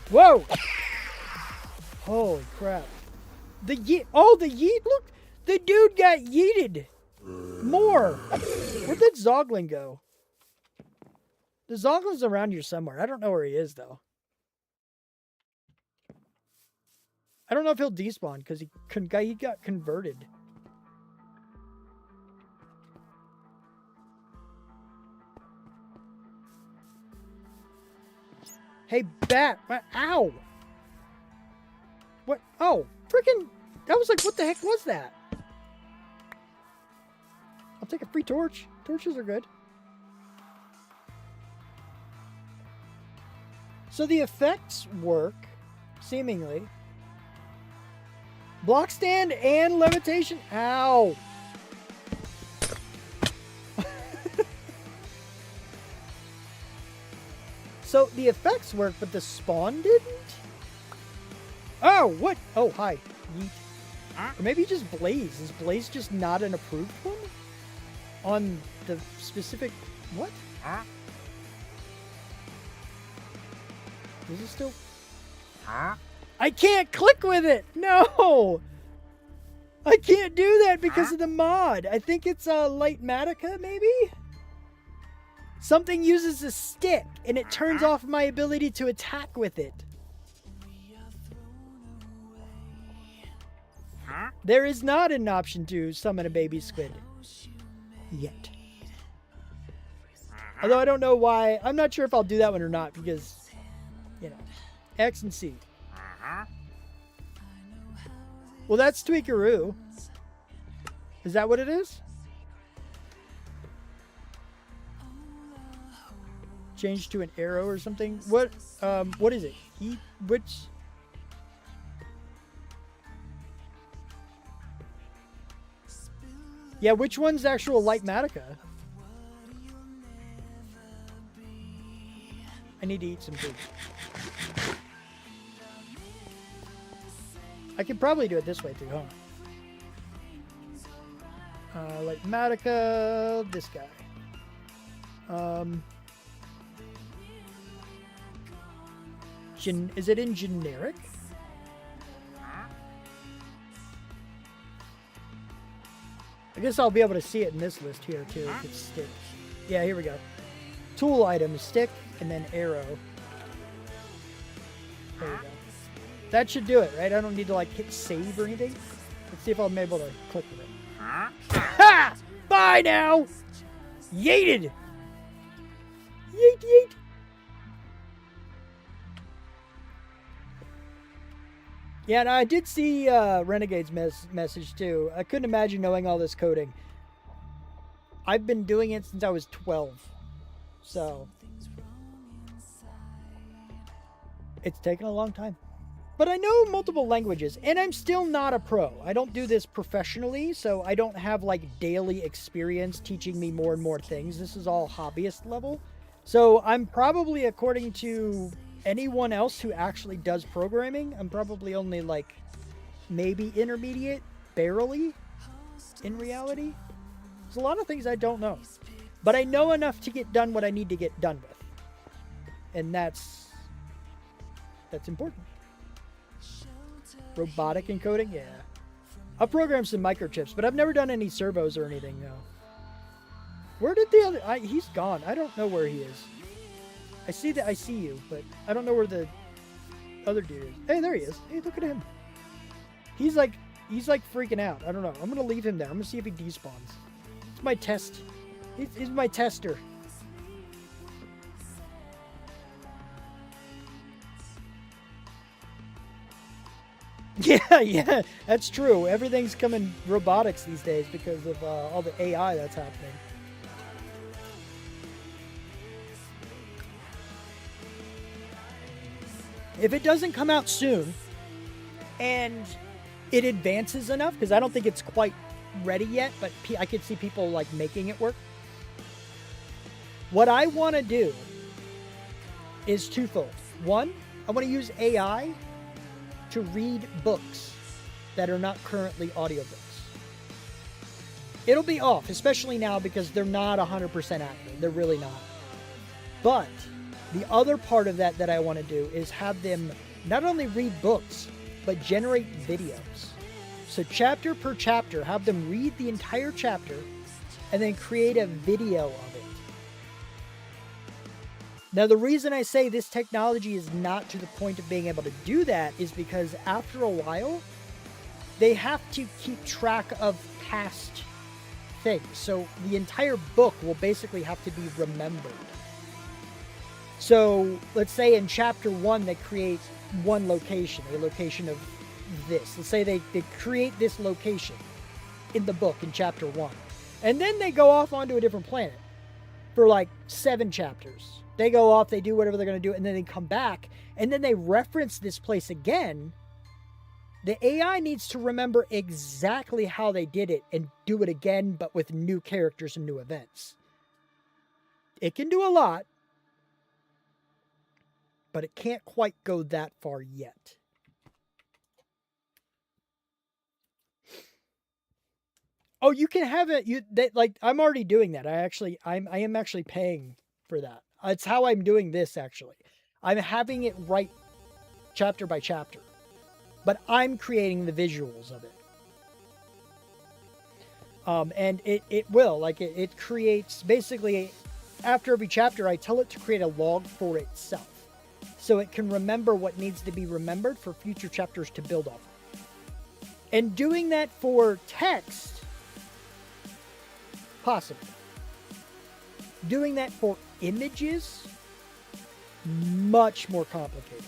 Whoa! Holy crap. The yeet. Oh, the yeet. Look! The dude got yeeted. More. Where'd that Zoglin go? The Zoglin's around here somewhere. I don't know where he is, though. I don't know if he'll despawn because he got converted. Hey, bat! Ow! What? Oh, freaking! I was like, what the heck was that? I'll take a free torch. Torches are good. So the effects work, seemingly. Block stand and levitation. Ow. So the effects work, but the spawn didn't? Oh, what? Oh, hi. Yeet. Or maybe just Blaze. Is Blaze just not an approved one? On the specific... What? Is it still... I can't click with it! No! I can't do that because of the mod. I think it's Lightmatica, maybe? Something uses a stick, and it turns off my ability to attack with it. There is not an option to summon a baby squid. Yet. Although I don't know why. I'm not sure if I'll do that one or not, because, you know, X and C. Well, that's Tweakaroo. Is that what it is? Change to an arrow or something? What is it? Which... Yeah, which one's actual Lightmatica? I need to eat some food. I could probably do it this way too, huh? Lightmatica, this guy. Is it in generic? I guess I'll be able to see it in this list here too. If it's stick. Yeah, here we go. Tool items, stick, and then arrow. There we go. That should do it, right? I don't need to like hit save or anything. Let's see if I'm able to click with it. Ha! Bye now! Yeeted! Yeet, yeet! Yeah, and I did see Renegade's message too. I couldn't imagine knowing all this coding. I've been doing it since I was 12. So. It's taken a long time. But I know multiple languages, and I'm still not a pro. I don't do this professionally, so I don't have like daily experience teaching me more and more things. This is all hobbyist level. So I'm probably, according to anyone else who actually does programming, I'm probably only like maybe intermediate, barely in reality. There's a lot of things I don't know. But I know enough to get done what I need to get done with. And that's important. Robotic encoding? Yeah. I've programmed some microchips, but I've never done any servos or anything, no. Where did the other... he's gone. I don't know where he is. I see you, but I don't know where the other dude is. Hey, there he is. Hey, look at him. He's like freaking out. I don't know. I'm going to leave him there. I'm going to see if he despawns. It's my test. He's my tester. Yeah, that's true. Everything's coming robotics these days because of all the AI that's happening. If it doesn't come out soon and it advances enough, because I don't think it's quite ready yet, but I could see people like making it work. What I want to do is twofold. One, I want to use AI to read books that are not currently audiobooks. It'll be off, especially now because they're not 100% accurate. They're really not. But the other part of that I want to do is have them not only read books, but generate videos. So chapter per chapter, have them read the entire chapter and then create a video of it. Now, the reason I say this technology is not to the point of being able to do that is because after a while, they have to keep track of past things. So the entire book will basically have to be remembered. So let's say in chapter 1, they create one location, a location of this. Let's say they create this location in the book in chapter 1. And then they go off onto a different planet for like 7 chapters. They go off, they do whatever they're going to do, and then they come back, and then they reference this place again. The AI needs to remember exactly how they did it and do it again, but with new characters and new events. It can do a lot, but it can't quite go that far yet. Oh, you can have it. Like I'm already doing that. I am actually paying for that. It's how I'm doing this, actually. I'm having it write chapter by chapter. But I'm creating the visuals of it. And it will. Like, it creates... Basically, after every chapter, I tell it to create a log for itself. So it can remember what needs to be remembered for future chapters to build off of. And doing that for text... Possibly. Doing that for images, much more complicated.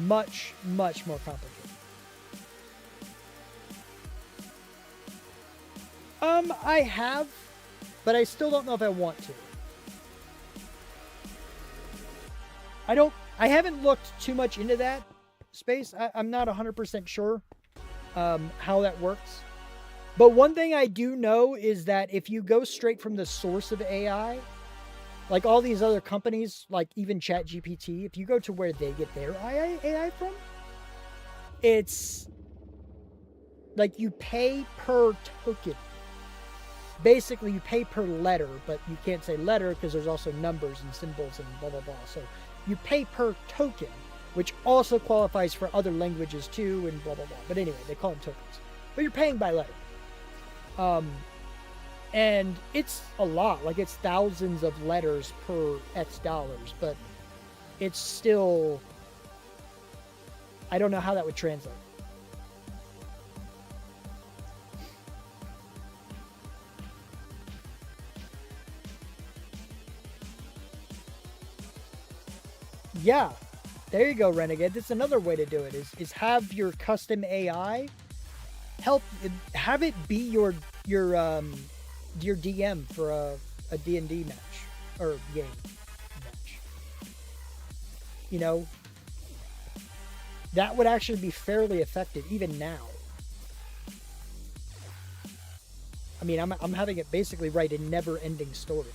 Much, much more complicated. I have, but I still don't know if I want to. I haven't looked too much into that space. I'm not 100% sure how that works. But one thing I do know is that if you go straight from the source of AI, like all these other companies, like even ChatGPT, if you go to where they get their AI from, it's like you pay per token. Basically, you pay per letter, but you can't say letter because there's also numbers and symbols and blah, blah, blah. So you pay per token, which also qualifies for other languages too and blah, blah, blah. But anyway, they call them tokens. But you're paying by letter. And it's a lot, like it's thousands of letters per X dollars, but it's still, I don't know how that would translate. Yeah, there you go, Renegade. That's another way to do it, is have your custom AI have it be your DM for a D&D match or game match. You know, that would actually be fairly effective even now. I mean, I'm having it basically write a never-ending story.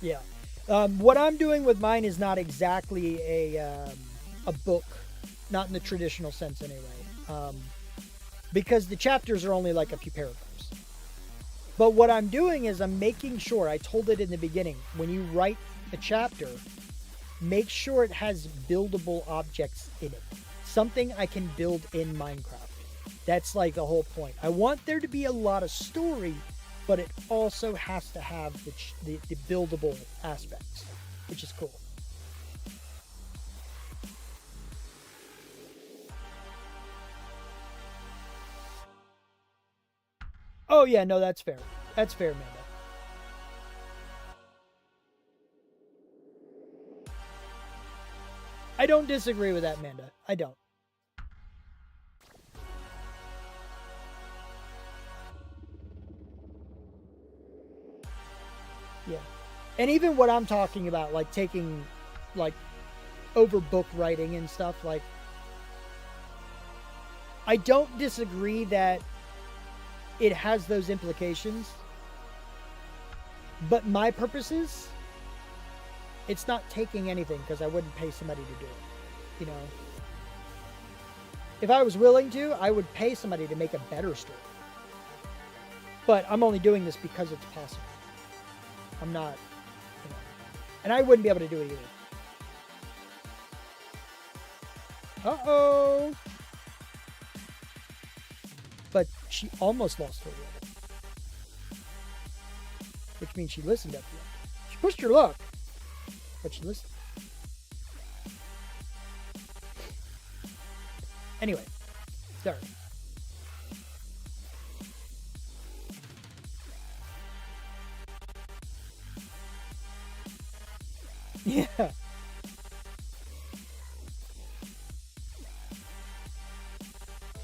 Yeah. What I'm doing with mine is not exactly a book, not in the traditional sense anyway, because the chapters are only like a few paragraphs. But what I'm doing is I'm making sure, I told it in the beginning, when you write a chapter, make sure it has buildable objects in it. Something I can build in Minecraft. That's like the whole point. I want there to be a lot of story, but it also has to have the buildable aspects, which is cool. Oh yeah, no, that's fair. That's fair, Amanda. I don't disagree with that, Amanda. I don't. Yeah. And even what I'm talking about, like taking, like, over book writing and stuff, like, I don't disagree that it has those implications. But my purposes, it's not taking anything because I wouldn't pay somebody to do it. You know? If I was willing to, I would pay somebody to make a better story. But I'm only doing this because it's possible. I'm not, you know, and I wouldn't be able to do it either. Uh-oh. But she almost lost her level. Which means she listened at the end. She pushed her luck, but she listened. Anyway, sorry. Yeah.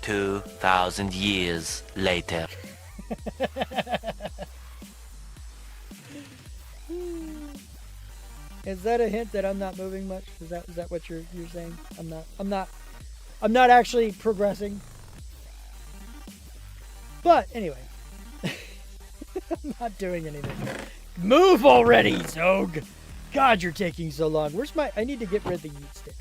2,000 years later. Is that a hint that I'm not moving much? Is that what you're saying? I'm not actually progressing. But anyway. I'm not doing anything. Move already, Xogue! God, you're taking so long. I need to get rid of the yeet stick.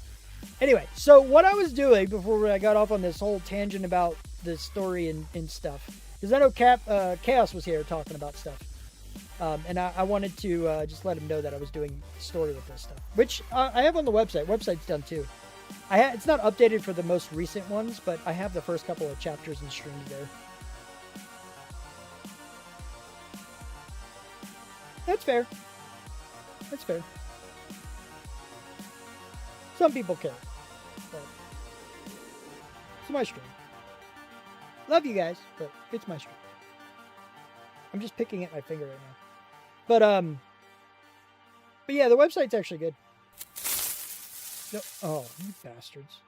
Anyway, so what I was doing before I got off on this whole tangent about the story and stuff, because I know Chaos was here talking about stuff. And I wanted to just let him know that I was doing story with this stuff, which I have on the website. Website's done too. It's not updated for the most recent ones, but I have the first couple of chapters and streams there. That's fair. That's fair. Some people care. But it's my stream. Love you guys, but it's my stream. I'm just picking at my finger right now. But yeah, the website's actually good. No, oh, you bastards.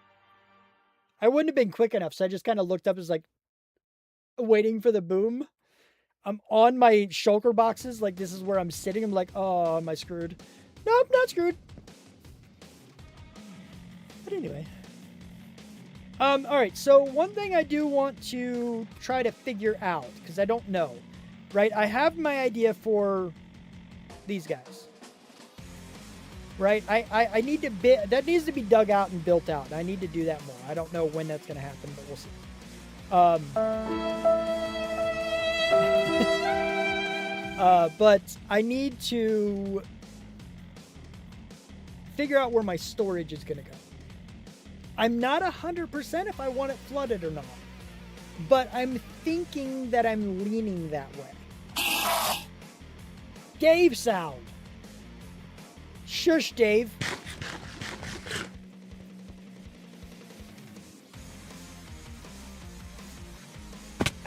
I wouldn't have been quick enough, so I just kind of looked up as like waiting for the boom. I'm on my shulker boxes, like this is where I'm sitting. I'm like, oh, am I screwed? Nope, not screwed. But anyway. Alright, so one thing I do want to try to figure out, because I don't know, right? I have my idea for these guys. Right? I need to that needs to be dug out and built out. I need to do that more. I don't know when that's going to happen, but we'll see. But I need to figure out where my storage is going to go. I'm not 100% if I want it flooded or not, but I'm thinking that I'm leaning that way. Dave sound. Shush, Dave.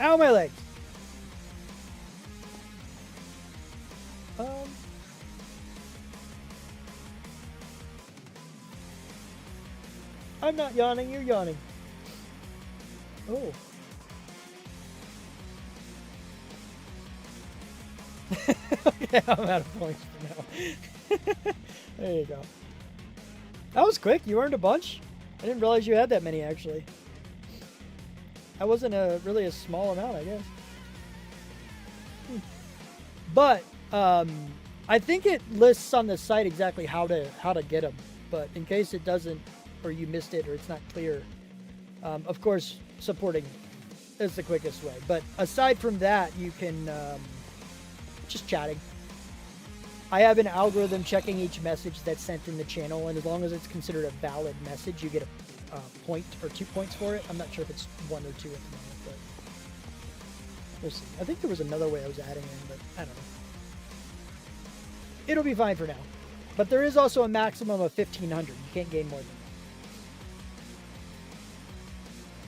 Ow, my legs. I'm not yawning, you're yawning. Oh. Okay, I'm out of points for now. There you go. That was quick. You earned a bunch. I didn't realize you had that many, actually. That wasn't really a small amount, I guess. But I think it lists on the site exactly how to get them. But in case it doesn't, or you missed it, or it's not clear, of course, supporting is the quickest way. But aside from that, you can just chatting. I have an algorithm checking each message that's sent in the channel, and as long as it's considered a valid message, you get a point or 2 points for it. I'm not sure if it's 1 or 2 at the moment, but we'll see. I think there was another way I was adding in, but I don't know. It'll be fine for now. But there is also a maximum of 1,500. You can't gain more than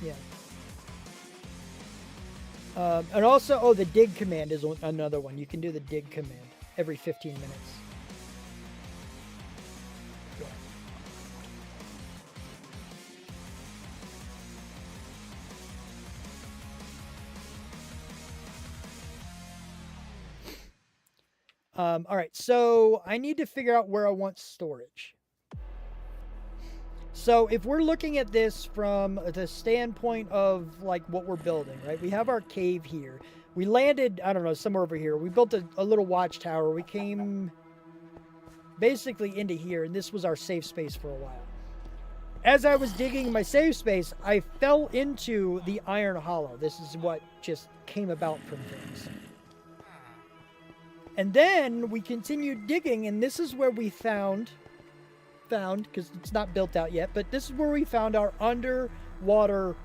that. Yeah. And also, the dig command is another one. You can do the dig command every 15 minutes. All right, so I need to figure out where I want storage. So if we're looking at this from the standpoint of like what we're building, right? We have our cave here. We landed, I don't know, somewhere over here. We built a little watchtower. We came basically into here, and this was our safe space for a while. As I was digging my safe space, I fell into the iron hollow. This is what just came about from things. And then we continued digging, and this is where we found, because it's not built out yet, but this is where we found our underwater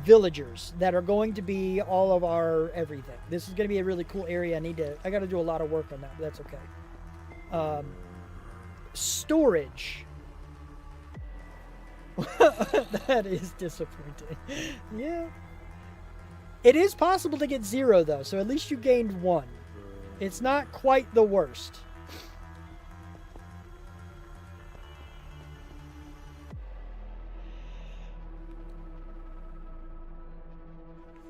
villagers that are going to be all of our everything. This is going to be a really cool area. I got to do a lot of work on that, but that's okay. Storage. That is disappointing. Yeah. It is possible to get 0 though, so at least you gained 1. It's not quite the worst.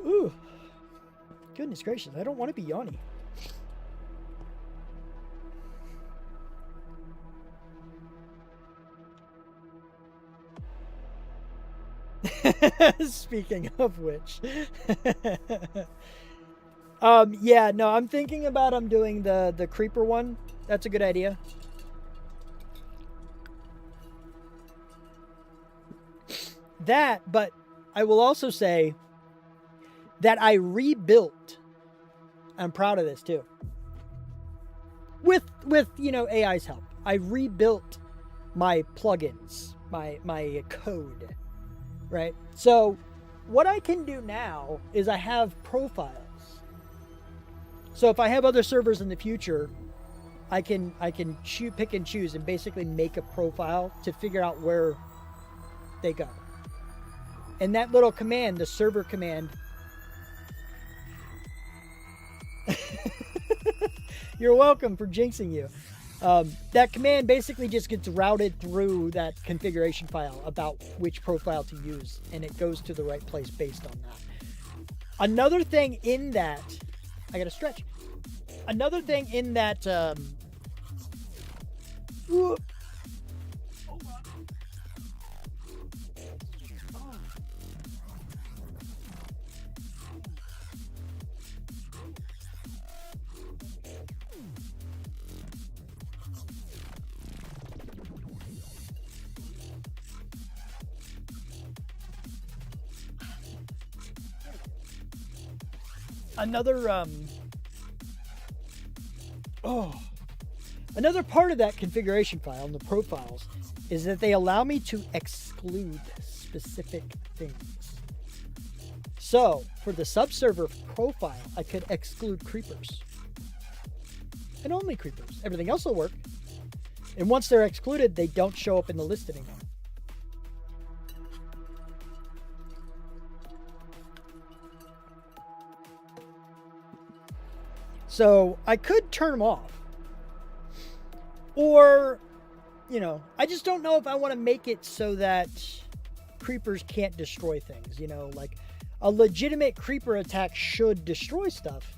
Ooh. Goodness gracious, I don't want to be yawny. Speaking of which. Yeah, no, I'm thinking about doing the creeper one. That's a good idea. That, but I will also say that I rebuilt. I'm proud of this too. With AI's help. I rebuilt my plugins, my code, right? So what I can do now is I have profiles. So if I have other servers in the future, I can pick and choose and basically make a profile to figure out where they go. And that little command, the server command. You're welcome for jinxing you. That command basically just gets routed through that configuration file about which profile to use, and it goes to the right place based on that. Another thing in that, I gotta stretch. Another thing in that, another part of that configuration file in the profiles is that they allow me to exclude specific things. So for the subserver profile, I could exclude creepers and only creepers. Everything else will work. And once they're excluded, they don't show up in the list anymore. So I could turn them off. Or, I just don't know if I want to make it so that creepers can't destroy things. Like a legitimate creeper attack should destroy stuff.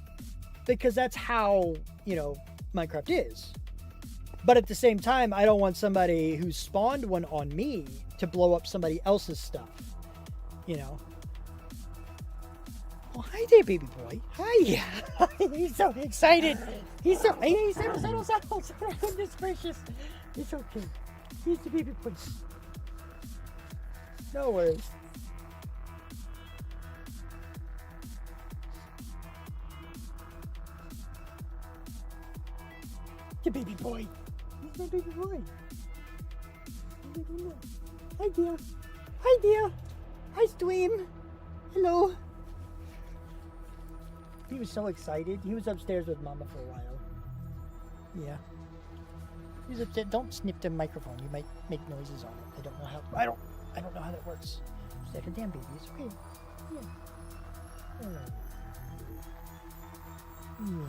because that's how, you know, Minecraft is. But at the same time, I don't want somebody who spawned one on me to blow up somebody else's stuff, you know. Oh, hi there, baby boy. Hi. He's so excited. He's so goodness gracious. It's okay. He's the baby boy. No worries. The baby boy. He's my baby boy. Hi, dear. Hi, dear. Hi, Stream. Hello. He was so excited. He was upstairs with Mama for a while. Yeah. He was upstairs. Don't snip the microphone. You might make noises on it. I don't know how. I don't know how that works. It's like a damn baby. It's okay. Yeah. Yeah.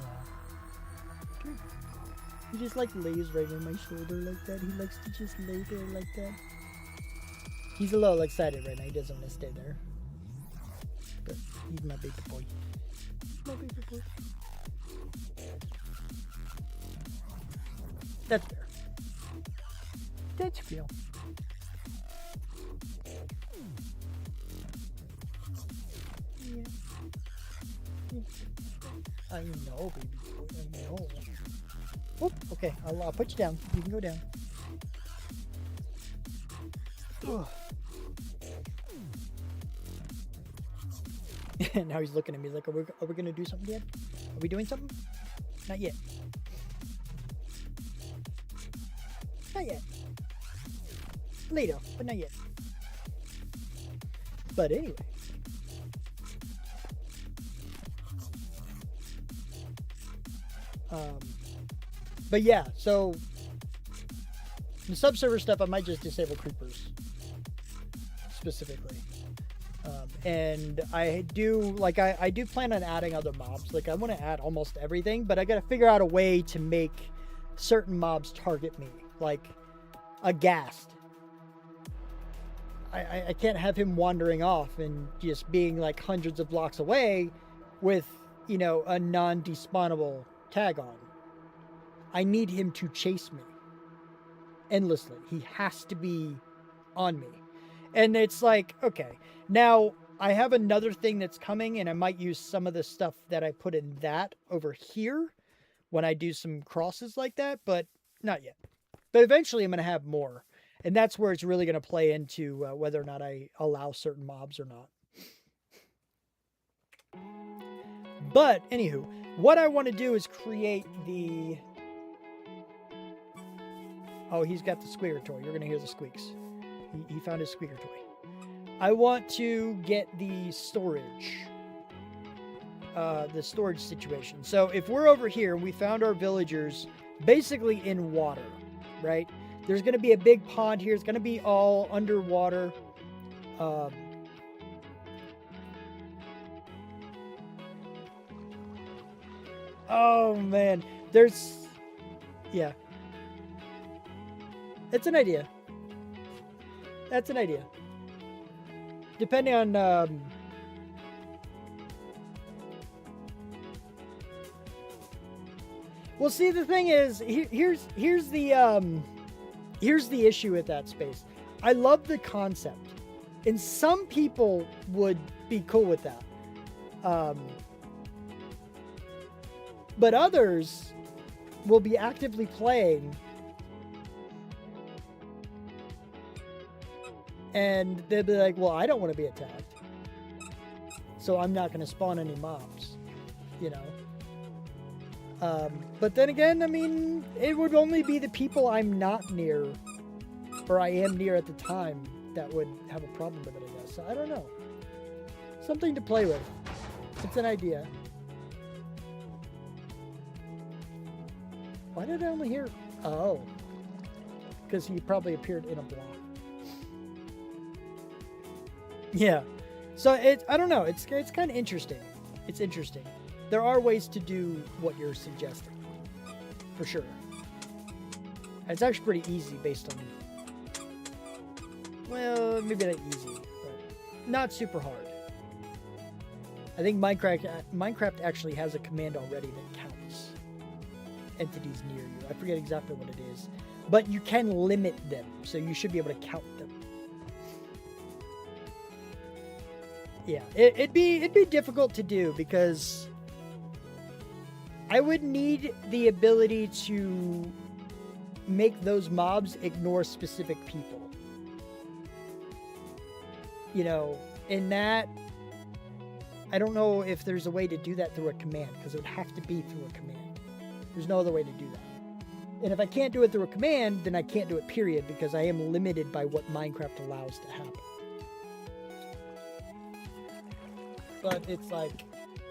Good. He just like lays right on my shoulder like that. He likes to just lay there like that. He's a little excited right now. He doesn't want to stay there. But he's my baby boy. My baby boy. That's fair. That's real. Yeah. I know, baby boy. I know. Whoop, okay, I'll put you down. You can go down. Ugh. Now he's looking at me like, are we gonna do something yet? Are we doing something? Not yet. Not yet. Later, but not yet. But anyway. But yeah, so the subserver stuff, I might just disable creepers specifically. And I do plan on adding other mobs. Like I want to add almost everything, but I got to figure out a way to make certain mobs target me, like a ghast. I can't have him wandering off and just being like hundreds of blocks away with, you know, a non-despawnable tag on. I need him to chase me endlessly. He has to be on me. And it's like, okay, now I have another thing that's coming, and I might use some of the stuff that I put in that over here when I do some crosses like that, but not yet. But eventually I'm going to have more. And that's where it's really going to play into whether or not I allow certain mobs or not. But, anywho, what I want to do is create the... Oh, he's got the squeaker toy. You're going to hear the squeaks. He found his squeaker toy. I want to get the storage situation. So if we're over here and we found our villagers basically in water, right? There's going to be a big pond here. It's going to be all underwater. Oh, man. Yeah. It's an idea. That's an idea. Depending on... Well, see, the thing is, here's the issue with that space. I love the concept. And some people would be cool with that. But others will be actively playing, and they'll be like, well, I don't want to be attacked, so I'm not going to spawn any mobs, you know. But then again, I mean, it would only be the people I'm not near, or I am near at the time, that would have a problem with it, I guess. So I don't know. Something to play with. It's an idea. Why did I only hear... Oh. Because he probably appeared in a block. Yeah. So, I don't know. It's kind of interesting. It's interesting. There are ways to do what you're suggesting. For sure. It's actually pretty easy based on... Well, maybe not easy. But not super hard. I think Minecraft actually has a command already that counts entities near you. I forget exactly what it is, but you can limit them, so you should be able to count them. Yeah, it'd be difficult to do because I would need the ability to make those mobs ignore specific people. You know, in that, I don't know if there's a way to do that through a command, because it would have to be through a command. There's no other way to do that. And if I can't do it through a command, then I can't do it, period, because I am limited by what Minecraft allows to happen. But it's like,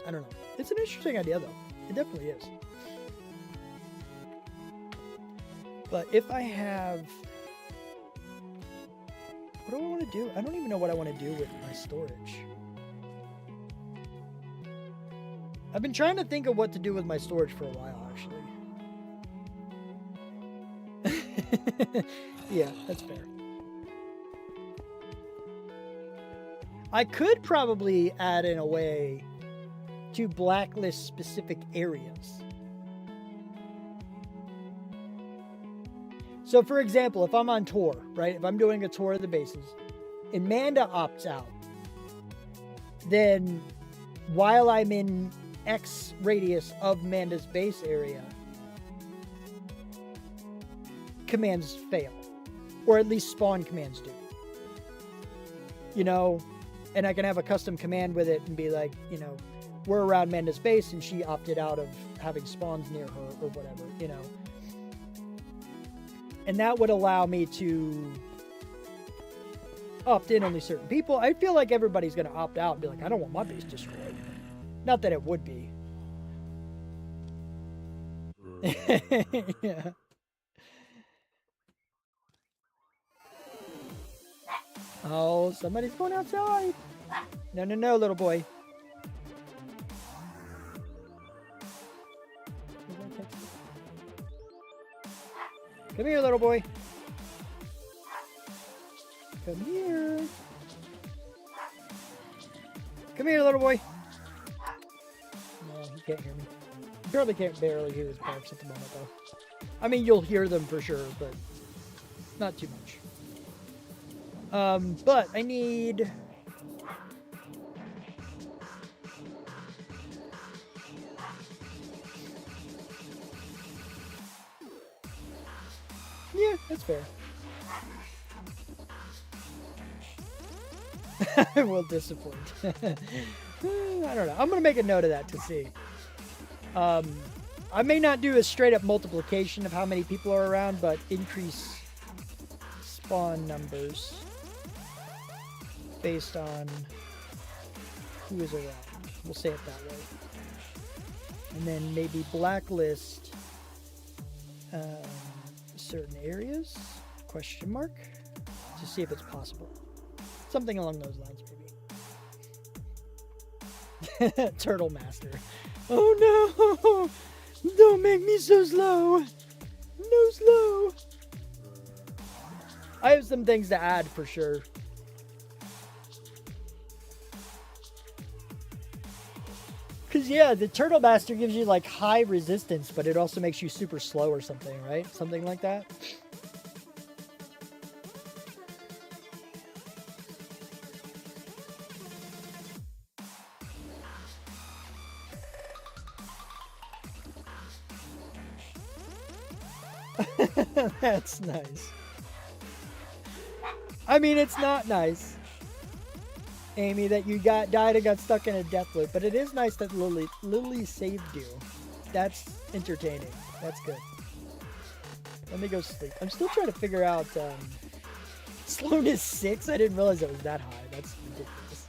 I don't know. It's an interesting idea, though. It definitely is. But if I have... What do I want to do? I don't even know what I want to do with my storage. I've been trying to think of what to do with my storage for a while, actually. Yeah, that's fair. I could probably add in a way to blacklist specific areas. So, for example, if I'm on tour, right? If I'm doing a tour of the bases, and Manda opts out, then while I'm in X radius of Manda's base area, commands fail. Or at least spawn commands do. You know, and I can have a custom command with it and be like, you know, we're around Manda's base and she opted out of having spawns near her or whatever, you know. And that would allow me to opt in only certain people. I feel like everybody's going to opt out and be like, I don't want my base destroyed. Not that it would be. Yeah. Oh, somebody's going outside. No, no, no, little boy. Come here, little boy. Come here. Come here, little boy. No, he can't hear me. You probably can't barely hear his barks at the moment, though. I mean, you'll hear them for sure, but not too much. But I need... Yeah, that's fair. I will disappoint. I don't know. I'm going to make a note of that to see. I may not do a straight up multiplication of how many people are around, but increase spawn numbers based on who is around. We'll say it that way. And then maybe blacklist certain areas, question mark, to see if it's possible. Something along those lines, maybe. Turtle Master. Oh no! Don't make me so slow! No slow! I have some things to add for sure. Because, yeah, the Turtle Master gives you, like, high resistance, but it also makes you super slow or something, right? Something like that. That's nice. I mean, it's not nice, Amy, that you died and got stuck in a death loop, but it is nice that Lily saved you. That's entertaining. That's good. Let me go sleep. I'm still trying to figure out slowness 6. I didn't realize it was that high. That's ridiculous.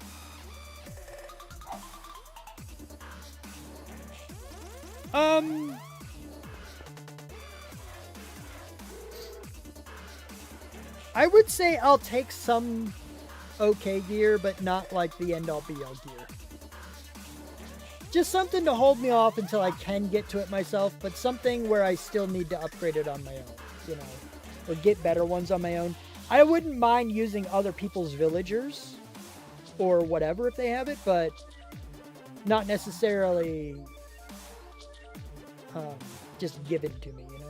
I would say I'll take some okay gear, but not like the end-all be-all gear. Just something to hold me off until I can get to it myself, but something where I still need to upgrade it on my own, you know, or get better ones on my own. I wouldn't mind using other people's villagers or whatever if they have it, but not necessarily just given to me, you know?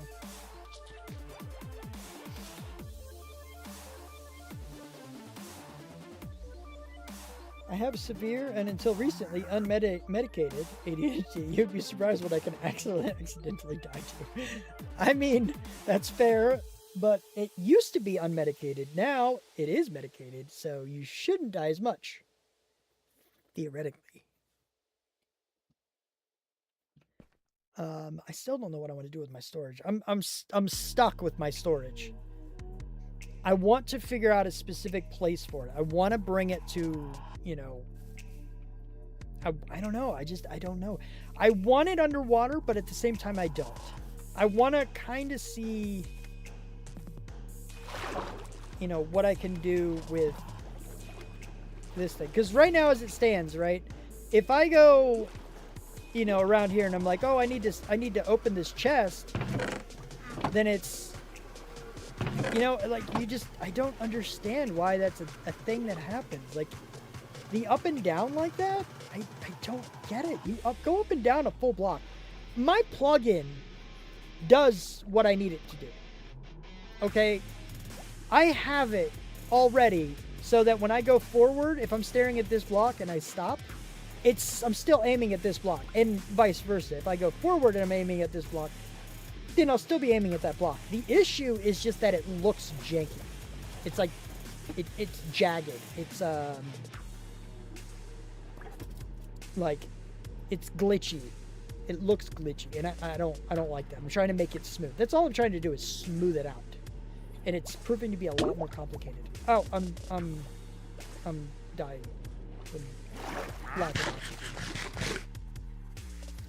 I have severe and until recently unmedicated ADHD. You'd be surprised what I can accidentally die to. I mean, that's fair, but it used to be unmedicated. Now it is medicated, so you shouldn't die as much. Theoretically. I still don't know what I want to do with my storage. I'm stuck with my storage. I want to figure out a specific place for it. I want to bring it to, you know, I don't know. I don't know. I want it underwater, but at the same time, I don't. I want to kind of see, you know, what I can do with this thing. Because right now, as it stands, right, if I go, you know, around here and I'm like, oh, I need to open this chest, then it's, you know, like, I don't understand why that's a thing that happens. Like, the up and down like that, I don't get it. You go up and down a full block. My plugin does what I need it to do. Okay? I have it already so that when I go forward, if I'm staring at this block and I stop, I'm still aiming at this block, and vice versa. If I go forward and I'm aiming at this block, then I'll still be aiming at that block. The issue is just that it looks janky. It's like, it's jagged. It's, like, it's glitchy. It looks glitchy, and I don't like that. I'm trying to make it smooth. That's all I'm trying to do is smooth it out, and it's proving to be a lot more complicated. Oh, I'm dying.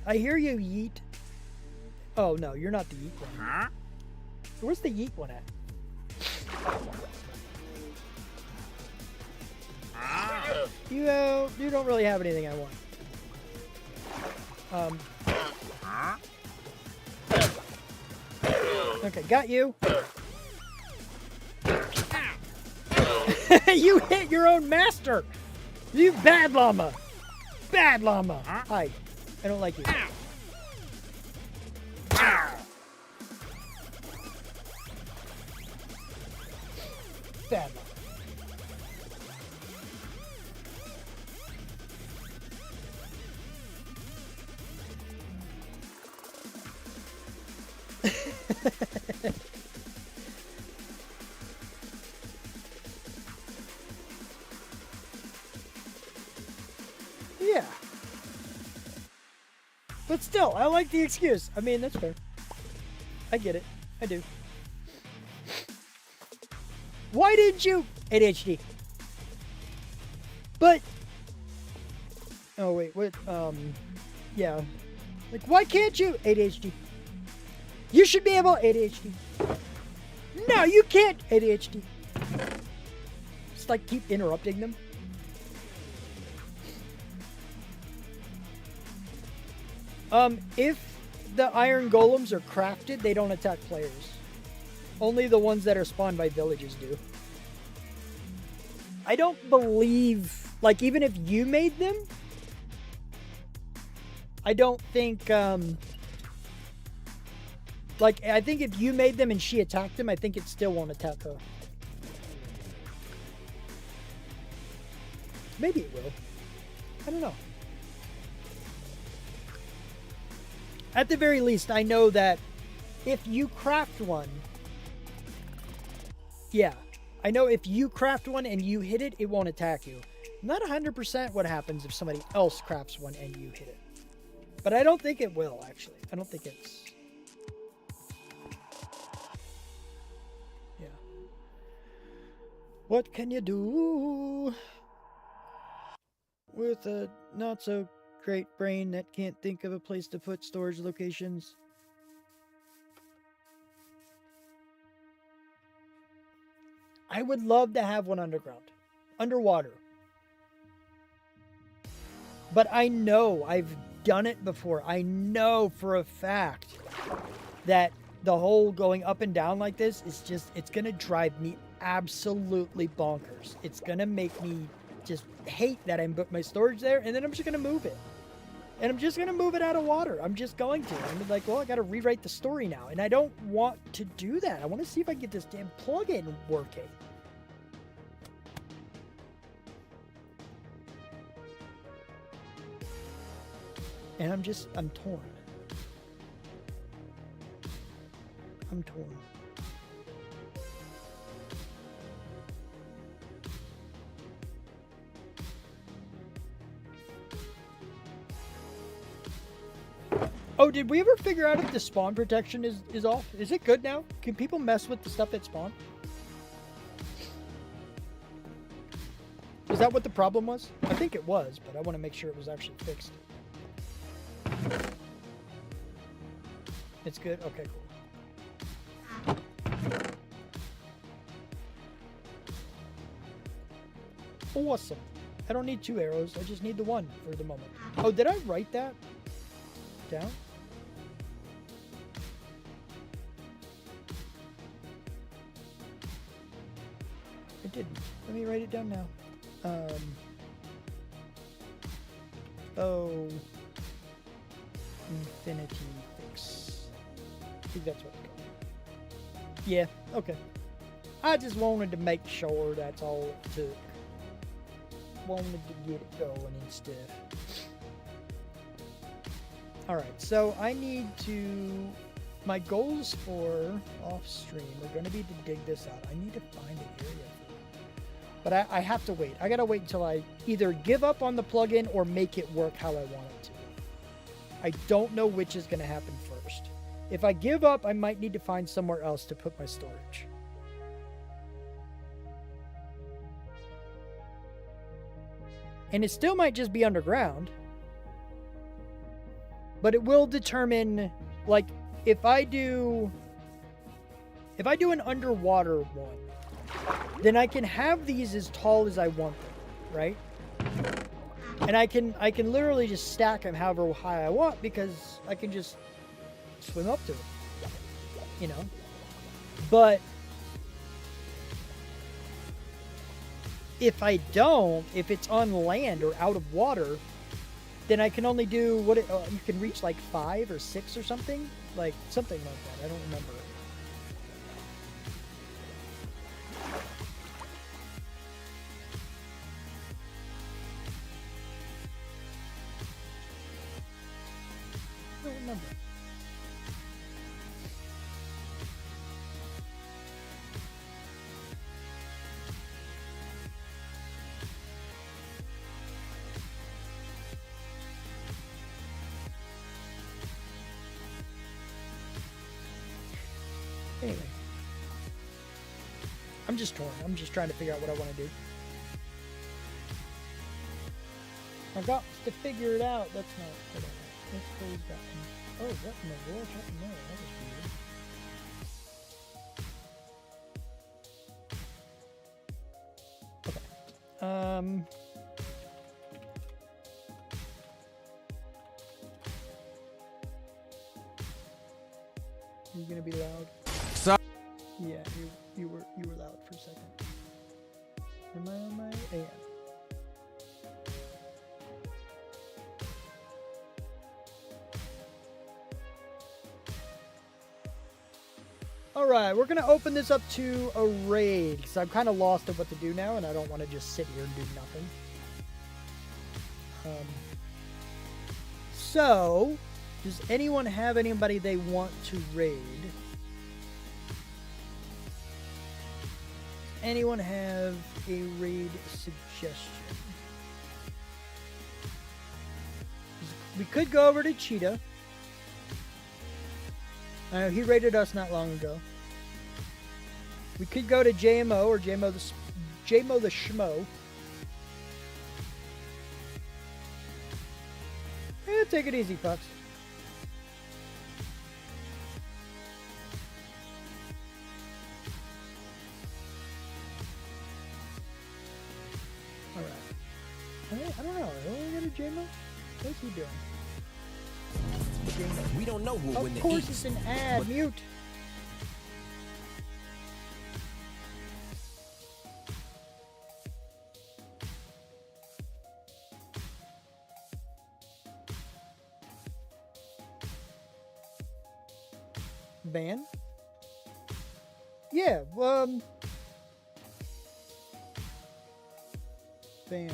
I hear you, Yeet. Oh no, you're not the Yeet one. Huh? Where's the Yeet one at? You don't really have anything I want. Okay, got you. You hit your own master. You bad llama. Bad llama. Hi. I don't like you. Bad llama. Yeah. But still, I like the excuse. I mean, that's fair. I get it. I do. Why didn't you? ADHD. But. Oh, wait. What? Yeah. Like, why can't you? ADHD. You should be able. ADHD. No, you can't. ADHD. Just like keep interrupting them. If the iron golems are crafted, they don't attack players. Only the ones that are spawned by villages do. I don't believe, like, even if you made them, I don't think, like, I think if you made them and she attacked them, I think it still won't attack her. Maybe it will. I don't know. At the very least, I know that if you craft one, yeah, I know if you craft one and you hit it, it won't attack you. Not 100% what happens if somebody else crafts one and you hit it. But I don't think it will, actually. I don't think it's... Yeah. What can you do with a not-so-great brain that can't think of a place to put storage locations? I would love to have one underwater. But I know, I've done it before. I know for a fact that the whole going up and down like this is just, it's going to drive me absolutely bonkers. It's going to make me just hate that I put my storage there, and then I'm just going to move it. And I'm just going to move it out of water. I'm just going to. I'm like, well, I got to rewrite the story now. And I don't want to do that. I want to see if I can get this damn plugin working. And I'm torn. I'm torn. Oh, did we ever figure out if the spawn protection is off? Is it good now? Can people mess with the stuff at spawn? Is that what the problem was? I think it was, but I want to make sure it was actually fixed. It's good? Okay, cool. Awesome. I don't need 2 arrows. I just need the 1 for the moment. Oh, did I write that down? I didn't. Let me write it down now. Oh. Infinity fix. I think that's what it's called. Yeah, okay. I just wanted to make sure that's all it took. Wanted to get it going and stuff. Alright, so I need to... My goals for off-stream are going to be to dig this out. I need to find an area for it. But I have to wait. I got to wait until I either give up on the plugin or make it work how I want it to. I don't know which is going to happen first. If I give up, I might need to find somewhere else to put my storage. And it still might just be underground. But it will determine, like, if I do an underwater one, then I can have these as tall as I want them, right? And I can literally just stack them however high I want because I can just swim up to them, you know? But if I don't, if it's on land or out of water, then I can only do you can reach like 5 or 6 or something like that. I don't remember it. I don't remember. Anyway, I'm just torn. I'm just trying to figure out what I want to do. I've got to figure it out. That's not. Let's close that one. Oh, what in the world happened there? That was weird. Okay. Are you gonna be loud? Yeah, you were loud for a second. Am I on my AM? Alright, we're gonna open this up to a raid because I'm kind of lost at what to do now and I don't want to just sit here and do nothing. So, does anyone have anybody they want to raid? Anyone have a raid suggestion? We could go over to Cheetah. I know he raided us not long ago. We could go to JMO or JMO the Schmo. Take it easy, Fox. I don't know. Are we going to JMO? What's he doing? We don't know who will win the East. Of course it's an ad. Mute. Van? Yeah, Van.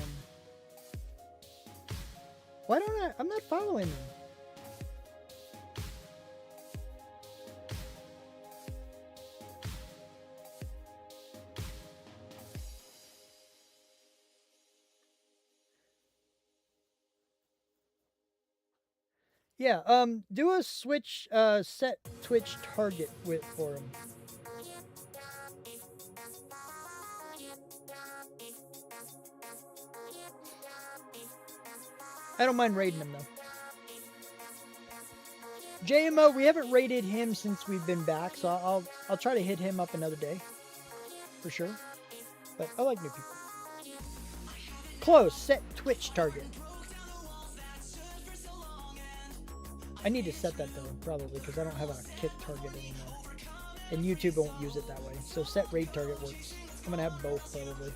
Why don't I? I'm not following them. Yeah, do a switch, set Twitch target width for him. I don't mind raiding him, though. JMO, we haven't raided him since we've been back, so I'll try to hit him up another day. For sure. But I like new people. Close, set Twitch target. I need to set that, though, probably, because I don't have a kick target anymore. And YouTube won't use it that way. So set raid target works. I'm going to have both, probably.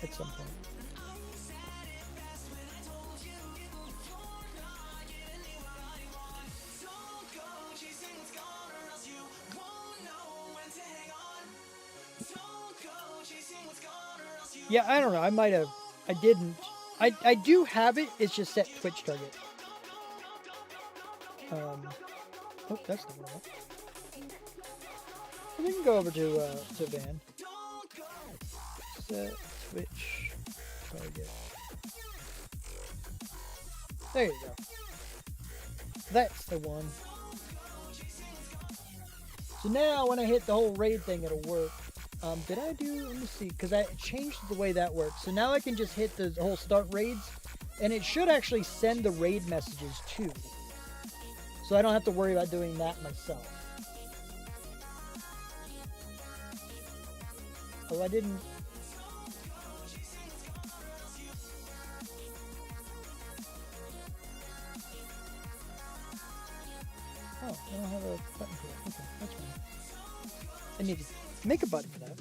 At some point. Yeah, I don't know. I might have. I didn't. I do have it. It's just set Twitch target. Oh, that's the one. We can go over to Van. Set Twitch target. There you go. That's the one. So now when I hit the whole raid thing, it'll work. Did I do, let me see, because I changed the way that works. So now I can just hit the whole start raids, and it should actually send the raid messages too. So I don't have to worry about doing that myself. Oh, I didn't. Oh, I don't have a button for it. Okay, that's fine. I need to make a button for that.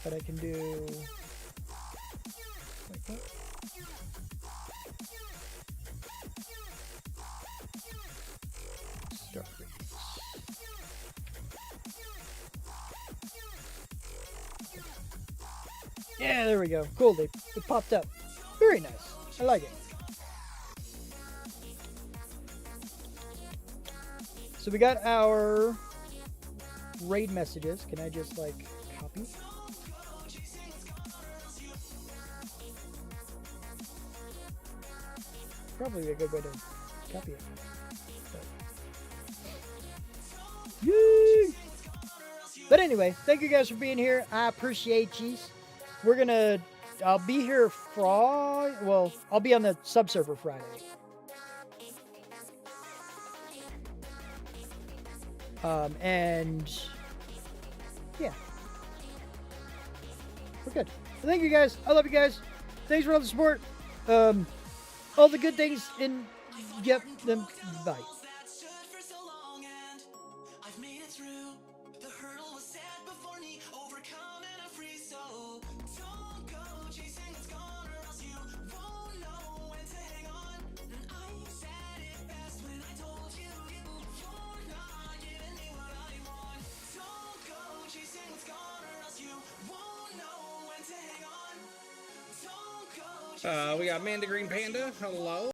But I can do... Like that. Start raids. Yeah, there we go. Cool, it popped up. Very nice. I like it. So we got our raid messages. Can I just like copy? Probably a good way to copy it. But... Yay! But anyway, thank you guys for being here. I appreciate you. We're gonna, I'll be here Friday. Well, I'll be on the subserver Friday. And yeah, we're good. So thank you guys. I love you guys. Thanks for all the support. All the good things in, yep, them, bye. We got Manda Green Panda. Hello.